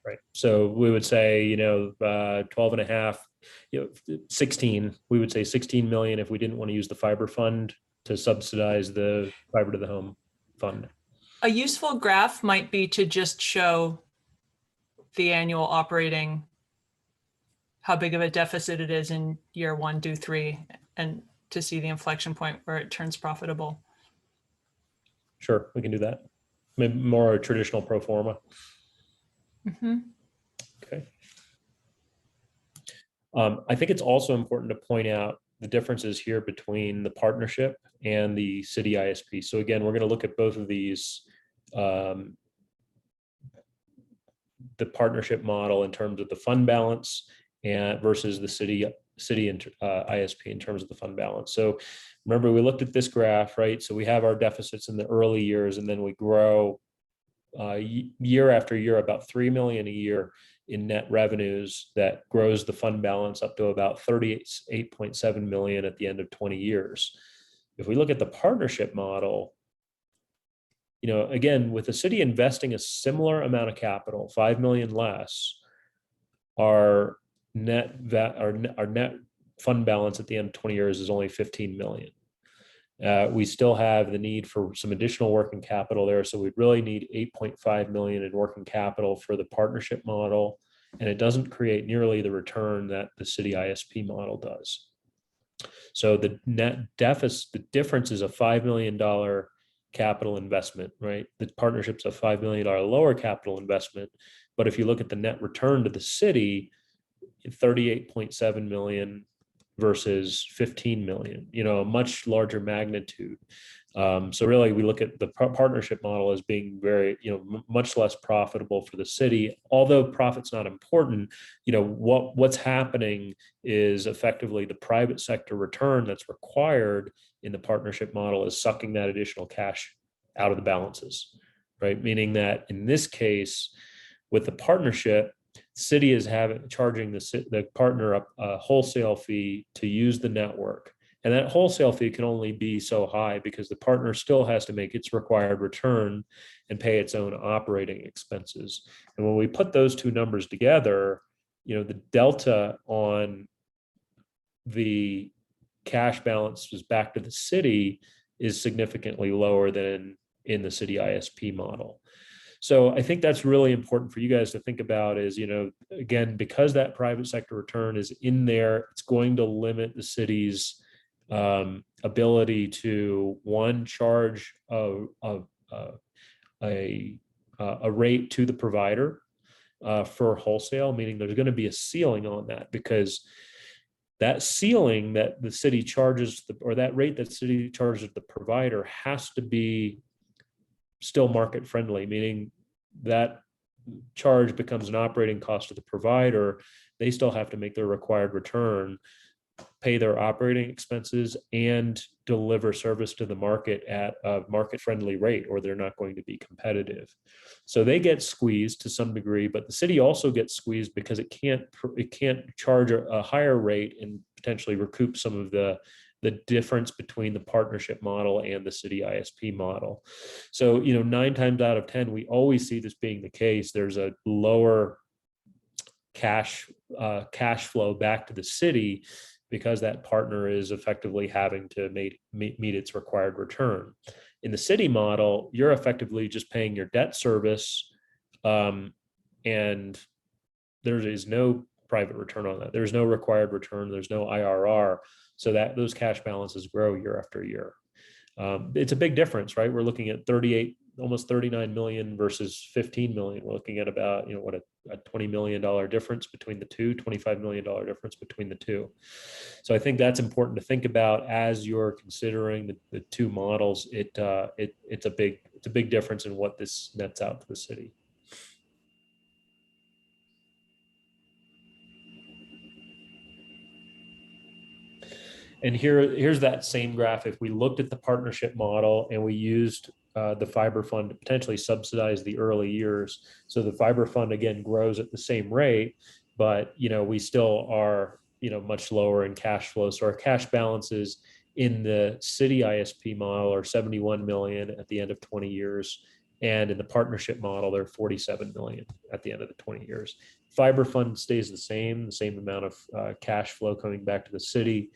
Right. So we would say, 12 and a half, 16, we would say 16 million if we didn't want to use the fiber fund to subsidize the fiber to the home fund. A useful graph might be to just show the annual operating, how big of a deficit it is in year 1, 2, 3, and to see the inflection point where it turns profitable. Sure, we can do that. Maybe more a traditional pro forma. Mm-hmm. Okay. I think it's also important to point out the differences here between the partnership and the city ISP. So again, we're going to look at both of these, the partnership model in terms of the fund balance and versus the city ISP in terms of the fund balance. So remember, we looked at this graph, right? So we have our deficits in the early years, and then we grow year after year, about 3 million a year in net revenues. That grows the fund balance up to about 38.7 million at the end of 20 years. If we look at the partnership model, again, with the city investing a similar amount of capital, 5 million less, our net fund balance at the end of 20 years is only 15 million. We still have the need for some additional working capital there. So we'd really need 8.5 million in working capital for the partnership model. And it doesn't create nearly the return that the city ISP model does. So the net deficit, the difference is a $5 million capital investment, right? The partnership's a $5 million lower capital investment. But if you look at the net return to the city, 38.7 million versus 15 million, a much larger magnitude. So really, we look at the partnership model as being very, much less profitable for the city. Although profit's not important, what's happening is effectively the private sector return that's required in the partnership model is sucking that additional cash out of the balances, right? Meaning that in this case, with the partnership, city is charging the partner a wholesale fee to use the network. And that wholesale fee can only be so high because the partner still has to make its required return and pay its own operating expenses. And when we put those two numbers together, the delta on the cash balances back to the city is significantly lower than in the city ISP model. So I think that's really important for you guys to think about is, again, because that private sector return is in there, it's going to limit the city's ability to, one, charge a rate to the provider for wholesale, meaning there's going to be a ceiling on that, because that ceiling that the city charges, or that rate that the city charges the provider, has to be still market friendly, meaning that charge becomes an operating cost to the provider. They still have to make their required return, pay their operating expenses, and deliver service to the market at a market friendly rate, or they're not going to be competitive. So they get squeezed to some degree, but the city also gets squeezed because it can't charge a higher rate and potentially recoup some of the difference between the partnership model and the city ISP model. So, 9 times out of 10, we always see this being the case. There's a lower cash flow back to the city because that partner is effectively having to meet its required return. In the city model, you're effectively just paying your debt service, and there is no private return on that. There's no required return. There's no IRR. So that those cash balances grow year after year. It's a big difference, right? We're looking at almost 39 million versus 15 million. We're looking at about, a $20 million difference between the two, $25 million difference between the two. So I think that's important to think about as you're considering the two models. It's a big difference in what this nets out to the city. And here's that same graph. If we looked at the partnership model and we used the fiber fund to potentially subsidize the early years, so the fiber fund again grows at the same rate, but we still are much lower in cash flow. So our cash balances in the city ISP model are 71 million at the end of 20 years, And in the partnership model, they're 47 million at the end of the 20 years. Fiber fund stays the same amount of cash flow coming back to the city,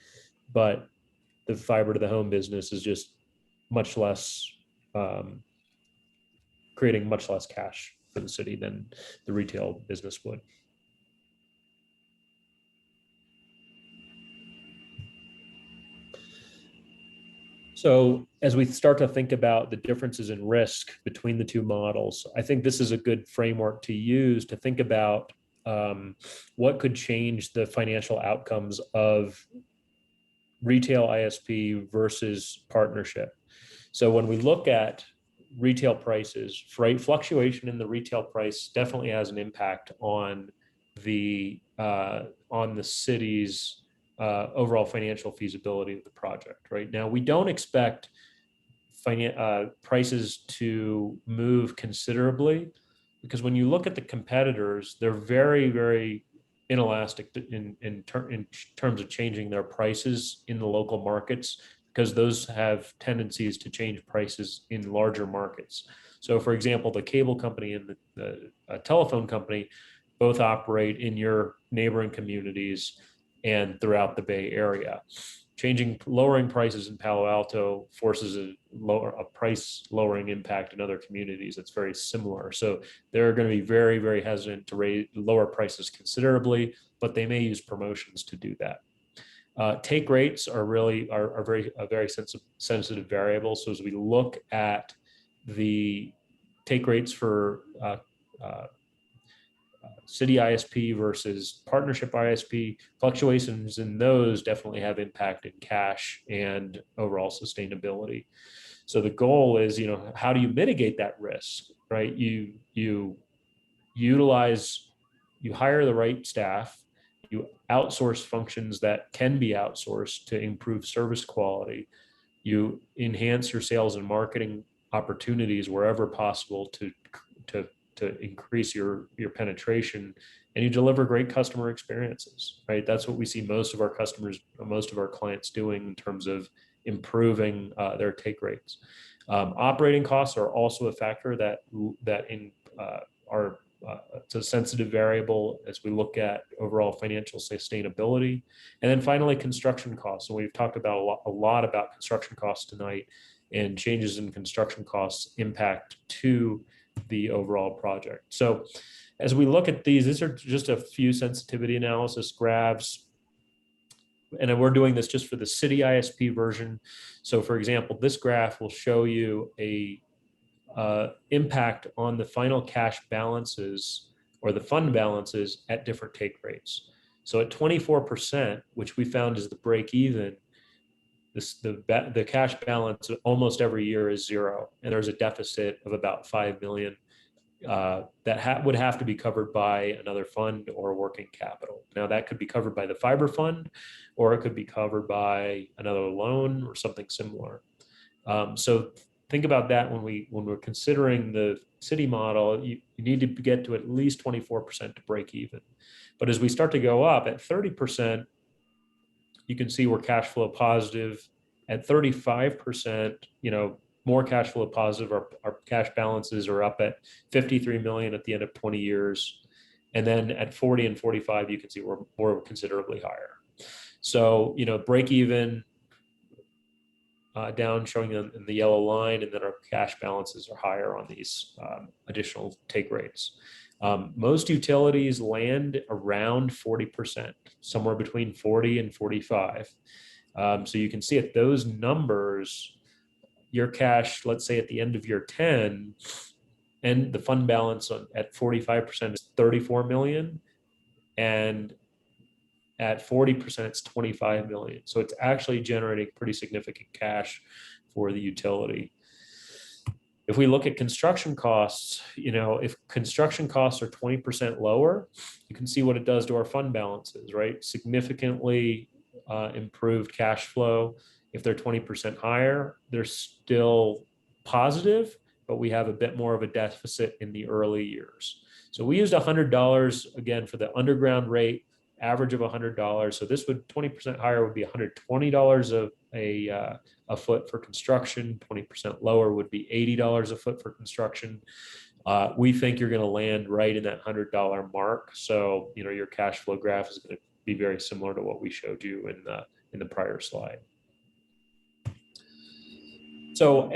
but the fiber to the home business is just much less, creating much less cash for the city than the retail business would. So as we start to think about the differences in risk between the two models, I think this is a good framework to use to think about what could change the financial outcomes of retail ISP versus partnership. So when we look at retail prices, fluctuation in the retail price definitely has an impact on the city's overall financial feasibility of the project. Right now, we don't expect prices to move considerably, because when you look at the competitors, they're very, very inelastic in terms of changing their prices in the local markets, because those have tendencies to change prices in larger markets. So for example, the cable company and the telephone company both operate in your neighboring communities and throughout the Bay Area. Lowering prices in Palo Alto forces a price lowering impact in other communities that's very similar. So they're going to be very, very hesitant to lower prices considerably, but they may use promotions to do that. Take rates are a very sensitive variable. So as we look at the take rates for city ISP versus partnership ISP, fluctuations in those definitely have impact in cash and overall sustainability. So the goal is, how do you mitigate that risk, right? You hire the right staff, you outsource functions that can be outsourced to improve service quality, you enhance your sales and marketing opportunities wherever possible to increase your penetration, and you deliver great customer experiences, right? That's what we see most of our customers, most of our clients doing in terms of improving their take rates. Operating costs are also a factor that are it's a sensitive variable as we look at overall financial sustainability. And then finally, construction costs. So we've talked about a lot about construction costs tonight, and changes in construction costs impact to the overall project. So as we look at these are just a few sensitivity analysis graphs, and we're doing this just for the city ISP version. So for example, this graph will show you a impact on the final cash balances or the fund balances at different take rates. So at 24%, which we found is the break even, the cash balance almost every year is zero, and there's a deficit of about 5 million that would have to be covered by another fund or working capital. Now that could be covered by the fiber fund, or it could be covered by another loan or something similar. So think about that when we're considering the city model. You need to get to at least 24% to break even. But as we start to go up at 30%, you can see we're cash flow positive. At 35%, more cash flow positive. Our cash balances are up at 53 million at the end of 20 years. And then at 40 and 45, you can see we're considerably higher. So, break even down, showing in the yellow line, and then our cash balances are higher on these additional take rates. Most utilities land around 40%, somewhere between 40 and 45. So you can see at those numbers, your cash, let's say at the end of year 10, and the fund balance at 45% is 34 million, and at 40% it's 25 million. So it's actually generating pretty significant cash for the utility. If we look at construction costs, if construction costs are 20% lower, you can see what it does to our fund balances, right? Significantly improved cash flow. If they're 20% higher, they're still positive, but we have a bit more of a deficit in the early years. So we used $100 again for the underground rate average of $100. So this would 20% higher would be $120 a foot for construction. 20% lower would be $80 a foot for construction. We think you're going to land right in that $100 mark. So, you know, your cash flow graph is going to be very similar to what we showed you in the prior slide. So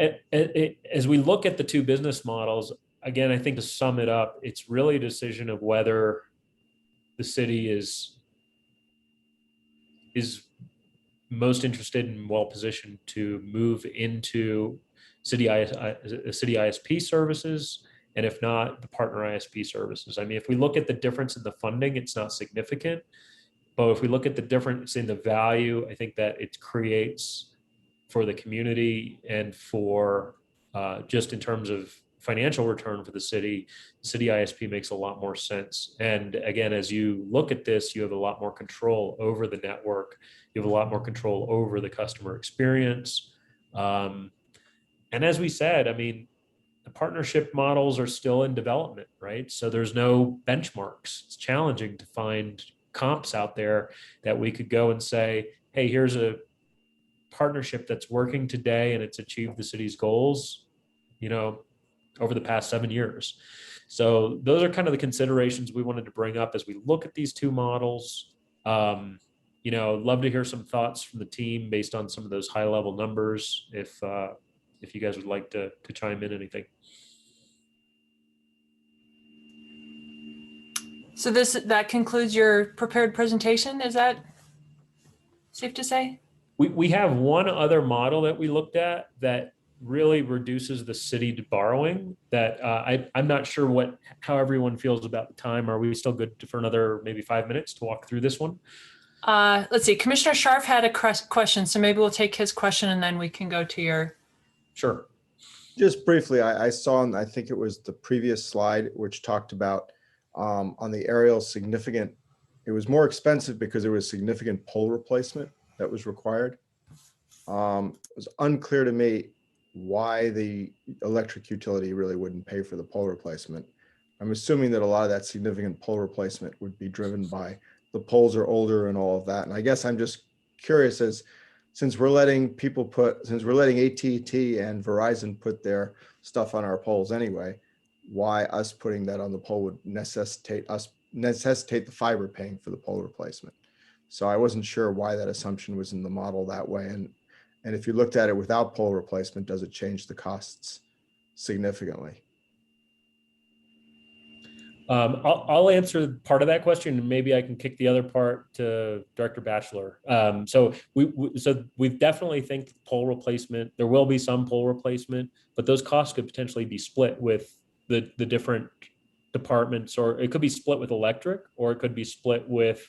as we look at the two business models, again, I think to sum it up, it's really a decision of whether the city is most interested and well positioned to move into city ISP services, and if not, the partner ISP services. I mean, if we look at the difference in the funding, it's not significant, but if we look at the difference in the value, I think that it creates for the community and for just in terms of financial return for the city ISP makes a lot more sense. And again, as you look at this, you have a lot more control over the network. You have a lot more control over the customer experience. And as we said, I mean, the partnership models are still in development, right? So there's no benchmarks. It's challenging to find comps out there that we could go and say, hey, here's a partnership that's working today and it's achieved the city's goals, you know, over the past 7 years. So those are kind of the considerations we wanted to bring up as we look at these two models. You know, love to hear some thoughts from the team based on some of those high level numbers. If you guys would like to chime in anything. So that concludes your prepared presentation. Is that safe to say? We have one other model that we looked at that really reduces the city to borrowing that I'm not sure how everyone feels about the time. Are we still good for another maybe 5 minutes to walk through this one? Let's see. Commissioner Scharf had a question, so maybe we'll take his question and then we can go to your. Sure. Just briefly, I saw, I think it was the previous slide, which talked about on the aerial significant, it was more expensive because there was significant pole replacement that was required. It was unclear to me why the electric utility really wouldn't pay for the pole replacement. I'm assuming that a lot of that significant pole replacement would be driven by the poles are older and all of that. And I guess I'm just curious since we're letting AT&T and Verizon put their stuff on our poles anyway, why us putting that on the pole would necessitate the fiber paying for the pole replacement. So I wasn't sure why that assumption was in the model that way. And if you looked at it without pole replacement, does it change the costs significantly? I'll answer part of that question, and maybe I can kick the other part to Director Batchelor. So we definitely think pole replacement, there will be some pole replacement, but those costs could potentially be split with the different departments, or it could be split with electric, or it could be split with,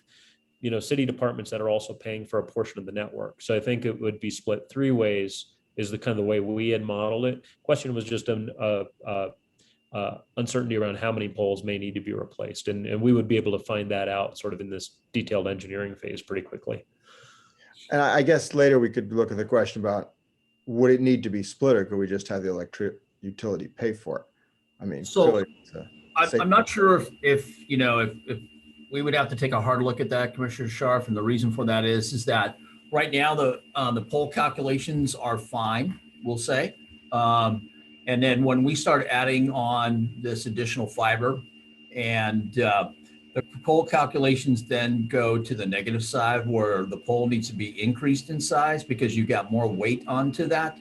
you know, city departments that are also paying for a portion of the network. So I think it would be split 3 ways is the kind of the way we had modeled it. Question was just uncertainty around how many poles may need to be replaced. And we would be able to find that out sort of in this detailed engineering phase pretty quickly. And I guess later we could look at the question about, would it need to be split, or could we just have the electric utility pay for it? I mean, so I'm not sure if you know, if we would have to take a hard look at that, Commissioner Scharf, and the reason for that is that right now the pole calculations are fine, we'll say. And then when we start adding on this additional fiber, and the pole calculations then go to the negative side where the pole needs to be increased in size because you got more weight onto that,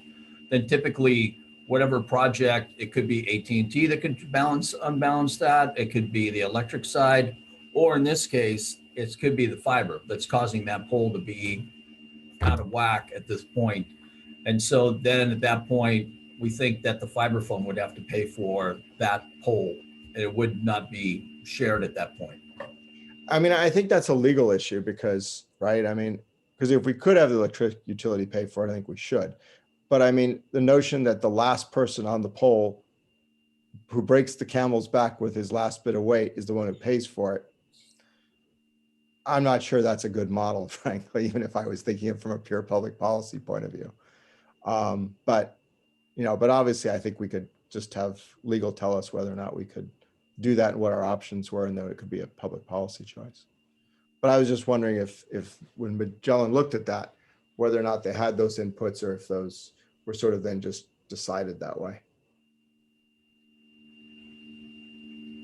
then typically whatever project, it could be AT&T that could unbalance that. It could be the electric side, or in this case, it could be the fiber that's causing that pole to be out of whack at this point. And so then at that point, we think that the fiber phone would have to pay for that pole, and it would not be shared at that point. I mean, I think that's a legal issue because, right? I mean, because if we could have the electric utility pay for it, I think we should. But I mean, the notion that the last person on the pole who breaks the camel's back with his last bit of weight is the one who pays for it, I'm not sure that's a good model, frankly, even if I was thinking it from a pure public policy point of view. But obviously I think we could just have legal tell us whether or not we could do that and what our options were, and then it could be a public policy choice. But I was just wondering if when Magellan looked at that, whether or not they had those inputs or if those were sort of then just decided that way.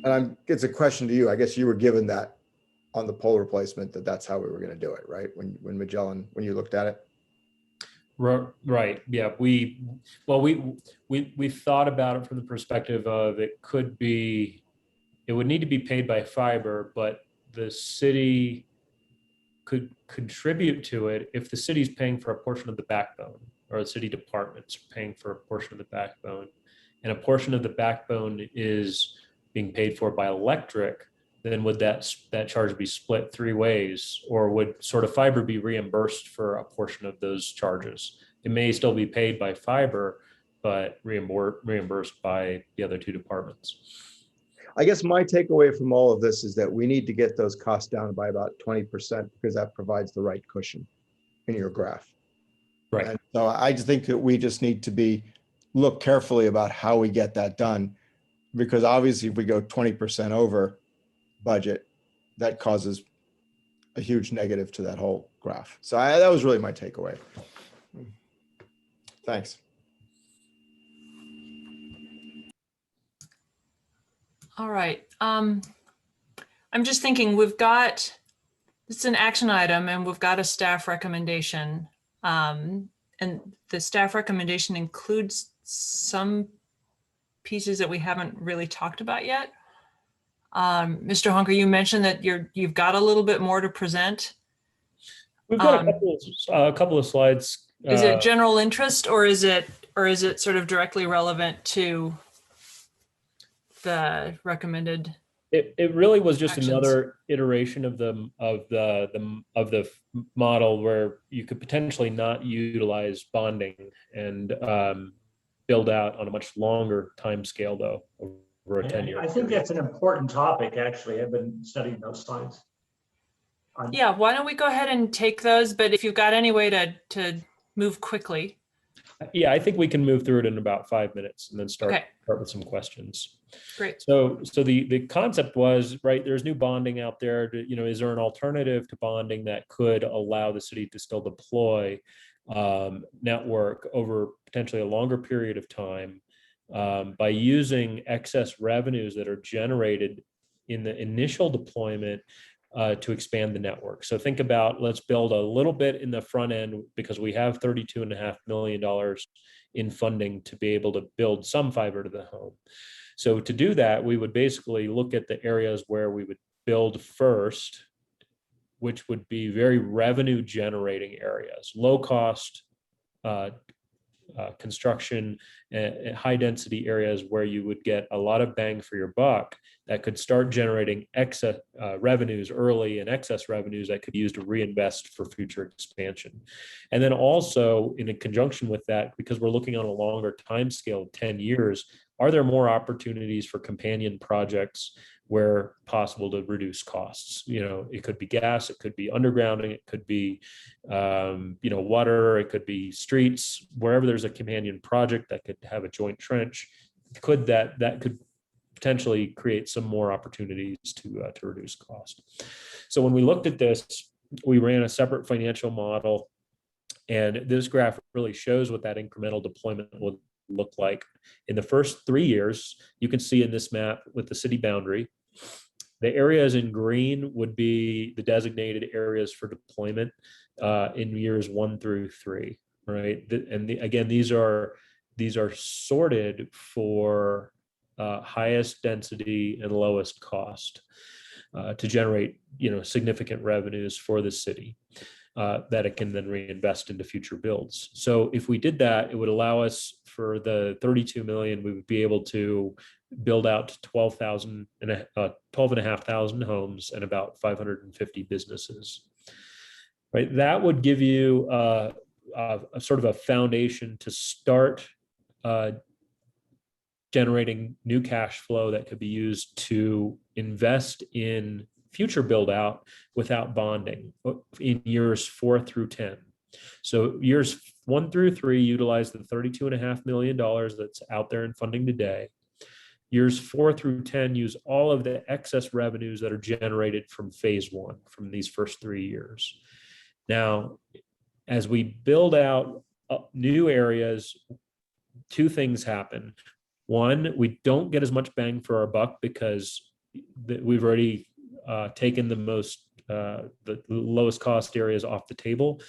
And it's a question to you. I guess you were given that on the pole replacement, that's how we were going to do it, right? When Magellan, when you looked at it. Right. Yeah. We thought about it from the perspective of it would need to be paid by fiber, but the city could contribute to it if the city's paying for a portion of the backbone, or the city departments paying for a portion of the backbone, and a portion of the backbone is being paid for by electric. Then would that charge be split three ways, or would sort of fiber be reimbursed for a portion of those charges? It may still be paid by fiber, but reimbursed by the other two departments. I guess my takeaway from all of this is that we need to get those costs down by about 20% because that provides the right cushion in your graph. Right. And so I just think that we just need to look carefully about how we get that done, because obviously if we go 20% over budget, that causes a huge negative to that whole graph. So that was really my takeaway. Thanks. All right. I'm just thinking it's an action item and we've got a staff recommendation. And the staff recommendation includes some pieces that we haven't really talked about yet. Mr. Hunker, you mentioned that you've got a little bit more to present. We've got a couple of slides. Is it general interest, or is it sort of directly relevant to the recommended? It really was just actions? Another iteration of the model where you could potentially not utilize bonding and build out on a much longer time scale, though, over a 10-year. I think that's an important topic. Actually, I've been studying those slides. Yeah, why don't we go ahead and take those? But if you've got any way to move quickly. Yeah, I think we can move through it in about 5 minutes and then start with some questions. Great. So the concept was, right, there's new bonding out there. Is there an alternative to bonding that could allow the city to still deploy network over potentially a longer period of time by using excess revenues that are generated in the initial deployment to expand the network? So think about, let's build a little bit in the front end because we have $32.5 million in funding to be able to build some fiber to the home. So to do that, we would basically look at the areas where we would build first, which would be very revenue generating areas, low cost construction, high density areas where you would get a lot of bang for your buck that could start generating excess revenues early, and excess revenues that could be used to reinvest for future expansion. And then also in conjunction with that, because we're looking on a longer time scale of 10 years, are there more opportunities for companion projects where possible to reduce costs? It could be gas, it could be undergrounding, it could be water, it could be streets. Wherever there's a companion project that could have a joint trench, that could potentially create some more opportunities to reduce cost. So when we looked at this, we ran a separate financial model, and this graph really shows what that incremental deployment would look like. In the first 3 years, you can see in this map with the city boundary, the areas in green would be the designated areas for deployment in years 1 through 3, right? And again, these are sorted for highest density and lowest cost to generate significant revenues for the city that it can then reinvest into future builds. So if we did that, it would allow us, for the 32 million, we would be able to build out to 12,500 homes and about 550 businesses. Right, that would give you a sort of a foundation to start generating new cash flow that could be used to invest in future build out without bonding in years 4 through 10. So years 1 through 3 utilize the $32.5 million that's out there in funding today. Years 4 through 10 use all of the excess revenues that are generated from phase 1, from these first 3 years. Now, as we build out new areas, two things happen. One, we don't get as much bang for our buck because we've already taken the lowest cost areas off the table.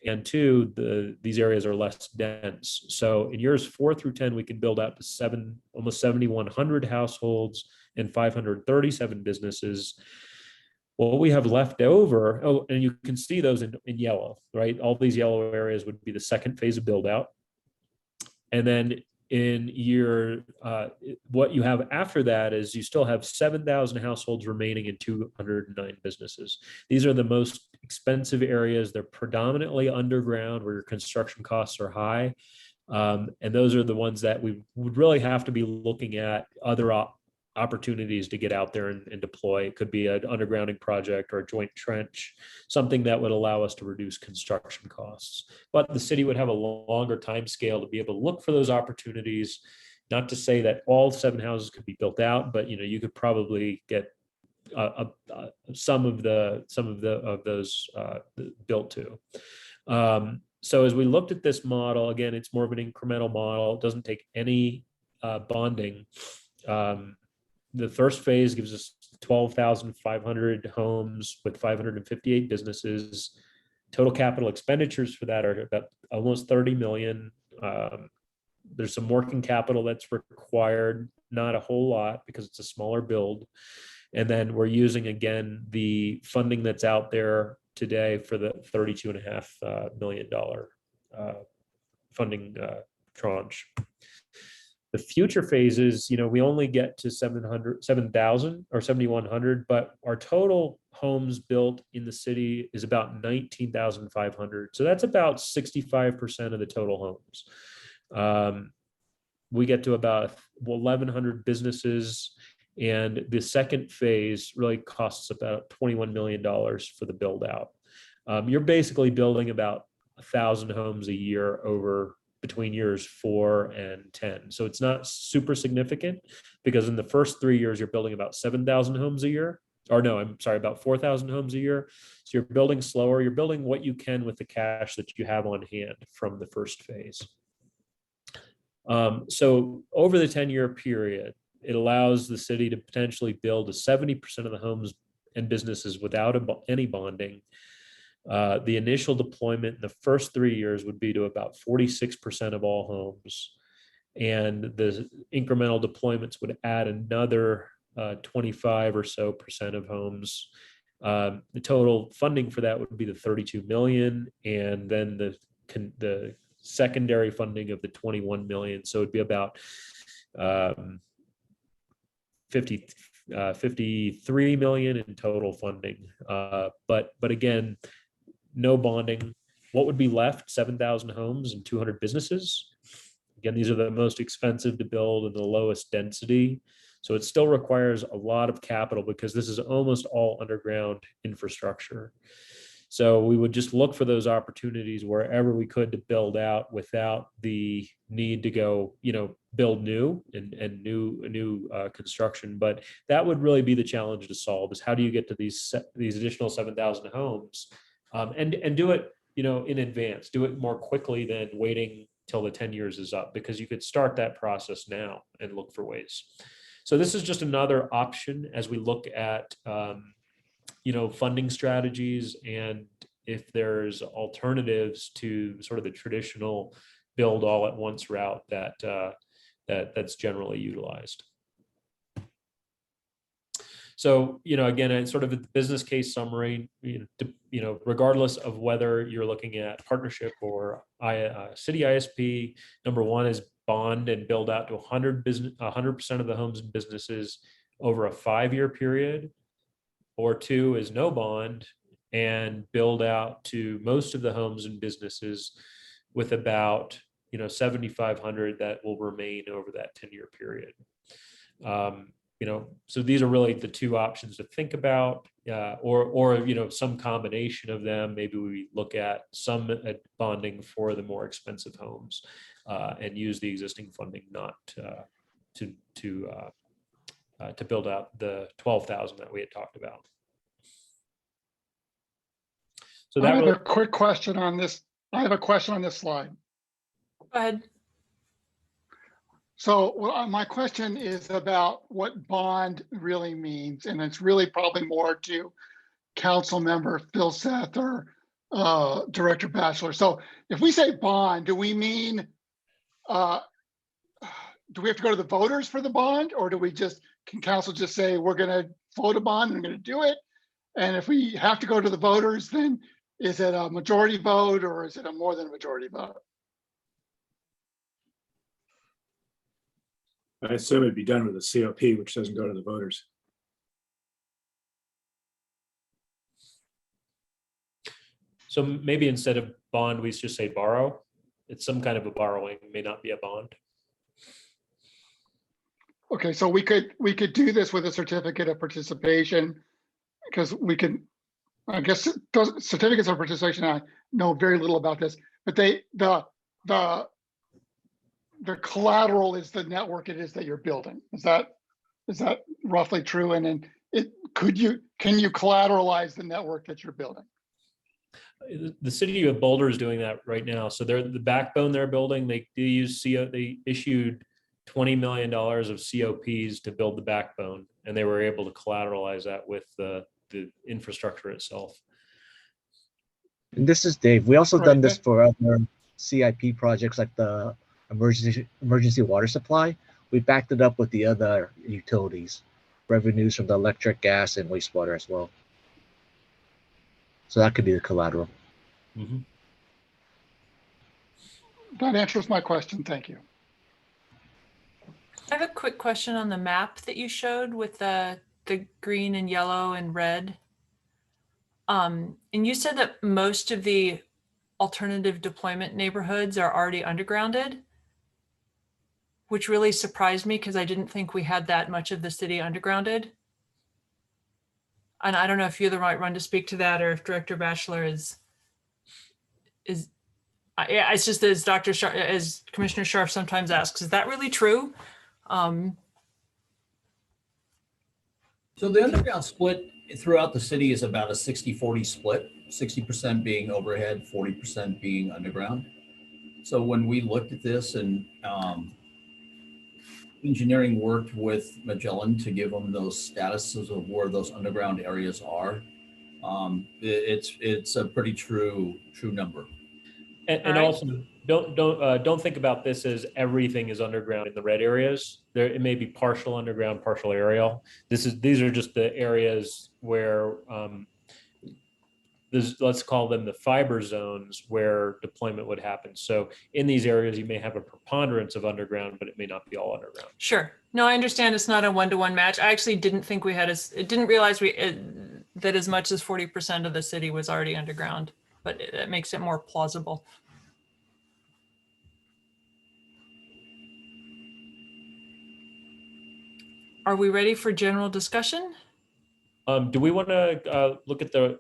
And two, these areas are less dense. So in years 4 through 10, we can build out to almost 7,100 households and 537 businesses. What we have left over, and you can see those in yellow, right? All these yellow areas would be the second phase of build out. And then in what you have after that is you still have 7,000 households remaining and 209 businesses. These are the most expensive areas. They're predominantly underground where your construction costs are high. And those are the ones that we would really have to be looking at other opportunities to get out there and deploy. It could be an undergrounding project or a joint trench, something that would allow us to reduce construction costs. But the city would have a longer time scale to be able to look for those opportunities. Not to say that all 7 houses could be built out, but you could probably get some of those built too. So as we looked at this model, again, it's more of an incremental model. It doesn't take any bonding. The first phase gives us 12,500 homes with 558 businesses. Total capital expenditures for that are about almost 30 million. There's some working capital that's required, not a whole lot because it's a smaller build. And then we're using, again, the funding that's out there today for the $32.5 million funding tranche. The future phases, we only get to 7,000 or 7,100, but our total homes built in the city is about 19,500. So that's about 65% of the total homes. We get to about 1,100 businesses, and the second phase really costs about $21 million for the build out. You're basically building about 1,000 homes a year between years 4 and 10. So it's not super significant because in the first 3 years, you're building about 7,000 homes a year. Or no, I'm sorry, about 4,000 homes a year. So you're building slower. You're building what you can with the cash that you have on hand from the first phase. So over the 10-year period, it allows the city to potentially build 70% of the homes and businesses without any bonding. The initial deployment in the first 3 years would be to about 46% of all homes. And the incremental deployments would add another 25 or so percent of homes. The total funding for that would be the 32 million, and then the secondary funding of the 21 million. So it'd be about 53 million in total funding. But again, no bonding. What would be left? 7,000 homes and 200 businesses. Again, these are the most expensive to build and the lowest density. So it still requires a lot of capital because this is almost all underground infrastructure. So we would just look for those opportunities wherever we could to build out without the need to go, build new and new construction. But that would really be the challenge to solve: is how do you get to these additional 7,000 homes and do it, in advance, do it more quickly than waiting till the 10 years is up, because you could start that process now and look for ways. So this is just another option as we look at funding strategies, and if there's alternatives to sort of the traditional build all at once route that's generally utilized. So, again, it's sort of a business case summary, regardless of whether you're looking at partnership or city ISP, number one is bond and build out to 100% of the homes and businesses over a 5-year period. Or two is no bond and build out to most of the homes and businesses with about 7,500 that will remain over that 10-year period. So these are really the two options to think about, or some combination of them. Maybe we look at some bonding for the more expensive homes and use the existing funding, not to build out the 12,000 that we had talked about. So I that have really, a quick question on this. I have a question on this slide. Go ahead. So my question is about what bond really means, and it's really probably more to Council Member Phil Seth or Director Batchelor. So if we say bond, do we mean, do we have to go to the voters for the bond, or can council just say, we're gonna vote a bond and we're gonna do it? And if we have to go to the voters, then is it a majority vote or is it a more than a majority vote? I assume it'd be done with a COP, which doesn't go to the voters. so maybe instead of bond, we just say borrow. It's some kind of a borrowing, may not be a bond. Okay, so we could do this with a certificate of participation, because we can, I guess certificates of participation, I know very little about this, but the collateral is the network it is that you're building. Is that roughly true? And then can you collateralize the network that you're building? The city of Boulder is doing that right now. So they're the backbone they're building. They issued $20 million of COPs to build the backbone, and they were able to collateralize that with the infrastructure itself. And this is Dave. We also done this for other CIP projects like the emergency water supply. We backed it up with the other utilities, revenues from the electric, gas, and wastewater as well. So that could be the collateral. Mm-hmm. That answers my question. Thank you. I have a quick question on the map that you showed with the green and yellow and red. And you said that most of the alternative deployment neighborhoods are already undergrounded, which really surprised me because I didn't think we had that much of the city undergrounded. And I don't know if you're the right one to speak to that, or if Director Batchelor is. It's just as as Commissioner Scharf sometimes asks, is that really true? So the underground split throughout the city is about a 60-40 split, 60% being overhead, 40% being underground. So when we looked at this and engineering worked with Magellan to give them those statuses of where those underground areas are, it's a pretty true number. And also don't think about this as everything is underground in the red areas. It may be partial underground, partial aerial. These are just the areas where let's call them the fiber zones where deployment would happen. So in these areas, you may have a preponderance of underground, but it may not be all underground. Sure. No, I understand it's not a one-to-one match. I actually didn't think we had didn't realize that as much as 40% of the city was already underground, but it makes it more plausible. Are we ready for general discussion? Do we want to look at the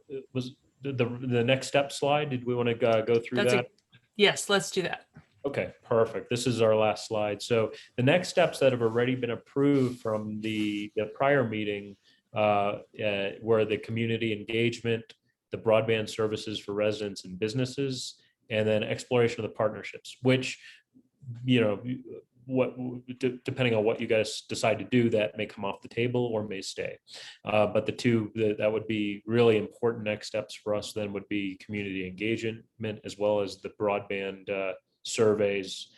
next step slide? Did we want to go through that? Yes, let's do that. Okay, perfect. This is our last slide. So the next steps that have already been approved from the prior meeting were the community engagement, the broadband services for residents and businesses, and then exploration of the partnerships, which, depending on what you guys decide to do, that may come off the table or may stay. But the two that would be really important next steps for us then would be community engagement, as well as the broadband surveys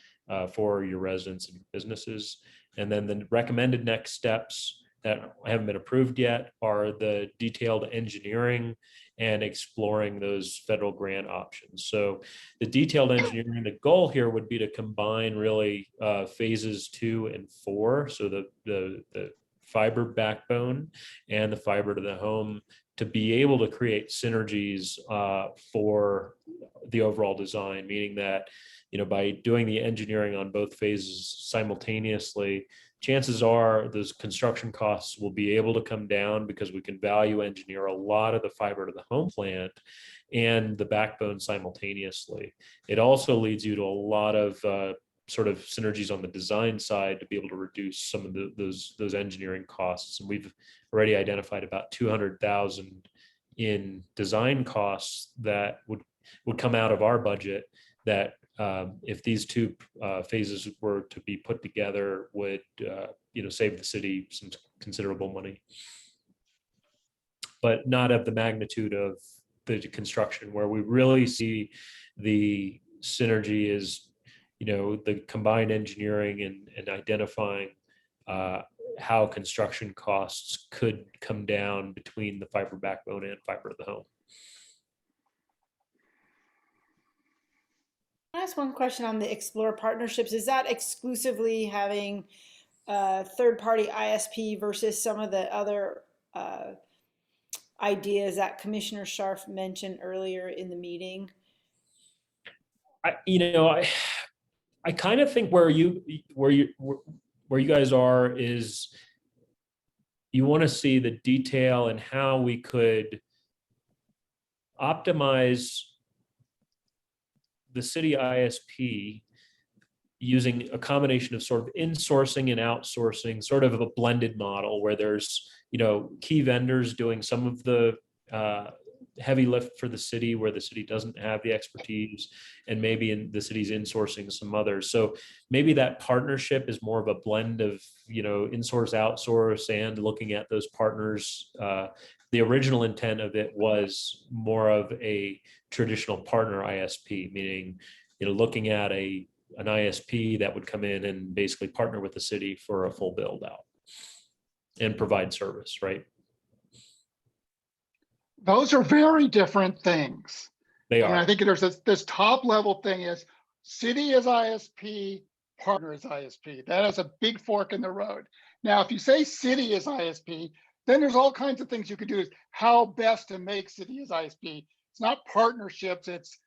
for your residents and businesses. And then the recommended next steps that haven't been approved yet are the detailed engineering and exploring those federal grant options. So the detailed engineering, the goal here would be to combine really phases 2 and 4. So the fiber backbone and the fiber to the home, to be able to create synergies for the overall design, meaning that, by doing the engineering on both phases simultaneously, chances are those construction costs will be able to come down because we can value engineer a lot of the fiber to the home plant and the backbone simultaneously. It also leads you to a lot of sort of synergies on the design side to be able to reduce some of those engineering costs. And we've already identified about 200,000 in design costs that would come out of our budget that if these two phases were to be put together would save the city some considerable money, but not of the magnitude of the construction. Where we really see the synergy is the combined engineering and identifying how construction costs could come down between the fiber backbone and fiber to the home. Can I ask one question on the Explore partnerships? Is that exclusively having third-party ISP versus some of the other ideas that Commissioner Scharf mentioned earlier in the meeting? I kind of think where you guys are is you want to see the detail and how we could optimize the city ISP using a combination of sort of insourcing and outsourcing, sort of a blended model where there's key vendors doing some of the heavy lift for the city where the city doesn't have the expertise, and maybe in the city's insourcing some others. So maybe that partnership is more of a blend of insource, outsource, and looking at those partners. The original intent of it was more of a traditional partner ISP, meaning looking at an ISP that would come in and basically partner with the city for a full build out and provide service, right? Those are very different things. They And are. I think there's this top level thing is city is ISP, partner is ISP. That is a big fork in the road. Now, if you say city is ISP, then there's all kinds of things you can do. Is how best to make city as ISP. It's not partnerships, it's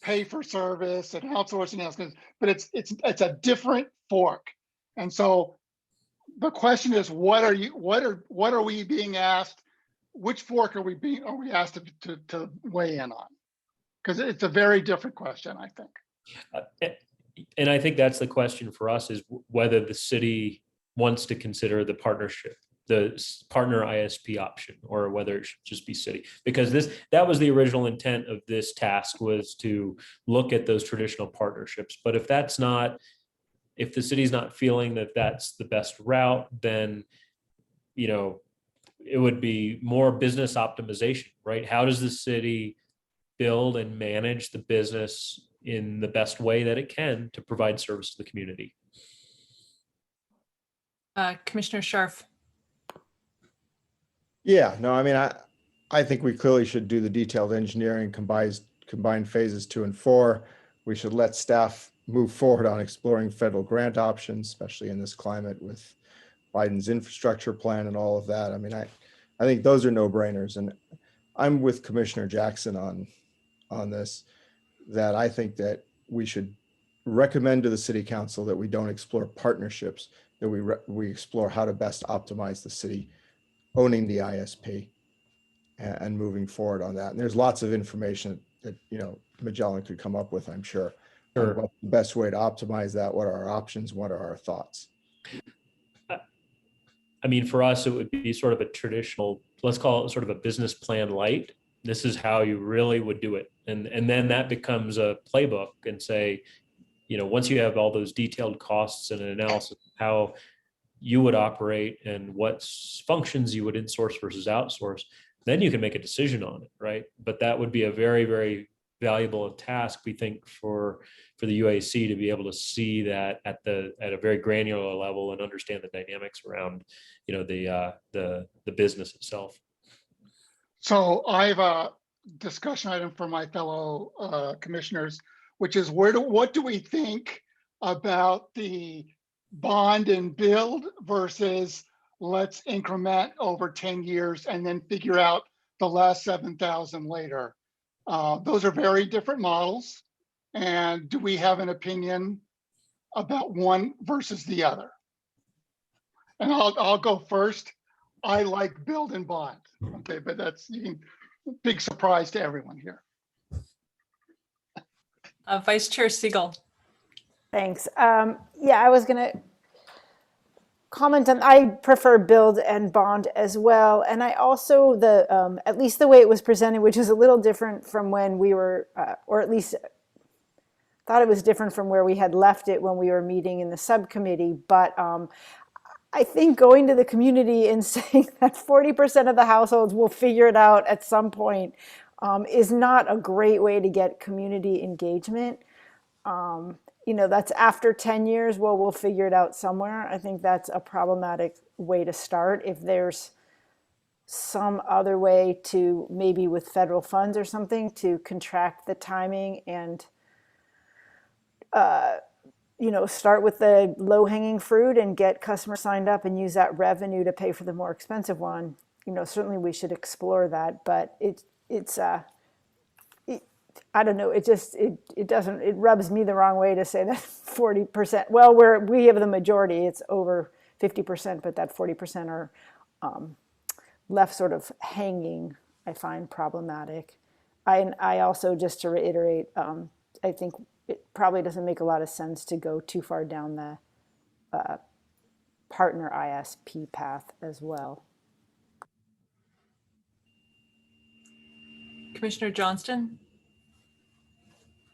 pay for service and outsourcing, but it's a different fork. And so the question is, what are we being asked? Which fork are we asked to weigh in on? Because it's a very different question, I think. And I think that's the question for us, is whether the city wants to consider the partnership, the partner ISP option, or whether it should just be city. Because that was the original intent of this task, was to look at those traditional partnerships. But if the city's not feeling that that's the best route, then it would be more business optimization, right? How does the city build and manage the business in the best way that it can to provide service to the community? Commissioner Scharf. Yeah, no, I mean, I think we clearly should do the detailed engineering, combine phases 2 and 4. We should let staff move forward on exploring federal grant options, especially in this climate with Biden's infrastructure plan and all of that. I mean, I think those are no-brainers. And I'm with Commissioner Jackson on this, that I think that we should recommend to the city council that we don't explore partnerships, that we explore how to best optimize the city owning the ISP and moving forward on that. And there's lots of information that Magellan could come up with, I'm sure. Sure. What's the best way to optimize that? What are our options? What are our thoughts? I mean, for us, it would be sort of a traditional, let's call it sort of a business plan light. This is how you really would do it. And then that becomes a playbook, and say, once you have all those detailed costs and an analysis of how you would operate and what functions you would insource versus outsource, then you can make a decision on it, right? But that would be a very, very valuable task, we think, for the UAC to be able to see that at a very granular level and understand the dynamics around the business itself. So I have a discussion item for my fellow commissioners, which is what do we think about the bond and build versus let's increment over 10 years and then figure out the last 7,000 later. Those are very different models. And do we have an opinion about one versus the other? And I'll go first. I like build and bond. Okay, but that's big surprise to everyone here. Vice Chair Siegel. Thanks. Yeah, I was going to comment on, I prefer build and bond as well. And I also, at least the way it was presented, which is a little different from when we were, or at least thought it was different from where we had left it when we were meeting in the subcommittee. But I think going to the community and saying that 40% of the households will figure it out at some point is not a great way to get community engagement. That's after 10 years, well, we'll figure it out somewhere. I think that's a problematic way to start. If there's some other way to, maybe with federal funds or something, to contract the timing and start with the low-hanging fruit and get customers signed up and use that revenue to pay for the more expensive one. Certainly we should explore that, but I don't know. It rubs me the wrong way to say that 40%. Well, we have the majority. It's over 50%, but that 40% are left sort of hanging. I find problematic. I also, just to reiterate, I think it probably doesn't make a lot of sense to go too far down the partner ISP path as well. Commissioner Johnston?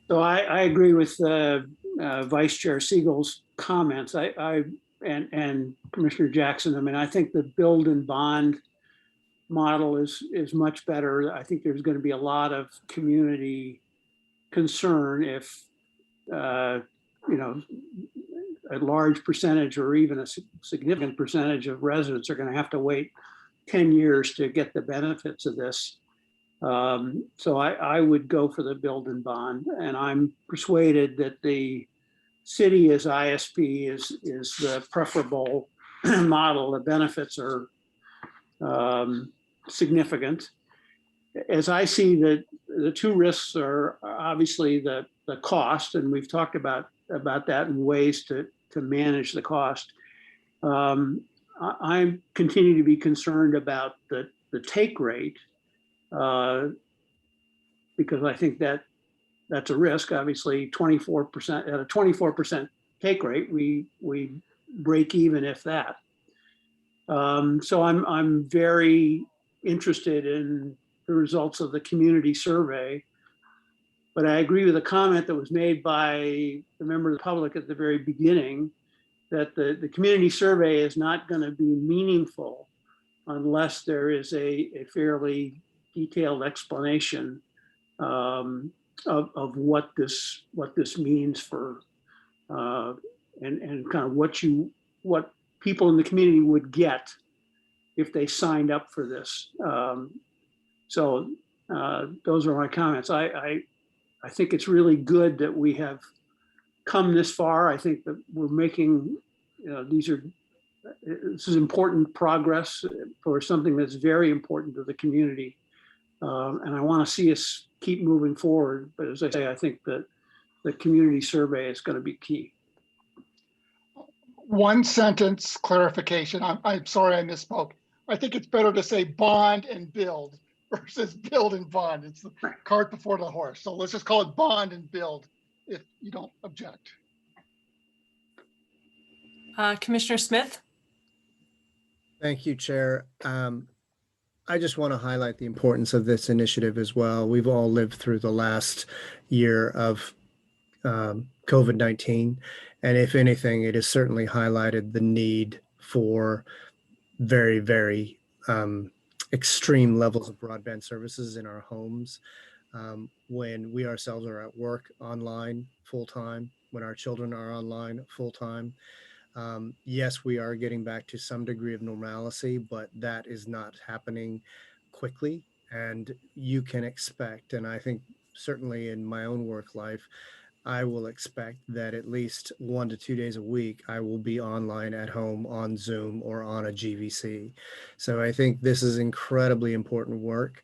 So I agree with Vice Chair Siegel's comments. And Commissioner Jackson. I mean, I think the build and bond model is much better. I think there's going to be a lot of community concern if a large percentage or even a significant percentage of residents are going to have to wait 10 years to get the benefits of this. So I would go for the build and bond, and I'm persuaded that the city as ISP is the preferable model. The benefits are significant. As I see the two risks are obviously the cost, and we've talked about that and ways to manage the cost. I continue to be concerned about the take rate, because I think that's a risk. Obviously, 24% at a 24% take rate, we break even, if that. So I'm very interested in the results of the community survey, but I agree with the comment that was made by the member of the public at the very beginning, that the community survey is not going to be meaningful unless there is a fairly detailed explanation of what this means for and kind of what people in the community would get if they signed up for this. So those are my comments. I think it's really good that we have come this far. I think that we're making this is important progress for something that's very important to the community. And I want to see us keep moving forward. But as I say, I think that the community survey is going to be key. One sentence clarification. I'm sorry I misspoke. I think it's better to say bond and build versus build and bond. It's the cart before the horse. So let's just call it bond and build if you don't object. Commissioner Smith? Thank you, Chair. I just want to highlight the importance of this initiative as well. We've all lived through the last year of COVID-19, and if anything, it has certainly highlighted the need for very, very extreme levels of broadband services in our homes. When we ourselves are at work online full-time, when our children are online full-time. Yes, we are getting back to some degree of normalcy, but that is not happening quickly. And you can expect, and I think certainly in my own work life, I will expect that at least 1 to 2 days a week, I will be online at home on Zoom or on a GVC. So I think this is incredibly important work.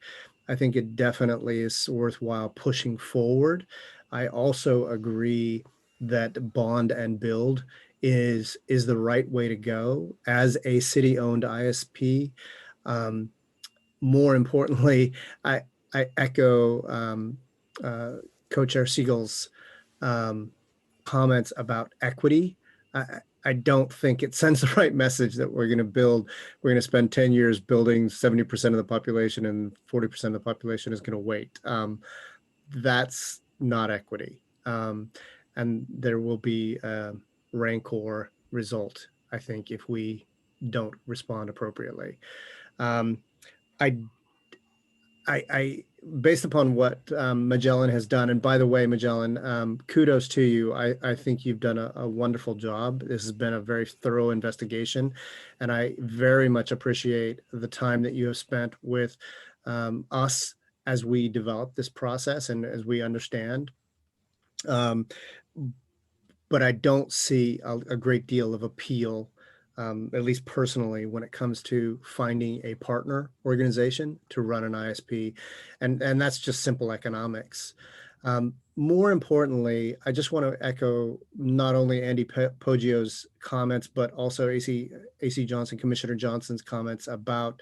I think it definitely is worthwhile pushing forward. I also agree that bond and build is the right way to go as a city-owned ISP. More importantly, I echo Co-Chair Siegel's comments about equity, I don't think it sends the right message that we're going to spend 10 years building 70% of the population and 40% of the population is going to wait. That's not equity. And there will be a rancor result, I think, if we don't respond appropriately. I based upon what Magellan has done, and by the way, Magellan, kudos to you. I think you've done a wonderful job. This has been a very thorough investigation, and I very much appreciate the time that you have spent with us as we develop this process and as we understand. But I don't see a great deal of appeal, at least personally, when it comes to finding a partner organization to run an ISP. And that's just simple economics. More importantly, I just want to echo not only Andy Poggio's comments, but also AC Johnson, Commissioner Johnson's comments about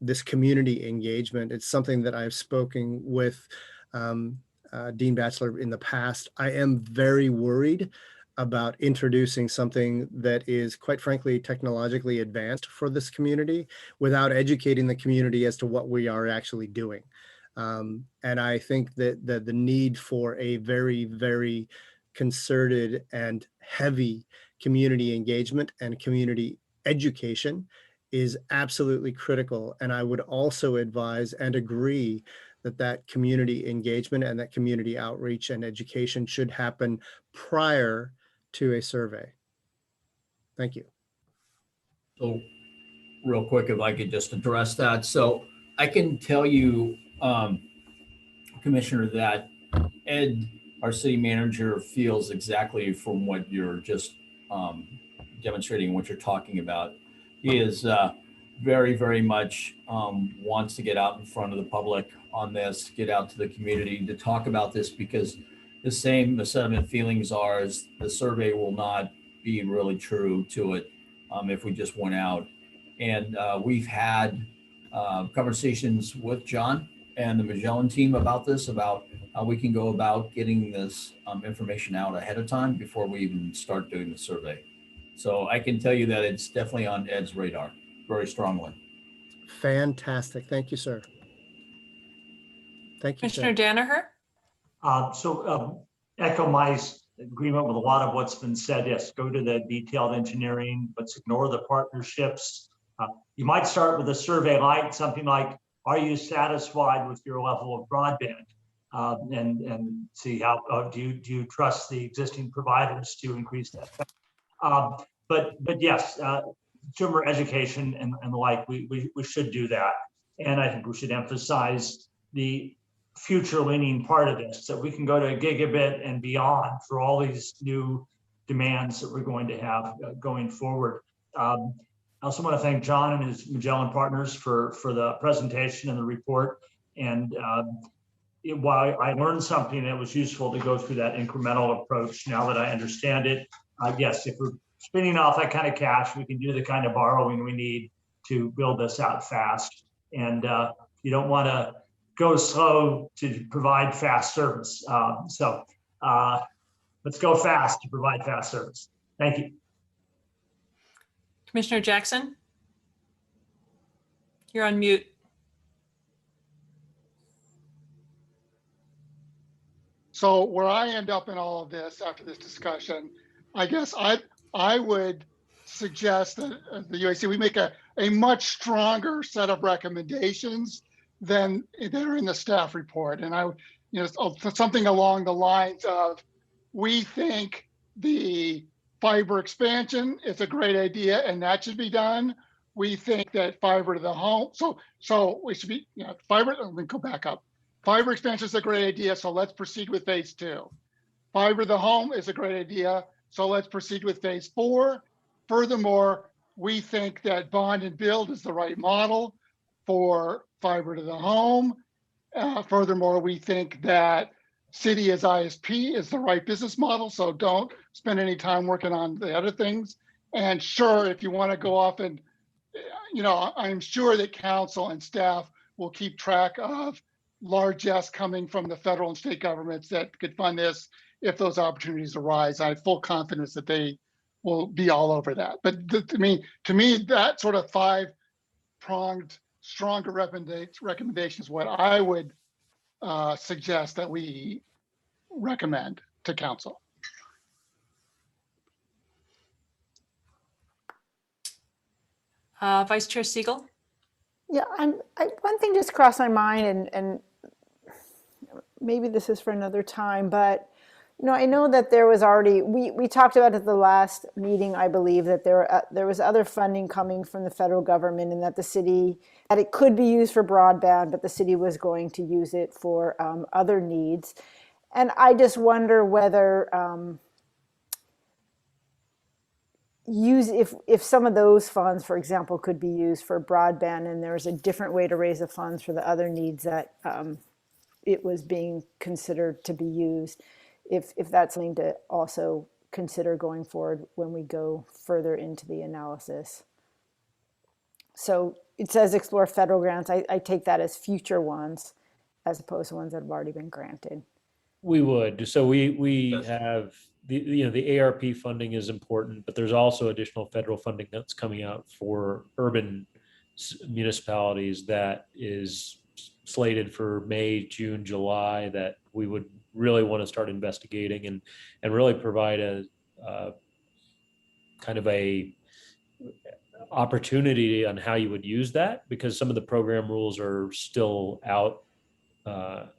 this community engagement. It's something that I've spoken with Dean Batchelor in the past. I am very worried about introducing something that is, quite frankly, technologically advanced for this community without educating the community as to what we are actually doing. And I think that the need for a very, very concerted and heavy community engagement and community education is absolutely critical. And I would also advise and agree that community engagement and that community outreach and education should happen prior to a survey. Thank you. So real quick, if I could just address that. So I can tell you, Commissioner, that Ed, our city manager, feels exactly from what you're just demonstrating, what you're talking about. He is very, very much wants to get out in front of the public on this, get out to the community to talk about this, because the sentiment feelings are is the survey will not be really true to it if we just went out. And we've had conversations with John and the Magellan team about this, about how we can go about getting this information out ahead of time before we even start doing the survey. So I can tell you that it's definitely on Ed's radar, very strongly. Fantastic. Thank you, sir. Thank you, Commissioner Danaher? Echo my agreement with a lot of what's been said. Yes, go to the detailed engineering, but ignore the partnerships. You might start with a survey like something like, are you satisfied with your level of broadband? And see how, do you trust the existing providers to increase that? But yes, consumer education and the like, we should do that. And I think we should emphasize the future leaning part of this, that we can go to a gigabit and beyond for all these new demands that we're going to have going forward. I also want to thank John and his Magellan partners for the presentation and the report. And while I learned something, it was useful to go through that incremental approach. Now that I understand it, yes, if we're spinning off that kind of cash, we can do the kind of borrowing we need to build this out fast. And you don't want to go slow to provide fast service. So let's go fast to provide fast service. Thank you. Commissioner Jackson? You're on mute. So where I end up in all of this after this discussion, I guess I would suggest that the UAC, we make a much stronger set of recommendations than that are in the staff report. And something along the lines of, we think the fiber expansion is a great idea and that should be done. We think that fiber to the home, so we should be, fiber, let me go back up. Fiber expansion is a great idea, so let's proceed with phase 2. Fiber to the home is a great idea, so let's proceed with phase 4. Furthermore, we think that bond and build is the right model for fiber to the home. Furthermore, we think that city as ISP is the right business model, so don't spend any time working on the other things. And sure, if you want to go off and, I'm sure that council and staff will keep track of largesse coming from the federal and state governments that could fund this if those opportunities arise. I have full confidence that they will be all over that. But to me, that sort of 5-pronged, stronger recommendation is what I would suggest that we recommend to council. Vice Chair Siegel? Yeah, one thing just crossed my mind, and maybe this is for another time, but I know that there was already, we talked about at the last meeting, I believe, that there was other funding coming from the federal government, and that that it could be used for broadband, but the city was going to use it for other needs. And I just wonder whether if some of those funds, for example, could be used for broadband, and there's a different way to raise the funds for the other needs that it was being considered to be used, if that's something to also consider going forward when we go further into the analysis. So it says explore federal grants. I take that as future ones as opposed to ones that have already been granted. We would. So we have the ARP funding is important, but there's also additional federal funding that's coming out for urban municipalities that is slated for May, June, July, that we would really want to start investigating and really provide a kind of a opportunity on how you would use that, because some of the program rules are still out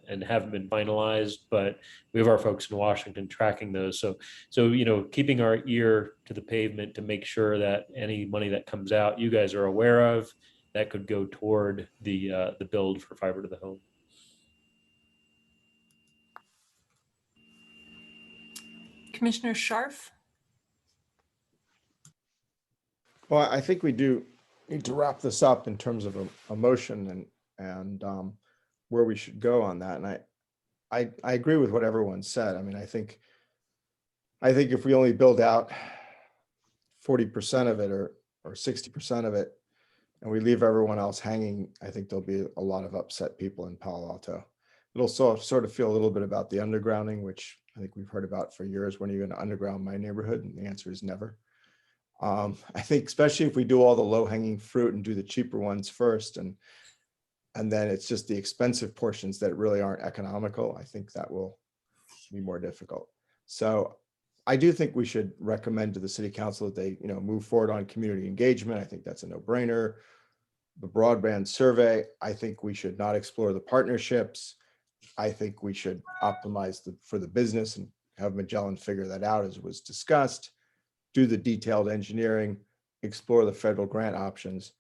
and haven't been finalized, but we have our folks in Washington tracking those. So keeping our ear to the pavement to make sure that any money that comes out, you guys are aware of, that could go toward the build for fiber to the home. Commissioner Scharf? Well, I think we do need to wrap this up in terms of a motion and where we should go on that. And I agree with what everyone said. I mean, I think if we only build out 40% of it or 60% of it, and we leave everyone else hanging, I think there'll be a lot of upset people in Palo Alto. It'll sort of feel a little bit about the undergrounding, which I think we've heard about for years. When are you going to underground my neighborhood? And the answer is never. I think especially if we do all the low-hanging fruit and do the cheaper ones first, and then it's just the expensive portions that really aren't economical, I think that will be more difficult. So I do think we should recommend to the city council that they move forward on community engagement. I think that's a no-brainer. The broadband survey, I think we should not explore the partnerships. I think we should optimize for the business and have Magellan figure that out, as was discussed. Do the detailed engineering, explore the federal grant options.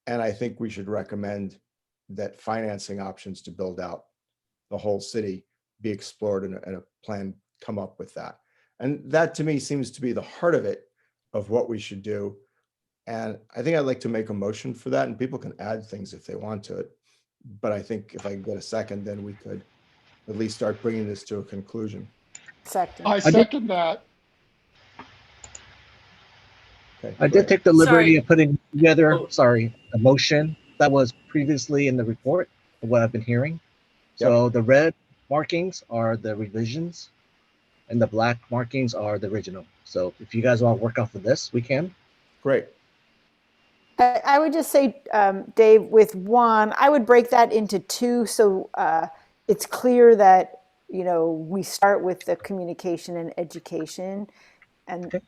And I think we should recommend that financing options to build out the whole city be explored, and a plan come up with that. And that to me seems to be the heart of it, of what we should do. And I think I'd like to make a motion for that, and people can add things if they want to it. But I think if I can get a second, then we could at least start bringing this to a conclusion. Second. I second that. Okay, I did take the liberty of putting together, a motion that was previously in the report of what I've been hearing. So the red markings are the revisions and the black markings are the original. So if you guys want to work off of this, we can. Great. I would just say, Dave, with one, I would break that into two. So it's clear that, we start with the communication and education, and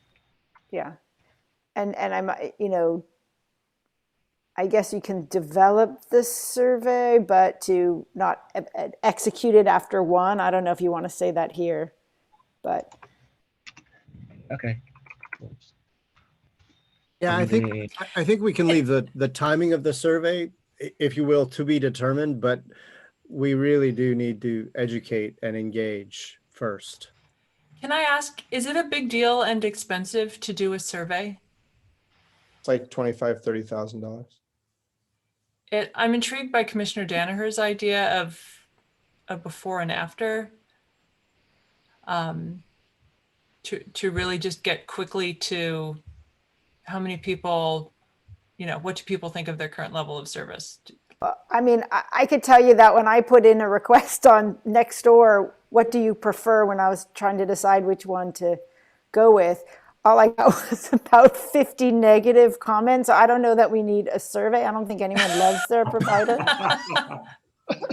yeah. And I'm, I guess you can develop this survey, but to not execute it after one. I don't know if you want to say that here, but. Okay. Yeah, I think we can leave the timing of the survey, if you will, to be determined, but we really do need to educate and engage first. Can I ask, is it a big deal and expensive to do a survey? It's like $25,000, $30,000. I'm intrigued by Commissioner Danaher's idea of a before and after, to really just get quickly to how many people, what do people think of their current level of service? I mean, I could tell you that when I put in a request on Nextdoor, what do you prefer, when I was trying to decide which one to go with, all I got was about 50 negative comments. I don't know that we need a survey. I don't think anyone loves their provider.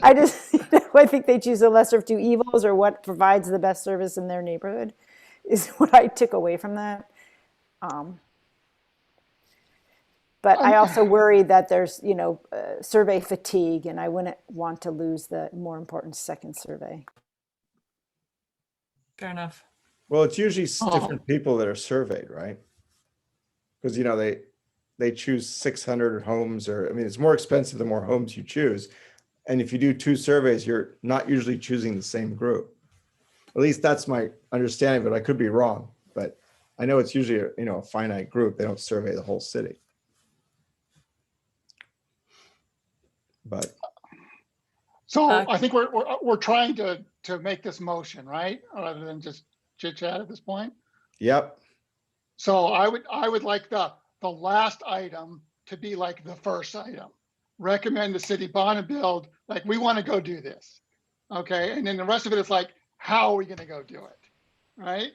I just, I think they choose the lesser of two evils, or what provides the best service in their neighborhood, is what I took away from that. But I also worry that there's, survey fatigue, and I wouldn't want to lose the more important second survey. Fair enough. Well, it's usually different people that are surveyed, right? Because, they choose 600 homes, or, I mean, it's more expensive the more homes you choose. And if you do 2 surveys, you're not usually choosing the same group. At least that's my understanding, but I could be wrong. But I know it's usually a finite group. They don't survey the whole city. But so I think we're trying to make this motion, right? Rather than just chit chat at this point. Yep. So I would like the last item to be like the first item. Recommend the city bond and build, like, we want to go do this. Okay. And then the rest of it is like, how are we going to go do it? Right.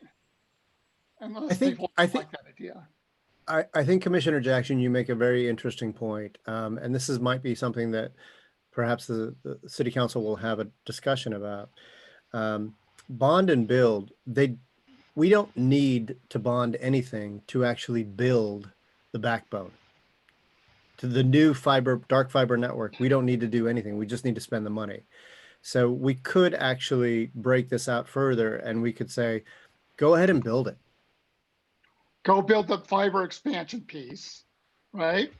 And I think like that idea. I think Commissioner Jackson, you make a very interesting point. And this might be something that perhaps the city council will have a discussion about. Bond and build, we don't need to bond anything to actually build the backbone. To the new dark fiber network, we don't need to do anything. We just need to spend the money. So we could actually break this out further, and we could say, go ahead and build it. Go build the fiber expansion piece, right?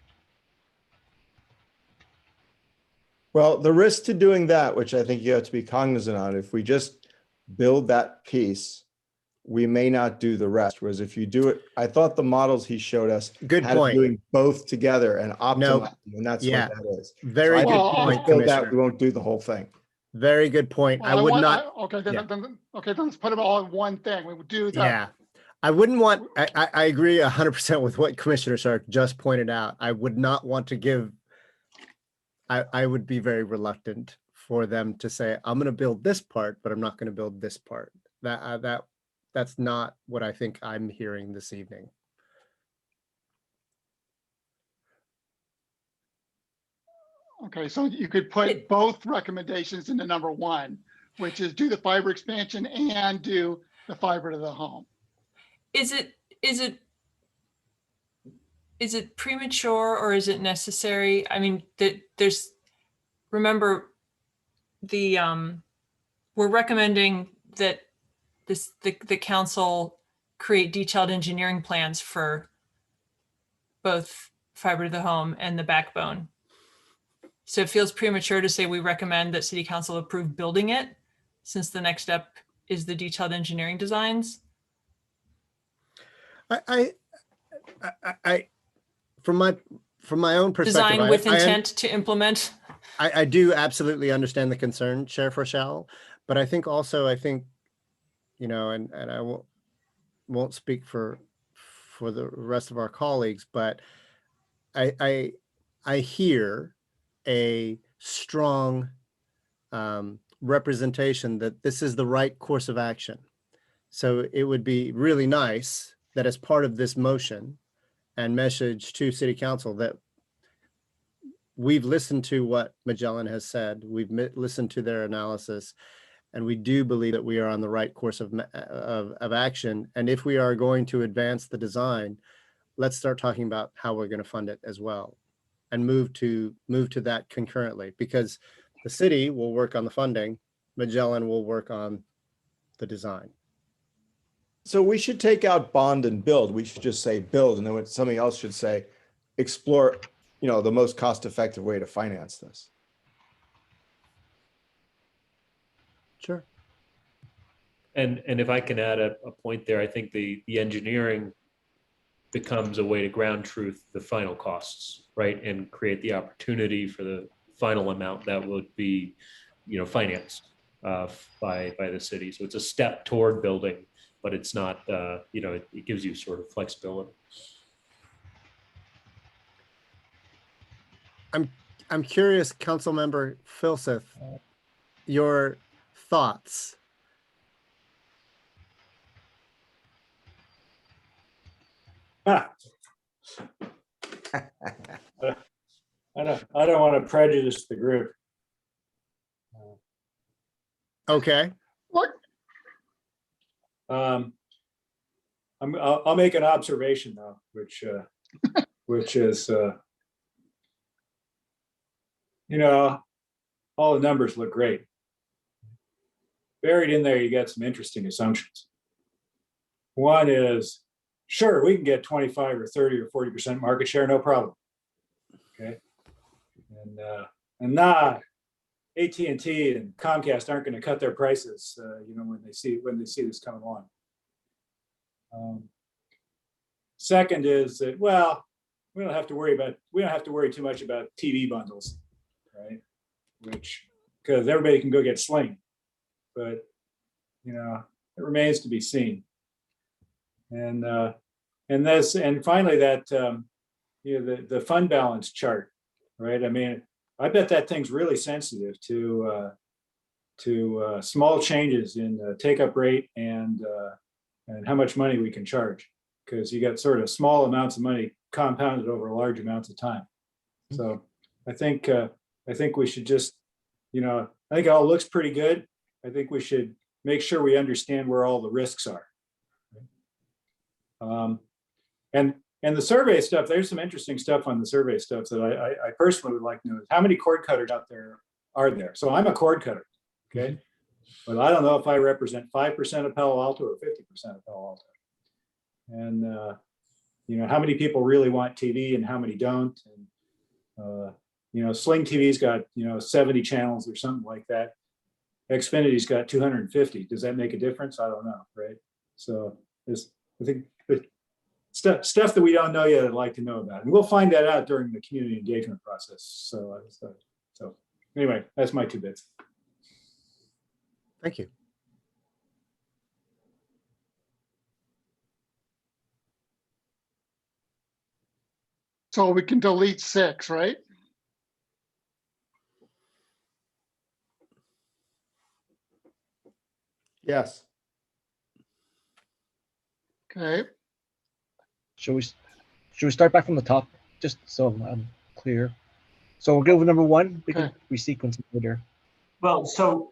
Well, the risk to doing that, which I think you have to be cognizant on, if we just build that piece, we may not do the rest. Whereas if you do it, I thought the models he showed us Good point. Doing both together and optimizing, and that's what that is. Very good point, Commissioner. We won't do the whole thing. Very good point. Well, I would not. Okay, then let's put them all in one thing. We would do that. Yeah. I wouldn't want, I agree 100% with what Commissioner Sark just pointed out. I would not want to give, I would be very reluctant for them to say, I'm going to build this part, but I'm not going to build this part. That's not what I think I'm hearing this evening. Okay, so you could put both recommendations into number 1, which is do the fiber expansion and do the fiber to the home. Is it premature, or is it necessary? I mean, remember we're recommending that the council create detailed engineering plans for both fiber to the home and the backbone. So it feels premature to say we recommend that city council approve building it, since the next step is the detailed engineering designs. I from my own perspective, design with intent to implement. I do absolutely understand the concern, Chair Forshall, but I think also, and I won't speak for the rest of our colleagues, but I hear a strong representation that this is the right course of action. So it would be really nice that as part of this motion and message to City Council that we've listened to what Magellan has said, we've listened to their analysis, and we do believe that we are on the right course of action. And if we are going to advance the design, let's start talking about how we're going to fund it as well, and move to that concurrently, because the city will work on the funding, Magellan will work on the design. So we should take out bond and build. We should just say build, and then something else should say explore, the most cost-effective way to finance this. Sure. And if I can add a point there, I think the engineering becomes a way to ground truth the final costs, right? And create the opportunity for the final amount that would be, financed by the city. So it's a step toward building, but it's not, it gives you sort of I'm curious, Councilmember Filseth, your thoughts. I don't want to prejudice the group. Okay. What? I'll make an observation though, which is, all the numbers look great. Buried in there, you get some interesting assumptions. One is, sure, we can get 25 or 30 or 40% market share, no problem. Okay. And AT&T and Comcast aren't going to cut their prices, when they see this coming along. Second is that, well, we don't have to worry too much about TV bundles, right? Because everybody can go get Sling, but it remains to be seen. And finally that the fund balance chart, right? I mean, I bet that thing's really sensitive to small changes in the take-up rate and how much money we can charge, because you got sort of small amounts of money compounded over large amounts of time. So I think we should just, I think it all looks pretty good. I think we should make sure we understand where all the risks are. And the survey stuff, there's some interesting stuff on the survey stuff that I personally would like to know is how many cord cutters out there are there? So I'm a cord cutter, okay? But I don't know if I represent 5% of Palo Alto or 50% of Palo Alto. And, how many people really want TV and how many don't? And, Sling TV's got, 70 channels or something like that. Xfinity's got 250. Does that make a difference? I don't know, right? So I think stuff that we don't know yet, I'd like to know about. And we'll find that out during the community engagement process. So anyway, that's my 2 bits. Thank you. So we can delete 6, right? Yes. Okay. Should we start back from the top, just so I'm clear? So we'll go with number 1. We can resequence it later. Well, so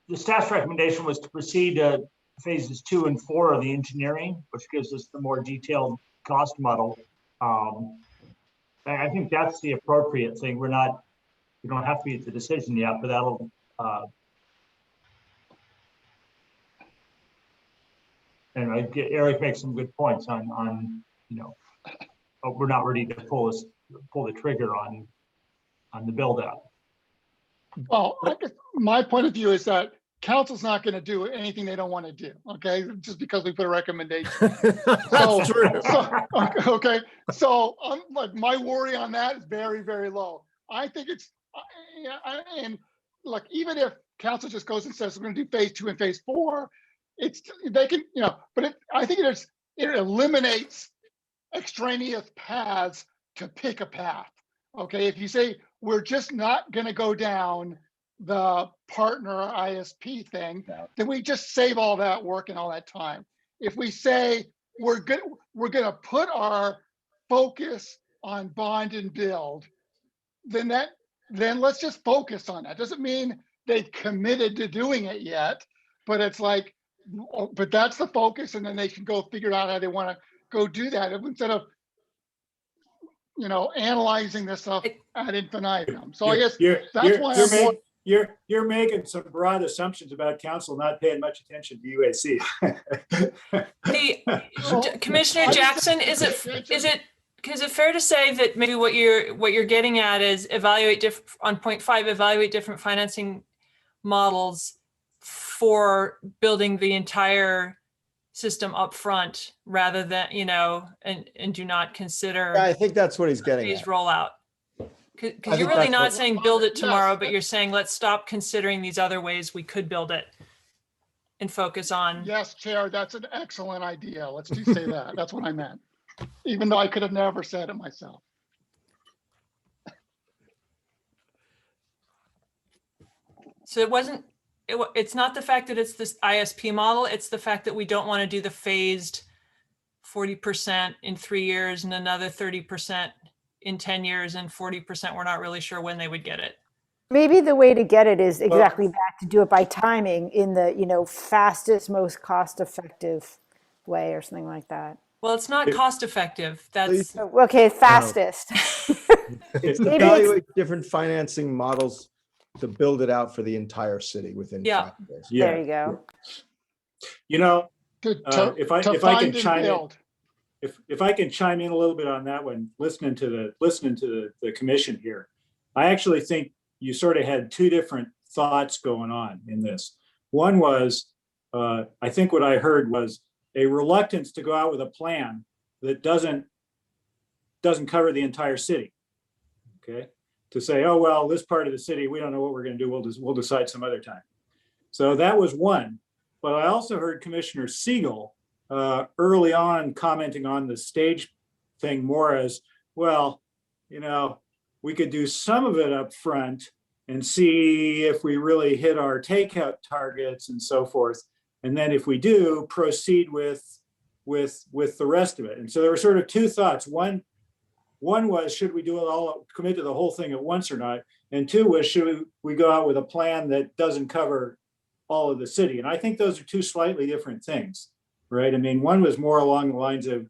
the staff's recommendation was to proceed to phases 2 and 4 of the engineering, which gives us the more detailed cost model. I think that's the appropriate thing. We don't have to be at the decision yet, but that'll and Eric makes some good points on we're not ready to pull the trigger on the build out. Well, I guess my point of view is that council's not going to do anything they don't want to do. Okay, just because we put a recommendation. That's true. Okay, so like my worry on that is very, very low. I think it's and like even if council just goes and says we're going to do phase 2 and phase 4, they can but I think it eliminates extraneous paths to pick a path. Okay, if you say we're just not going to go down the partner ISP thing, then we just save all that work and all that time. If we say we're going to put our focus on bond and build, then let's just focus on that. Doesn't mean they've committed to doing it yet, but it's like, but that's the focus, and then they can go figure out how they want to go do that instead of analyzing this stuff ad infinitum. So I guess that's why you're making some broad assumptions about council not paying much attention to UAC. Commissioner Jackson, is it fair to say that maybe what you're getting at is on point 5, evaluate different financing models for building the entire system up front rather than, and do not consider. Yeah, I think that's what he's getting phase at. rollout. Because you're really not saying build it tomorrow, but you're saying let's stop considering these other ways we could build it and focus on. Yes, Chair, that's an excellent idea. Let's say that. That's what I meant, even though I could have never said it myself. So it's not the fact that it's this ISP model, it's the fact that we don't want to do the phased 40% in 3 years and another 30% in 10 years and 40%, we're not really sure when they would get it. Maybe the way to get it is exactly that, to do it by timing in the, fastest, most cost-effective way or something like that. Well, it's not cost effective. That's okay. Fastest. It's Maybe evaluate different financing models to build it out for the entire city within 5 years. There you go. You know, To if I find can and chime in, build. if I can chime in a little bit on that one, listening to the commission here, I actually think you sort of had two different thoughts going on in this. One was, I think what I heard was a reluctance to go out with a plan that doesn't cover the entire city. Okay, to say, oh well, this part of the city, we don't know what we're going to do. We'll decide some other time. So that was one. But I also heard Commissioner Siegel early on commenting on the stage thing more as, well, we could do some of it up front and see if we really hit our takeout targets and so forth. And then if we do, proceed with the rest of it. And so there were sort of two thoughts. One was, should we do it all, commit to the whole thing at once or not? And two was, should we go out with a plan that doesn't cover all of the city? And I think those are two slightly different things, right? I mean, one was more along the lines of,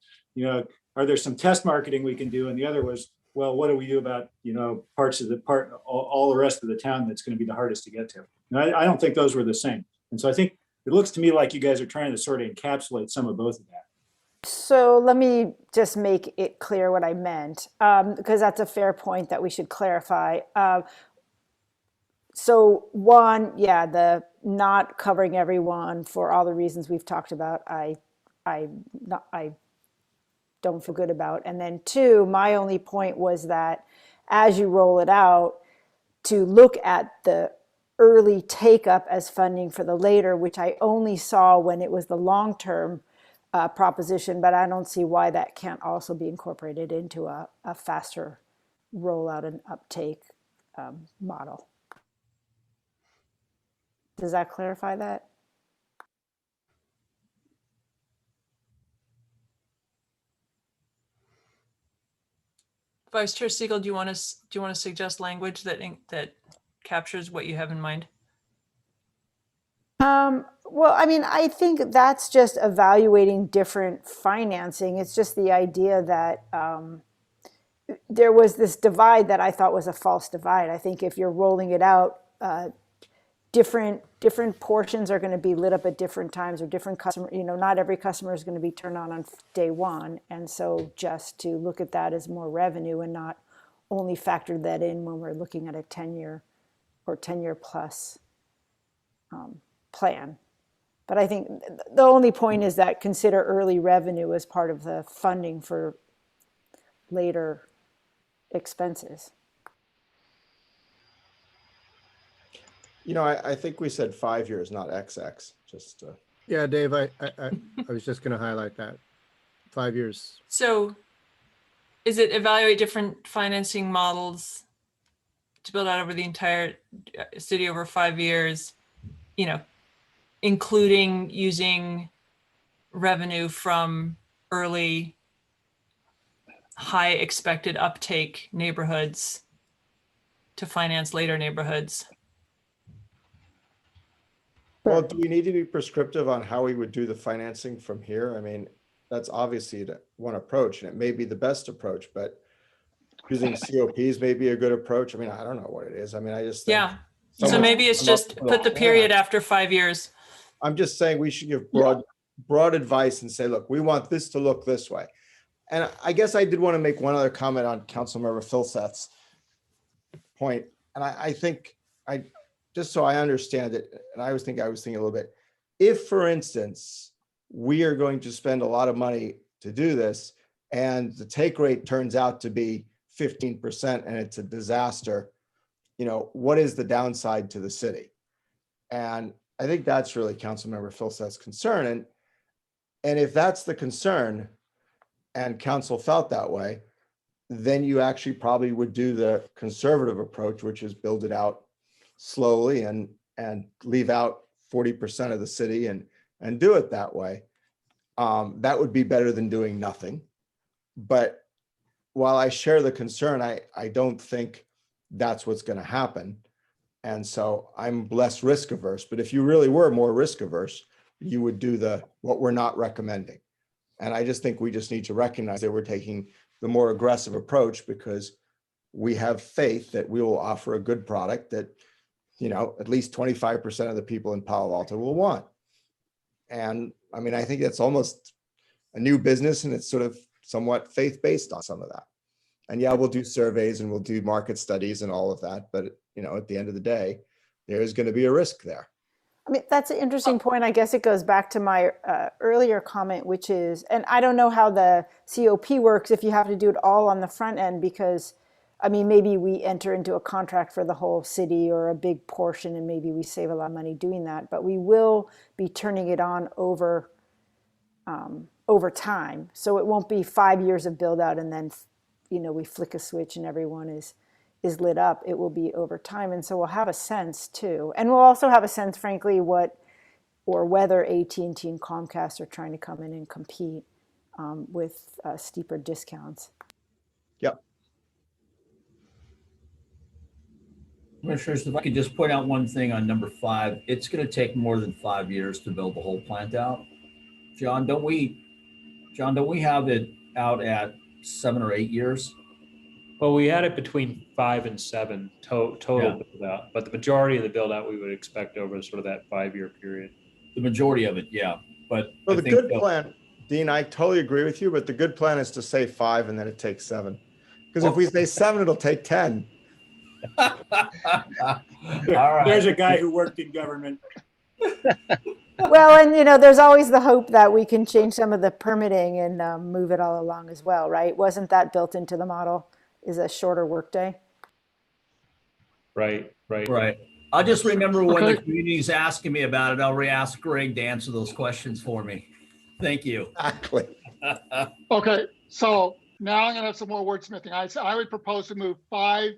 are there some test marketing we can do? And the other was, well, what do we do about, all the rest of the town that's going to be the hardest to get to? And I don't think those were the same. And so I think it looks to me like you guys are trying to sort of encapsulate some of both of that. So let me just make it clear what I meant, because that's a fair point that we should clarify. So one, the not covering everyone for all the reasons we've talked about, I don't feel good about. And then two, my only point was that as you roll it out, to look at the early take up as funding for the later, which I only saw when it was the long-term proposition, but I don't see why that can't also be incorporated into a faster rollout and uptake model. Does that clarify that? Vice Chair Siegel, do you want to suggest language that captures what you have in mind? Well, I mean, I think that's just evaluating different financing. It's just the idea that there was this divide that I thought was a false divide. I think if you're rolling it out, different portions are going to be lit up at different times, or different customer, not every customer is going to be turned on day one. And so just to look at that as more revenue and not only factor that in when we're looking at a 10-year or 10-year plus plan. But I think the only point is that consider early revenue as part of the funding for later expenses. I think we said 5 years, not XX, just. Yeah, Dave, I was just going to highlight that. 5 years. So is it evaluate different financing models to build out over the entire city over 5 years, including using revenue from early high expected uptake neighborhoods to finance later neighborhoods? Well, do we need to be prescriptive on how we would do the financing from here? I mean, that's obviously one approach, and it may be the best approach, but using COPs may be a good approach. I mean, I don't know what it is. I mean, I just think. Yeah. So maybe it's just put the period after 5 years. I'm just saying we should give broad advice and say, look, we want this to look this way. And I guess I did want to make one other comment on Councilmember Filsath's point. And I think just so I understand it, and I was thinking a little bit, if, for instance, we are going to spend a lot of money to do this and the take rate turns out to be 15% and it's a disaster, what is the downside to the city? And I think that's really Councilmember Filsath's concern. And if that's the concern and council felt that way, then you actually probably would do the conservative approach, which is build it out slowly and and leave out 40% of the city and do it that way. That would be better than doing nothing. But while I share the concern, I don't think that's what's going to happen. And so I'm less risk averse. But if you really were more risk averse, you would do what we're not recommending. And I just think we just need to recognize that we're taking the more aggressive approach because we have faith that we will offer a good product that, at least 25% of the people in Palo Alto will want. And I mean, I think that's almost a new business, and it's sort of somewhat faith-based on some of that. And yeah, we'll do surveys and we'll do market studies and all of that. But, at the end of the day, there's going to be a risk there. I mean, that's an interesting point. I guess it goes back to my earlier comment, which is, and I don't know how the COP works if you have to do it all on the front end, because, I mean, maybe we enter into a contract for the whole city or a big portion, and maybe we save a lot of money doing that. But we will be turning it on over time. So it won't be 5 years of build out and then, we flick a switch and everyone is lit up. It will be over time. And so we'll have a sense too. And we'll also have a sense, frankly, whether AT&T and Comcast are trying to come in and compete with steeper discounts. Yep. Commissioners, if I could just point out one thing on number 5, it's going to take more than 5 years to build the whole plant out. John, don't we have it out at 7 or 8 years? Well, we had it between 5 and 7 total build out, but the majority of the build out we would expect over sort of that 5-year period. The majority of it, yeah. But the good plan, Dean, I totally agree with you, but the good plan is to say 5 and then it takes 7. Because if we say 7, it'll take 10. All right. There's a guy who worked in government. Well, and there's always the hope that we can change some of the permitting and move it all along as well, right? Wasn't that built into the model? Is a shorter workday? Right. I'll just remember when the community's asking me about it, I'll re-ask Greg to answer those questions for me. Thank you. Exactly. Okay, so now I'm gonna have some more wordsmithing. I would propose to move 5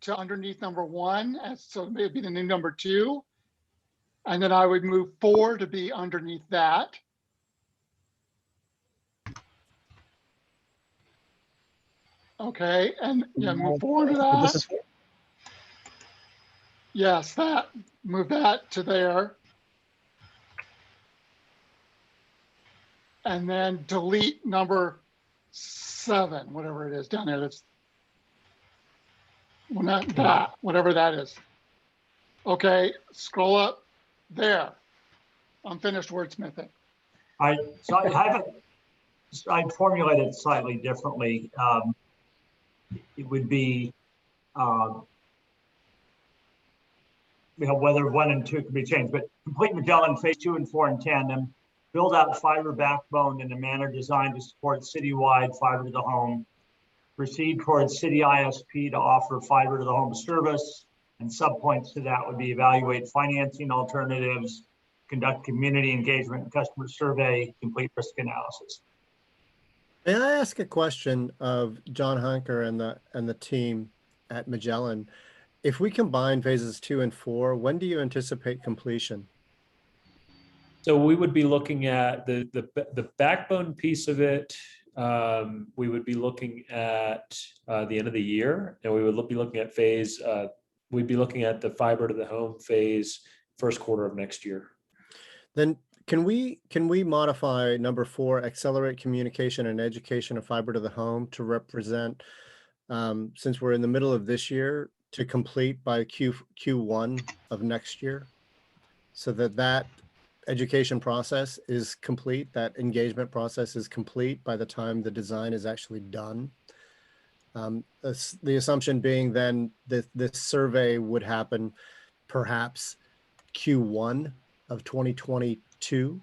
to underneath number 1, so it would be the new number 2. And then I would move 4 to be underneath that. Okay, and move forward to that. Yes, move that to there. And then delete number 7, whatever it is down there. That's whatever that is. Okay, scroll up there. I'm finished wordsmithing. I formulated it slightly differently. It would be, whether 1 and 2 could be changed, but complete Magellan phase 2 and 4 in tandem, build out fiber backbone in a manner designed to support citywide fiber to the home, proceed towards city ISP to offer fiber to the home service, and subpoints to that would be evaluate financing alternatives, conduct community engagement and customer survey, complete risk analysis. May I ask a question of John Hunker and the team at Magellan? If we combine phases 2 and 4, when do you anticipate completion? So we would be looking at the backbone piece of it. We would be looking at the end of the year, and we would be looking at we'd be looking at the fiber to the home phase first quarter of next year. Then can we modify number 4, accelerate communication and education of fiber to the home to represent, since we're in the middle of this year, to complete by Q1 of next year, so that education process is complete, that engagement process is complete by the time the design is actually done. The assumption being then that this survey would happen perhaps Q1 of 2022,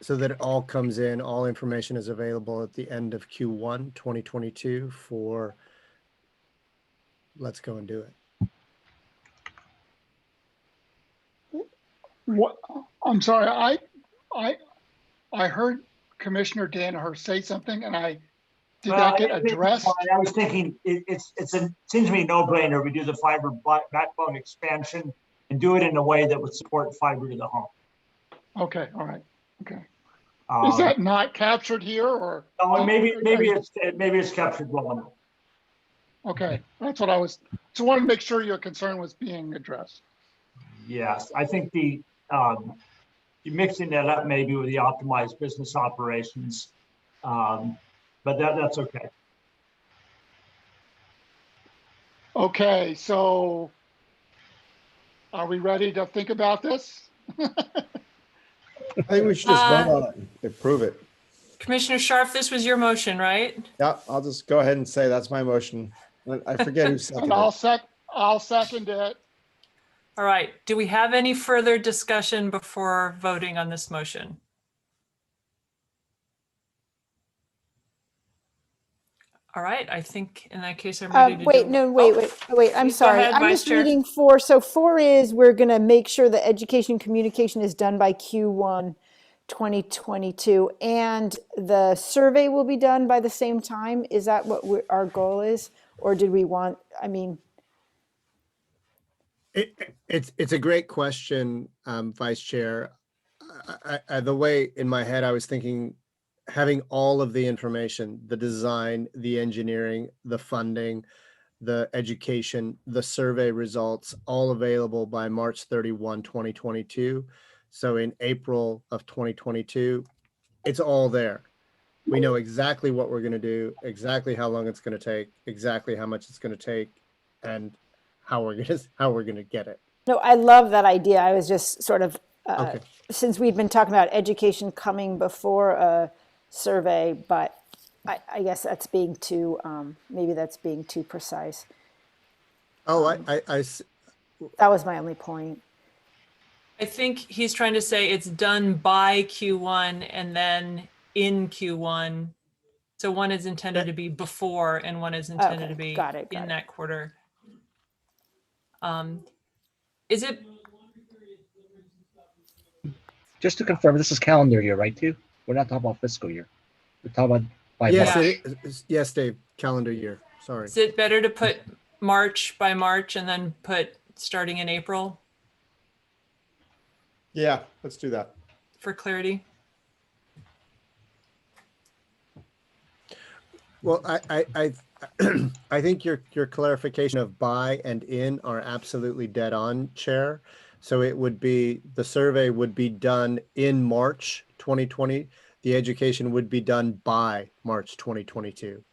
so that it all comes in, all information is available at the end of Q1 2022 for let's go and do it. What? I'm sorry. I heard Commissioner Danaher say something, and did that get addressed? I was thinking it seems to me no brainer. We do the fiber backbone expansion and do it in a way that would support fiber to the home. Okay, all right, okay. Is that not captured here or? No, maybe it's captured well enough. Okay, that's what I was, so wanted to make sure your concern was being addressed. Yes, I think you're mixing that up maybe with the optimized business operations, but that's okay. Okay, so are we ready to think about this? I think we should just vote on it and approve it. Commissioner Scharf, this was your motion, right? Yeah, I'll just go ahead and say that's my motion. I forget who And seconded it. I'll second it. All right. Do we have any further discussion before voting on this motion? All right. I think in that case, I'm ready to Wait, do. no, wait. I'm Please go sorry. ahead, I'm Vice just Chair. reading 4. So 4 is we're going to make sure the education communication is done by Q1 2022, and the survey will be done by the same time. Is that what our goal is, or did we want? I mean, It's a great question, Vice Chair. The way in my head I was thinking, having all of the information, the design, the engineering, the funding, the education, the survey results, all available by March 31, 2022. So in April of 2022, it's all there. We know exactly what we're going to do, exactly how long it's going to take, exactly how much it's going to take, and how we're going to get it. no, I love that idea. I was just sort of, Okay. since we've been talking about education coming before a survey, but I guess that's being too, maybe that's being too precise. Oh, that was my only point. I think he's trying to say it's done by Q1 and then in Q1. So one is intended to be before and one is intended to be in that quarter. Is it? Just to confirm, this is calendar year, right, too? We're not talking about fiscal year. We're talking about by yes, March. yes, Dave, calendar year. Sorry. Is it better to put March by March and then put starting in April? Yeah, let's do that. For clarity. Well, I think your clarification of by and in are absolutely dead on, Chair. So it would be, the survey would be done in March 2020. The education would be done by March 2022.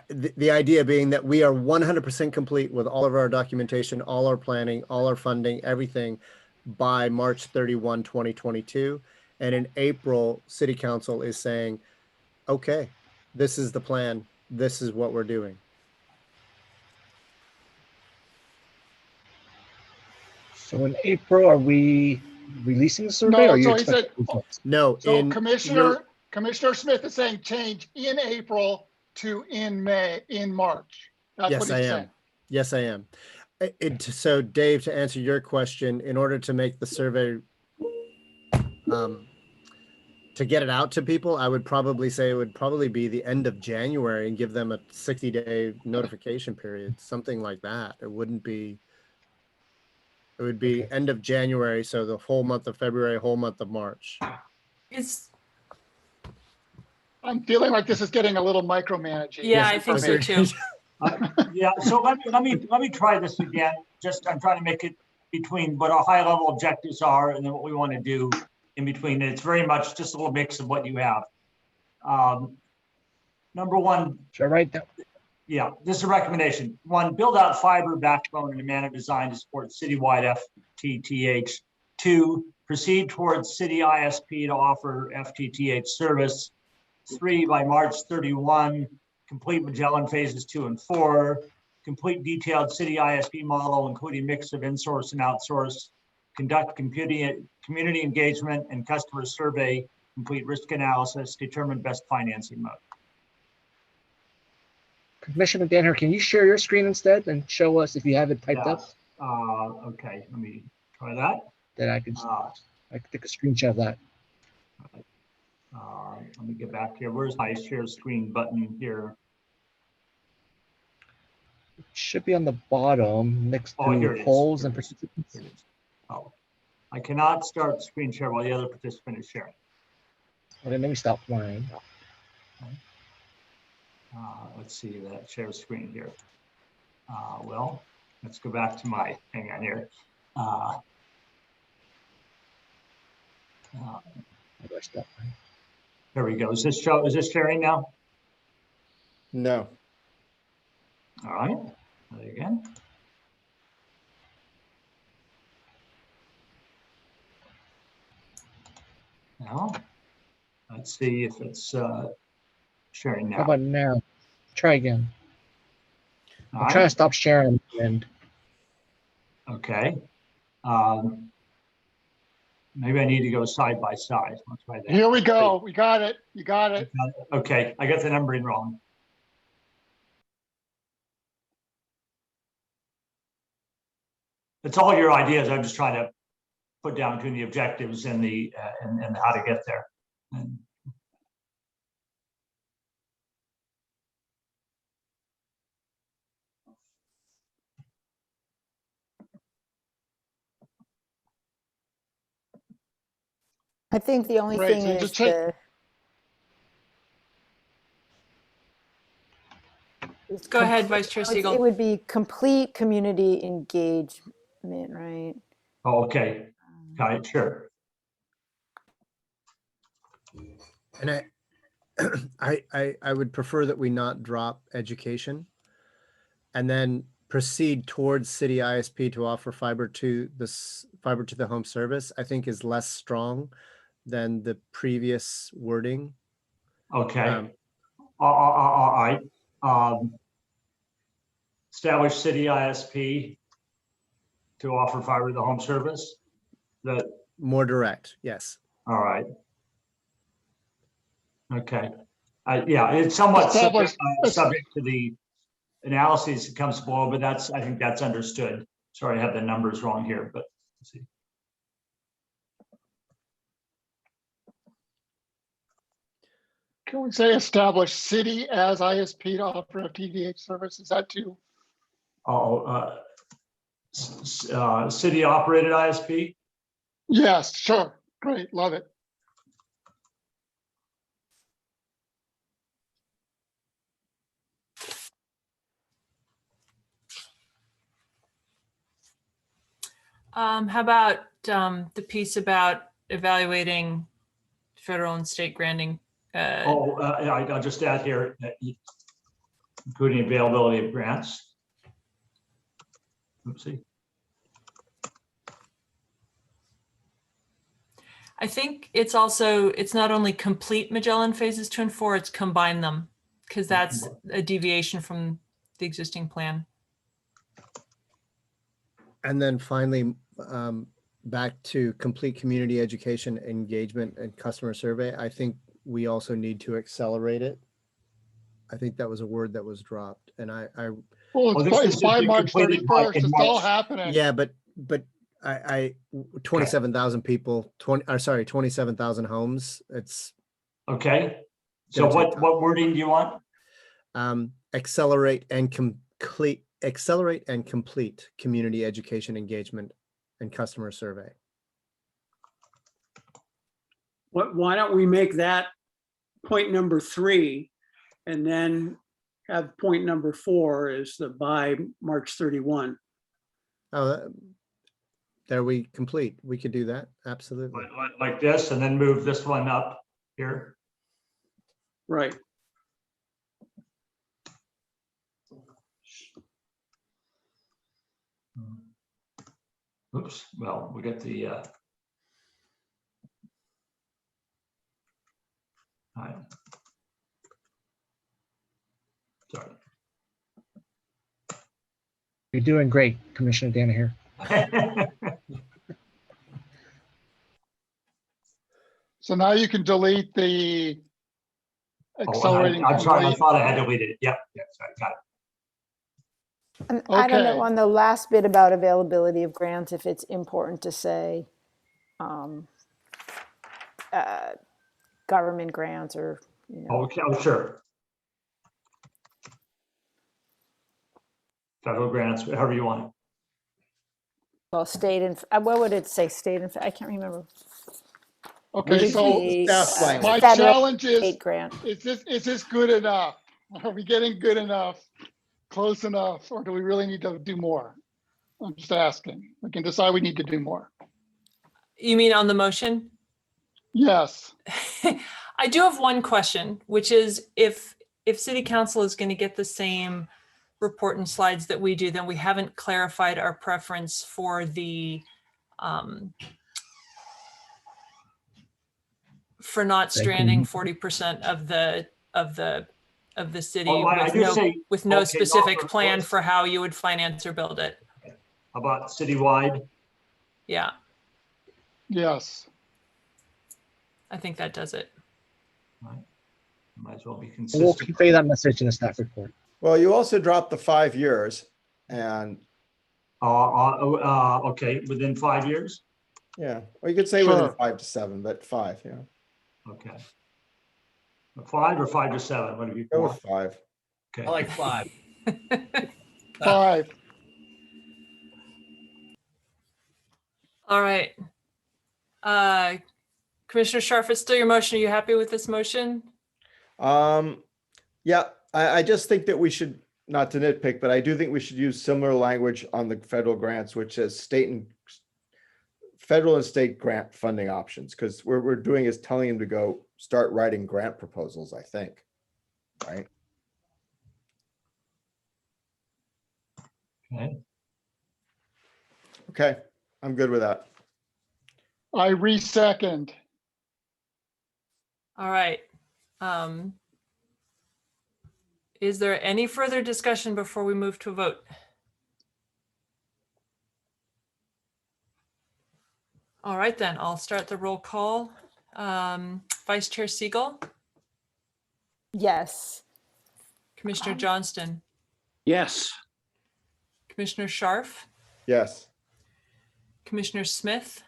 The idea being that we are 100% complete with all of our documentation, all our planning, all our funding, everything by March 31, 2022. And in April, City Council is saying, okay, this is the plan. This is what we're doing. So in April, are we releasing the survey? No, or so you he said, no. So Commissioner Smith is saying change in April to in March. That's yes, what he's I saying. am. Yes, I am. So Dave, to answer your question, in order to make the survey, to get it out to people, I would probably say it would probably be the end of January and give them a 60-day notification period, something like that. It would be end of January. So the whole month of February, whole month of March. I'm feeling like this is getting a little micromanaging. Yeah, I think so too. Yeah, so let me try this again. I'm trying to make it between what our high level objectives are and then what we want to do in between. And it's very much just a little mix of what you have. Number one. Should I write that? Yeah, this is a recommendation. 1, build out fiber backbone in a manner designed to support citywide FTTH. 2, proceed towards city ISP to offer FTTH service. 3, by March 31, complete Magellan phases 2 and 4. Complete detailed city ISP model, including mix of in-source and outsource. Conduct community engagement and customer survey. Complete risk analysis. Determine best financing mode. Commissioner Danner, can you share your screen instead and show us if you have it typed up? Okay, let me try that. Then I can take a screenshot of that. Let me get back here. Where's my share screen button here? Should be on the bottom next Oh, here to it is. polls Here and it is. participants. Here it is. Oh, I cannot start screen share while the other participant is sharing. Okay, let me stop mine. Let's see that share screen here. Well, let's go back to my, hang on here. How do I stop mine? There we go. Is this sharing now? No. All right, try it again. Now, let's see if it's sharing now. How about now? Try again. All I'm right. trying to stop sharing and Okay. Maybe I need to go side by side. Let's try that. Here we go. We got it. You got it. Okay, I got the numbering wrong. It's all your ideas. I'm just trying to put down between the objectives and the and how to get there. And I think the only Right, thing so you is just check. Go ahead, Vice Chair it Siegel. would be complete community engagement, right? oh, okay, got it. Sure. And I would prefer that we not drop education and then proceed towards city ISP to offer fiber to the home service, I think is less strong than the previous wording. Okay. All right. Establish city ISP to offer fiber to the home service. That More direct, yes. all right. Okay. Yeah, it's somewhat Establish- subject to the analysis that comes below, but I think that's understood. Sorry, I have the numbers wrong here, but let's see. Can we say establish city as ISP to offer a TDH service? Is that too? Oh, city operated ISP? Yes, sure. Great. Love it. How about the piece about evaluating federal and state granting? I'll just add here, including availability of grants. Oopsie. I think it's not only complete Magellan phases 2 and 4, it's combine them, because that's a deviation from the existing plan. And then finally, back to complete community education, engagement, and customer survey. I think we also need to accelerate it. I think that was a word that was dropped, and Well, it's by March 31st. It's all happening. Yeah, but I 27,000 people, 27,000 homes. It's okay. So what wording do you want? Accelerate and complete community education, engagement, and customer survey. Why don't we make that point number 3 and then have point number 4 is the by March 31. Oh, there we complete. We could do that. Absolutely. Like this, and then move this one up here. Right. Oops, well, we got the all right. Sorry. You're doing great, Commissioner Danaher. So now you can delete the accelerating. I'm sorry, I thought I had deleted it. Yep, sorry, got it. And I don't know on the last bit about availability of grants, if it's important to say government grants or, you know. Okay, oh, sure. federal grants, however you want it. Well, state and, what would it say? State and, I can't remember. Okay, Would so be, my federal challenge is, state grant. is this good enough? Are we getting good enough, close enough, or do we really need to do more? I'm just asking. We can decide we need to do more. You mean on the motion? Yes. I do have one question, which is if city council is going to get the same report and slides that we do, then we haven't clarified our preference for the for not stranding 40% of the city with no specific plan for how you would finance or build it. How about citywide? Yeah, Yes. I think that does it. Might as well be We'll consistent. convey that message in the staff report. Well, you also dropped the 5 years and Okay, within 5 years? yeah, well, you could say within 5 to 7, but 5, yeah. Okay. 5 or 5 to 7, what do you Go want? with 5. Okay. I like 5. 5. All right. Commissioner Scharf, it's still your motion. Are you happy with this motion? Yeah, I just think that we should, not to nitpick, but I do think we should use similar language on the federal grants, which says federal and state grant funding options, because what we're doing is telling them to go start writing grant proposals, I think, right? Okay. Okay, I'm good with that. I re-second. All right. Is there any further discussion before we move to a vote? All right, then I'll start the roll call. Vice Chair Siegel, Yes. Commissioner Johnston, Yes. Commissioner Scharf, Yes. Commissioner Smith,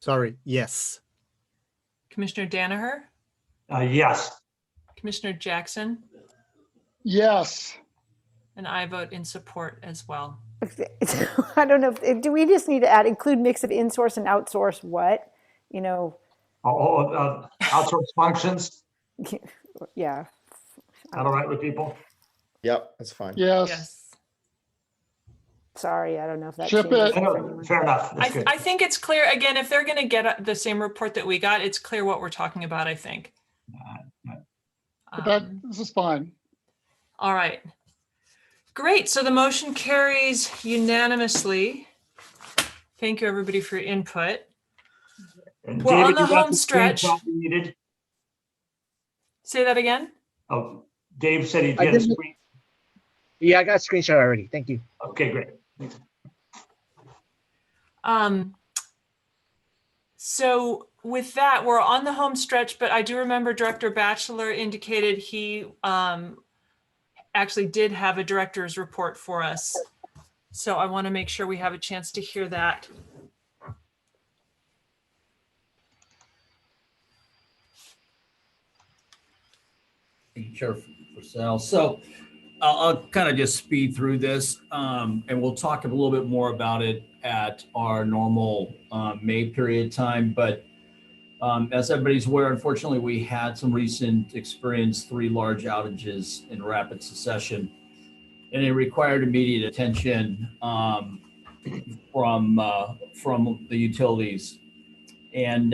Sorry, yes. Commissioner Danaher, Yes. Commissioner Jackson, Yes. and I vote in support as well. I don't know, do we just need to add, include mix of in-source and outsource what? You know, Outsourced functions, yeah. is that all right with people? Yep, that's fine. Yes. Sorry, I don't know if that Ship changes it. for anyone. Fair enough. That's good. I think it's clear, again, if they're going to get the same report that we got, it's clear what we're talking about, I think. This is fine. All right. Great. So the motion carries unanimously. Thank you, everybody, for your input. And We're on David, the you got home stretch. screenshot you needed? Say that again. Oh, Dave said he I did a didn't- screen. Yeah, I got a screenshot already. Thank you. Okay, great. So with that, we're on the home stretch, but I do remember Director Batchelor indicated he actually did have a director's report for us. So I want to make sure we have a chance to hear that. Thank you, Chair Purcell. So I'll kind of just speed through this, and we'll talk a little bit more about it at our normal May period time. But as everybody's aware, unfortunately, we had some recent experience, 3 large outages in rapid succession, and it required immediate attention from the utilities. And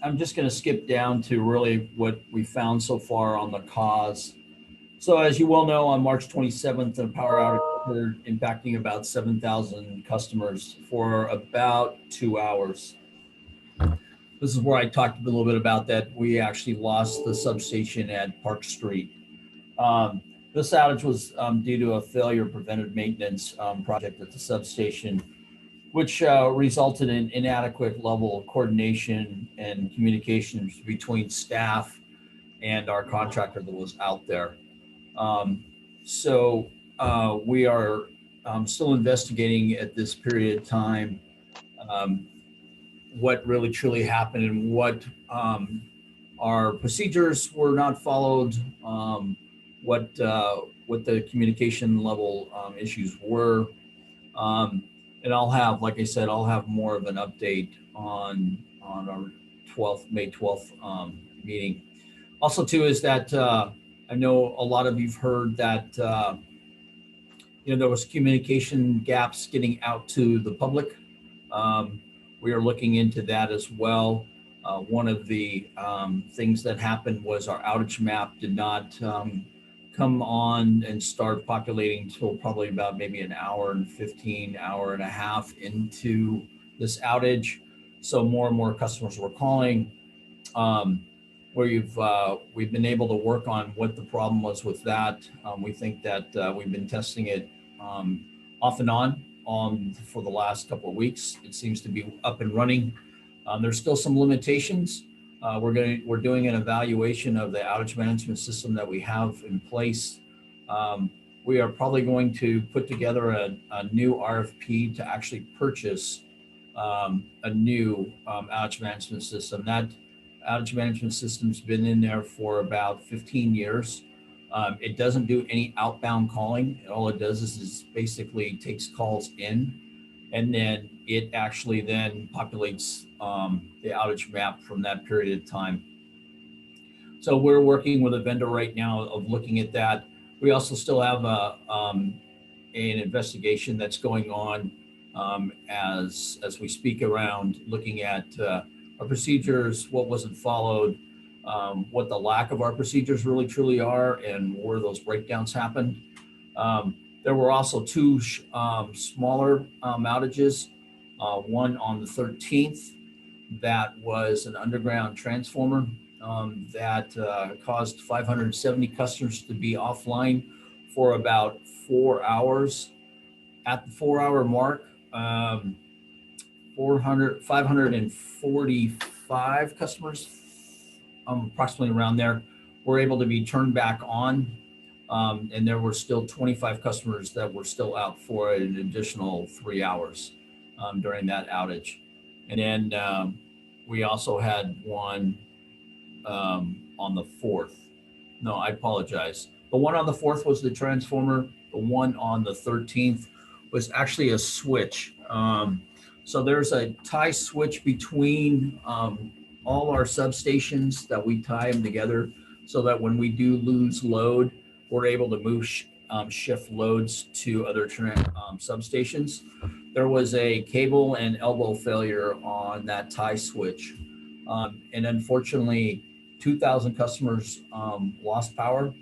I'm just going to skip down to really what we found so far on the cause. So as you well know, on March 27th, a power outage occurred, impacting about 7,000 customers for about 2 hours. This is where I talked a little bit about that. We actually lost the substation at Park Street. This outage was due to a failure preventive maintenance project at the substation, which resulted in inadequate level of coordination and communications between staff and our contractor that was out there. So we are still investigating at this period of time what really truly happened and what our procedures were not followed, what the communication level issues were. And I'll have, like I said, I'll have more of an update on our May 12th meeting. Also, too, is that I know a lot of you've heard that there was communication gaps getting out to the public. We are looking into that as well. One of the things that happened was our outage map did not come on and start populating until probably about maybe an hour and 15, hour and a half into this outage. So more and more customers were calling. We've been able to work on what the problem was with that. We think that we've been testing it off and on for the last couple of weeks. It seems to be up and running. There's still some limitations. We're doing an evaluation of the outage management system that we have in place. We are probably going to put together a new RFP to actually purchase a new outage management system. That outage management system's been in there for about 15 years. It doesn't do any outbound calling. All it does is basically takes calls in, and then it actually then populates the outage map from that period of time. So we're working with a vendor right now of looking at that. We also still have an investigation that's going on as we speak around looking at our procedures, what wasn't followed, what the lack of our procedures really truly are, and where those breakdowns happened. There were also two smaller outages, one on the 13th that was an underground transformer that caused 570 customers to be offline for about 4 hours. At the 4-hour mark, 545 customers, approximately around there, were able to be turned back on. And there were still 25 customers that were still out for an additional 3 hours during that outage. And then we also had one on the 4th. No, I apologize. The one on the 4th was the transformer. The one on the 13th was actually a switch. So there's a tie switch between all our substations that we tie them together so that when we do lose load, we're able to move shift loads to other substations. There was a cable and elbow failure on that tie switch. And unfortunately, 2,000 customers lost power.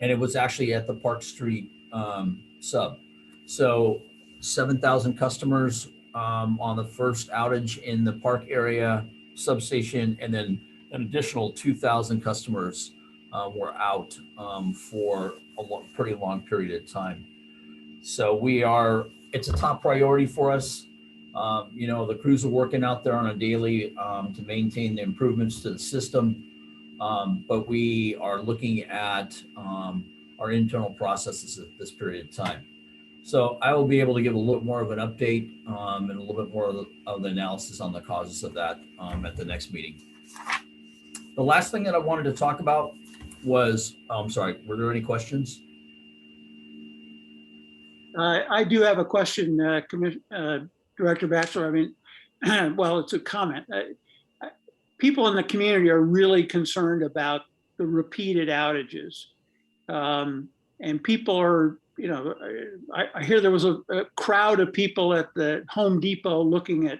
And it was actually at the Park Street sub. So 7,000 customers on the first outage in the Park area substation, and then an additional 2,000 customers were out for a pretty long period of time. So it's a top priority for us. The crews are working out there on a daily to maintain the improvements to the system. But we are looking at our internal processes at this period of time. So I will be able to give a little more of an update and a little bit more of the analysis on the causes of that at the next meeting. The last thing that I wanted to talk about was, I'm sorry, were there any questions? I do have a question, Director Batchelor. I mean, well, it's a comment. People in the community are really concerned about the repeated outages. And people are, I hear there was a crowd of people at the Home Depot looking at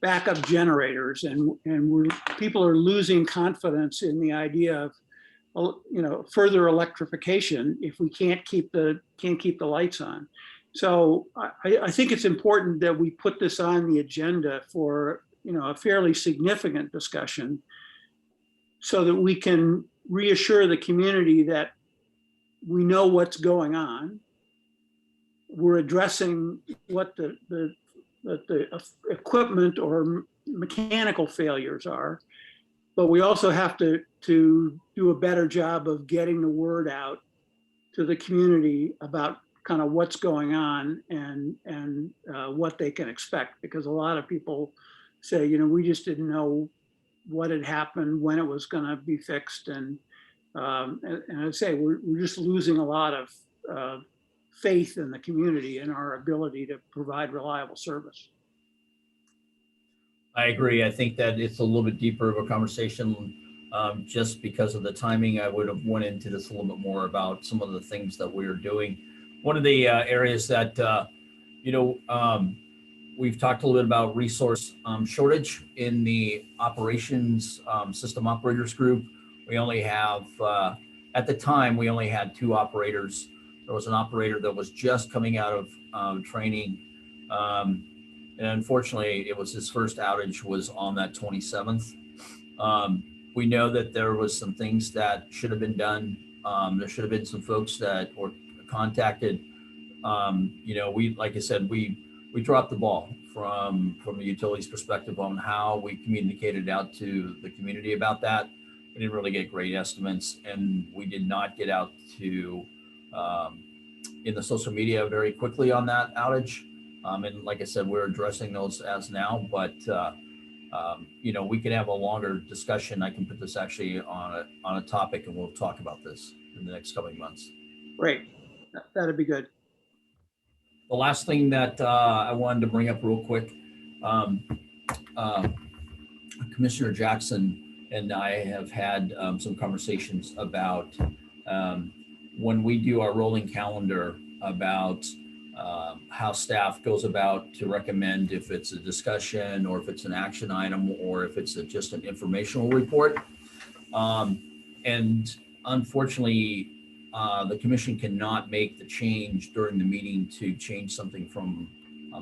backup generators, and people are losing confidence in the idea of further electrification if we can't keep the lights on. So I think it's important that we put this on the agenda for a fairly significant discussion, so that we can reassure the community that we know what's going on. We're addressing what the equipment or mechanical failures are, but we also have to do a better job of getting the word out to the community about kind of what's going on and what they can expect, because a lot of people say, we just didn't know what had happened, when it was going to be fixed, and And I'd say we're just losing a lot of faith in the community and our ability to provide reliable service. I agree. I think that it's a little bit deeper of a conversation. Just because of the timing, I would have went into this a little bit more about some of the things that we're doing. One of the areas that, we've talked a little bit about resource shortage in the operations system operators group. We only have, at the time, we only had 2 operators. There was an operator that was just coming out of training. And unfortunately, it was his first outage was on that 27th. We know that there was some things that should have been done. There should have been some folks that were contacted. Like I said, we dropped the ball from the utilities perspective on how we communicated out to the community about that. We didn't really get great estimates, and we did not get out to in the social media very quickly on that outage. And like I said, we're addressing those as now, but we can have a longer discussion. I can put this actually on a topic, and we'll talk about this in the next coming months. Great, that'd be good. The last thing that I wanted to bring up real quick, Commissioner Jackson and I have had some conversations about when we do our rolling calendar about how staff goes about to recommend if it's a discussion or if it's an action item or if it's just an informational report. And unfortunately, the commission cannot make the change during the meeting to change something from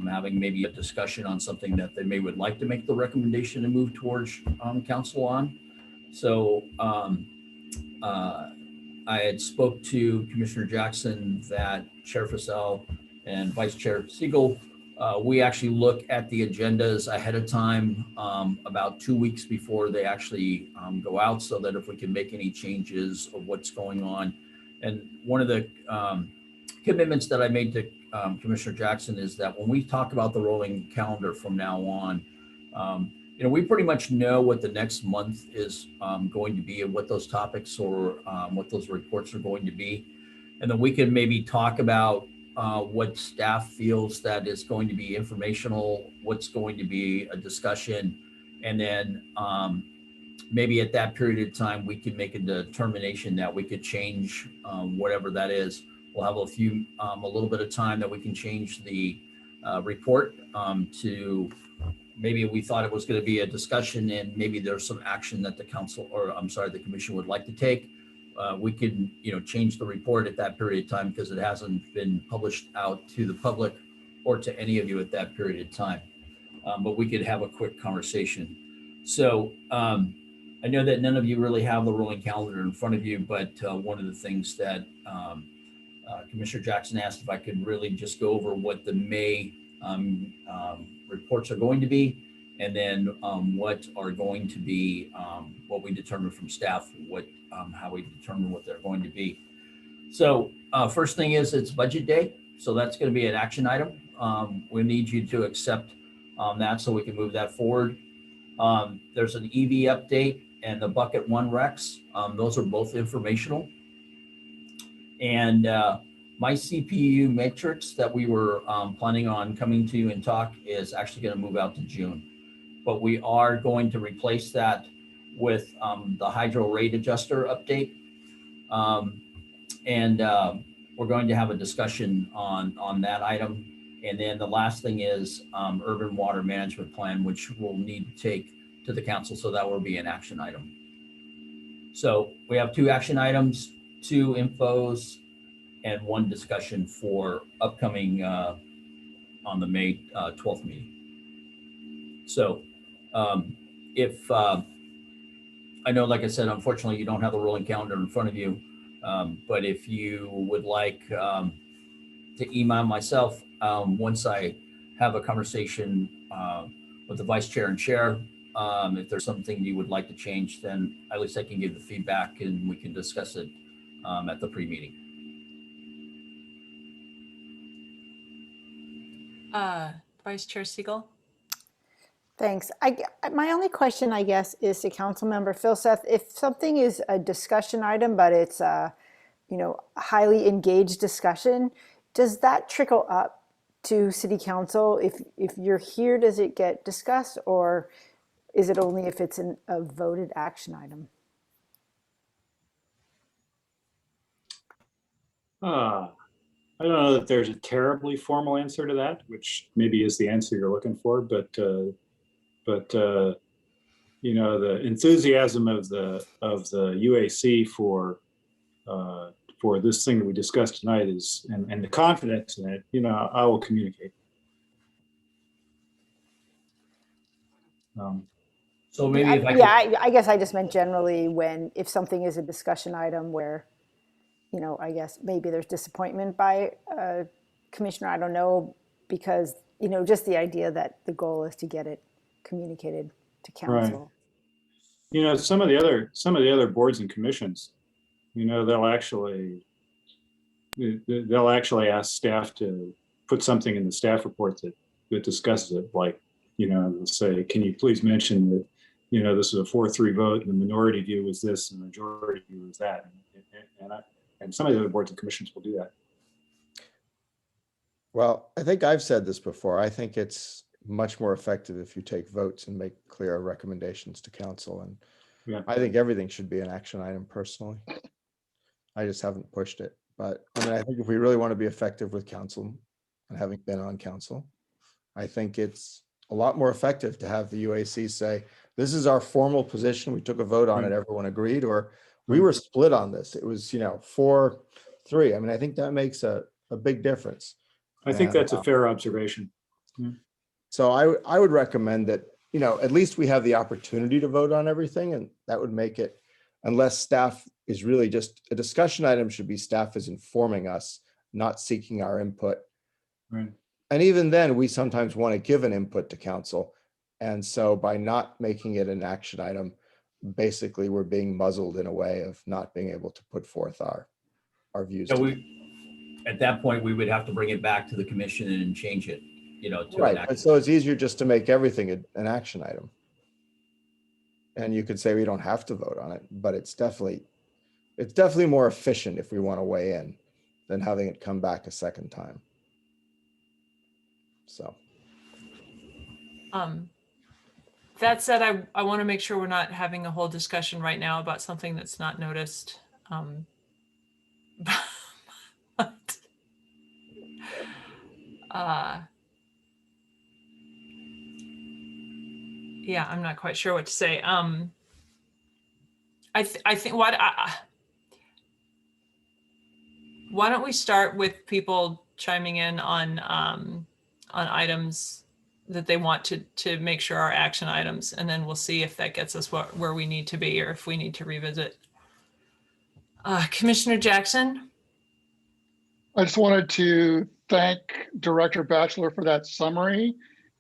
having maybe a discussion on something that they may would like to make the recommendation and move towards council on. So I had spoke to Commissioner Jackson that Chair Fasell and Vice Chair Siegel, we actually look at the agendas ahead of time, about 2 weeks before they actually go out, so that if we can make any changes of what's going on. And one of the commitments that I made to Commissioner Jackson is that when we talk about the rolling calendar from now on, we pretty much know what the next month is going to be and what those topics or what those reports are going to be. And then we can maybe talk about what staff feels that is going to be informational, what's going to be a discussion. And then maybe at that period of time, we can make a determination that we could change whatever that is. We'll have a little bit of time that we can change the report to maybe we thought it was going to be a discussion and maybe there's some action that the the commission would like to take. We can, change the report at that period of time because it hasn't been published out to the public or to any of you at that period of time. But we could have a quick conversation. So I know that none of you really have the rolling calendar in front of you, but one of the things that Commissioner Jackson asked if I could really just go over what the May reports are going to be, and then what are going to be what we determine from staff, how we determine what they're going to be. So first thing is it's budget day, so that's going to be an action item. We need you to accept that so we can move that forward. There's an EV update and the bucket 1 Rex. Those are both informational. And my CPU matrix that we were planning on coming to you and talk is actually going to move out to June. But we are going to replace that with the hydro rate adjuster update. And we're going to have a discussion on that item. And then the last thing is urban water management plan, which we'll need to take to the council. So that will be an action item. So we have 2 action items, 2 infos, and 1 discussion for upcoming on the May 12th meeting. So if I know, like I said, unfortunately, you don't have the rolling calendar in front of you, but if you would like to email myself once I have a conversation with the vice chair and chair, if there's something you would like to change, then at least I can give the feedback and we can discuss it at the pre-meeting. Vice Chair Siegel? Thanks. My only question, I guess, is to Councilmember Philseth. If something is a discussion item, but it's a, highly engaged discussion, does that trickle up to City Council? If you're here, does it get discussed, or is it only if it's a voted action item? I don't know that there's a terribly formal answer to that, which maybe is the answer you're looking for, but the enthusiasm of the UAC for this thing that we discussed tonight is, and the confidence in it, I will communicate. So maybe if I guess I just meant generally if something is a discussion item where, I guess maybe there's disappointment by a commissioner, I don't know, because, just the idea that the goal is to get it communicated to council. Right. Some of the other boards and commissions, they'll actually ask staff to put something in the staff report that discusses it, like, they'll say, can you please mention that, this is a 4-3 vote and the minority view was this and the majority view was that. And some of the other boards and commissions will do that. Well, I think I've said this before. I think it's much more effective if you take votes and make clear recommendations to council. And yeah. I think everything should be an action item personally. I just haven't pushed it. But I think if we really want to be effective with council, and having been on council, I think it's a lot more effective to have the UAC say, this is our formal position. We took a vote on it. Everyone agreed, or we were split on this. It was, 4-3. I think that makes a big difference. I think that's a fair observation. Yeah. So I would recommend that, at least we have the opportunity to vote on everything, and that would make it, unless staff is really just a discussion item, should be staff is informing us, not seeking our input. Right. And even then, we sometimes want to give an input to council. And so by not making it an action item, basically we're being muzzled in a way of not being able to put forth our views. So at that point, we would have to bring it back to the commission and change it, to right. But so it's easier just to make everything an action item. And you could say we don't have to vote on it, but it's definitely more efficient if we want to weigh in than having it come back a second time. So. That said, I want to make sure we're not having a whole discussion right now about something that's not noticed. Yeah, I'm not quite sure what to say. I think why don't we start with people chiming in on items that they want to make sure are action items, and then we'll see if that gets us where we need to be or if we need to revisit. Commissioner Jackson. I just wanted to thank Director Batchelor for that summary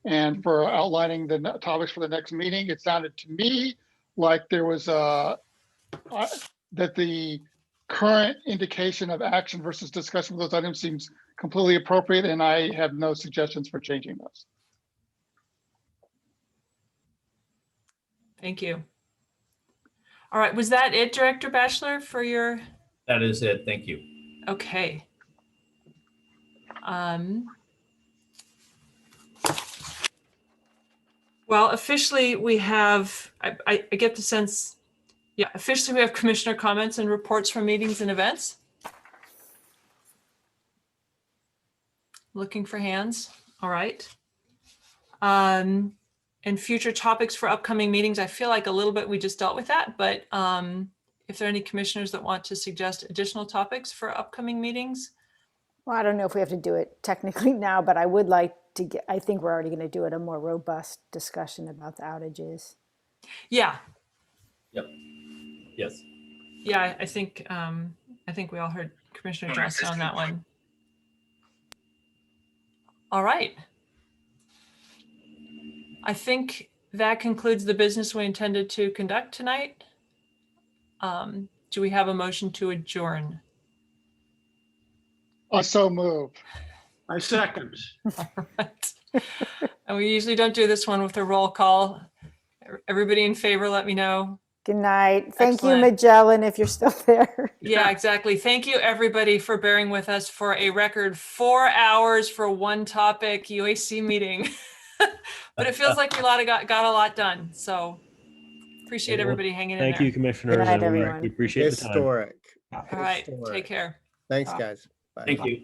and for outlining the topics for the next meeting. It sounded to me like there was that the current indication of action versus discussion of those items seems completely appropriate, and I have no suggestions for changing those. Thank you. All right, was that it, Director Batchelor, for your? That is it, thank you. Okay. Well, officially we have, I get the sense, yeah, officially we have commissioner comments and reports from meetings and events. Looking for hands, all right. And future topics for upcoming meetings, I feel like a little bit we just dealt with that, but if there are any commissioners that want to suggest additional topics for upcoming meetings. Well, I don't know if we have to do it technically now, but I would like to get, I think we're already going to do it, a more robust discussion about the outages. Yeah. Yep. Yes. Yeah, I think we all heard Commissioner Johnson on that one. All right. I think that concludes the business we intended to conduct tonight. Do we have a motion to adjourn? I so move. I second. All right. And we usually don't do this one with a roll call. Everybody in favor, let me know. Good night. Thank Excellent. you, Magellan, if you're still there. Yeah, exactly. Thank you, everybody, for bearing with us for a record 4 hours for one topic UAC meeting. But it feels like we got a lot done. So appreciate everybody hanging in there. Thank you, commissioners. Good night, and we everyone. appreciate the time. Historic. All right, Historic. take care. Thanks, guys. Bye. Thank you.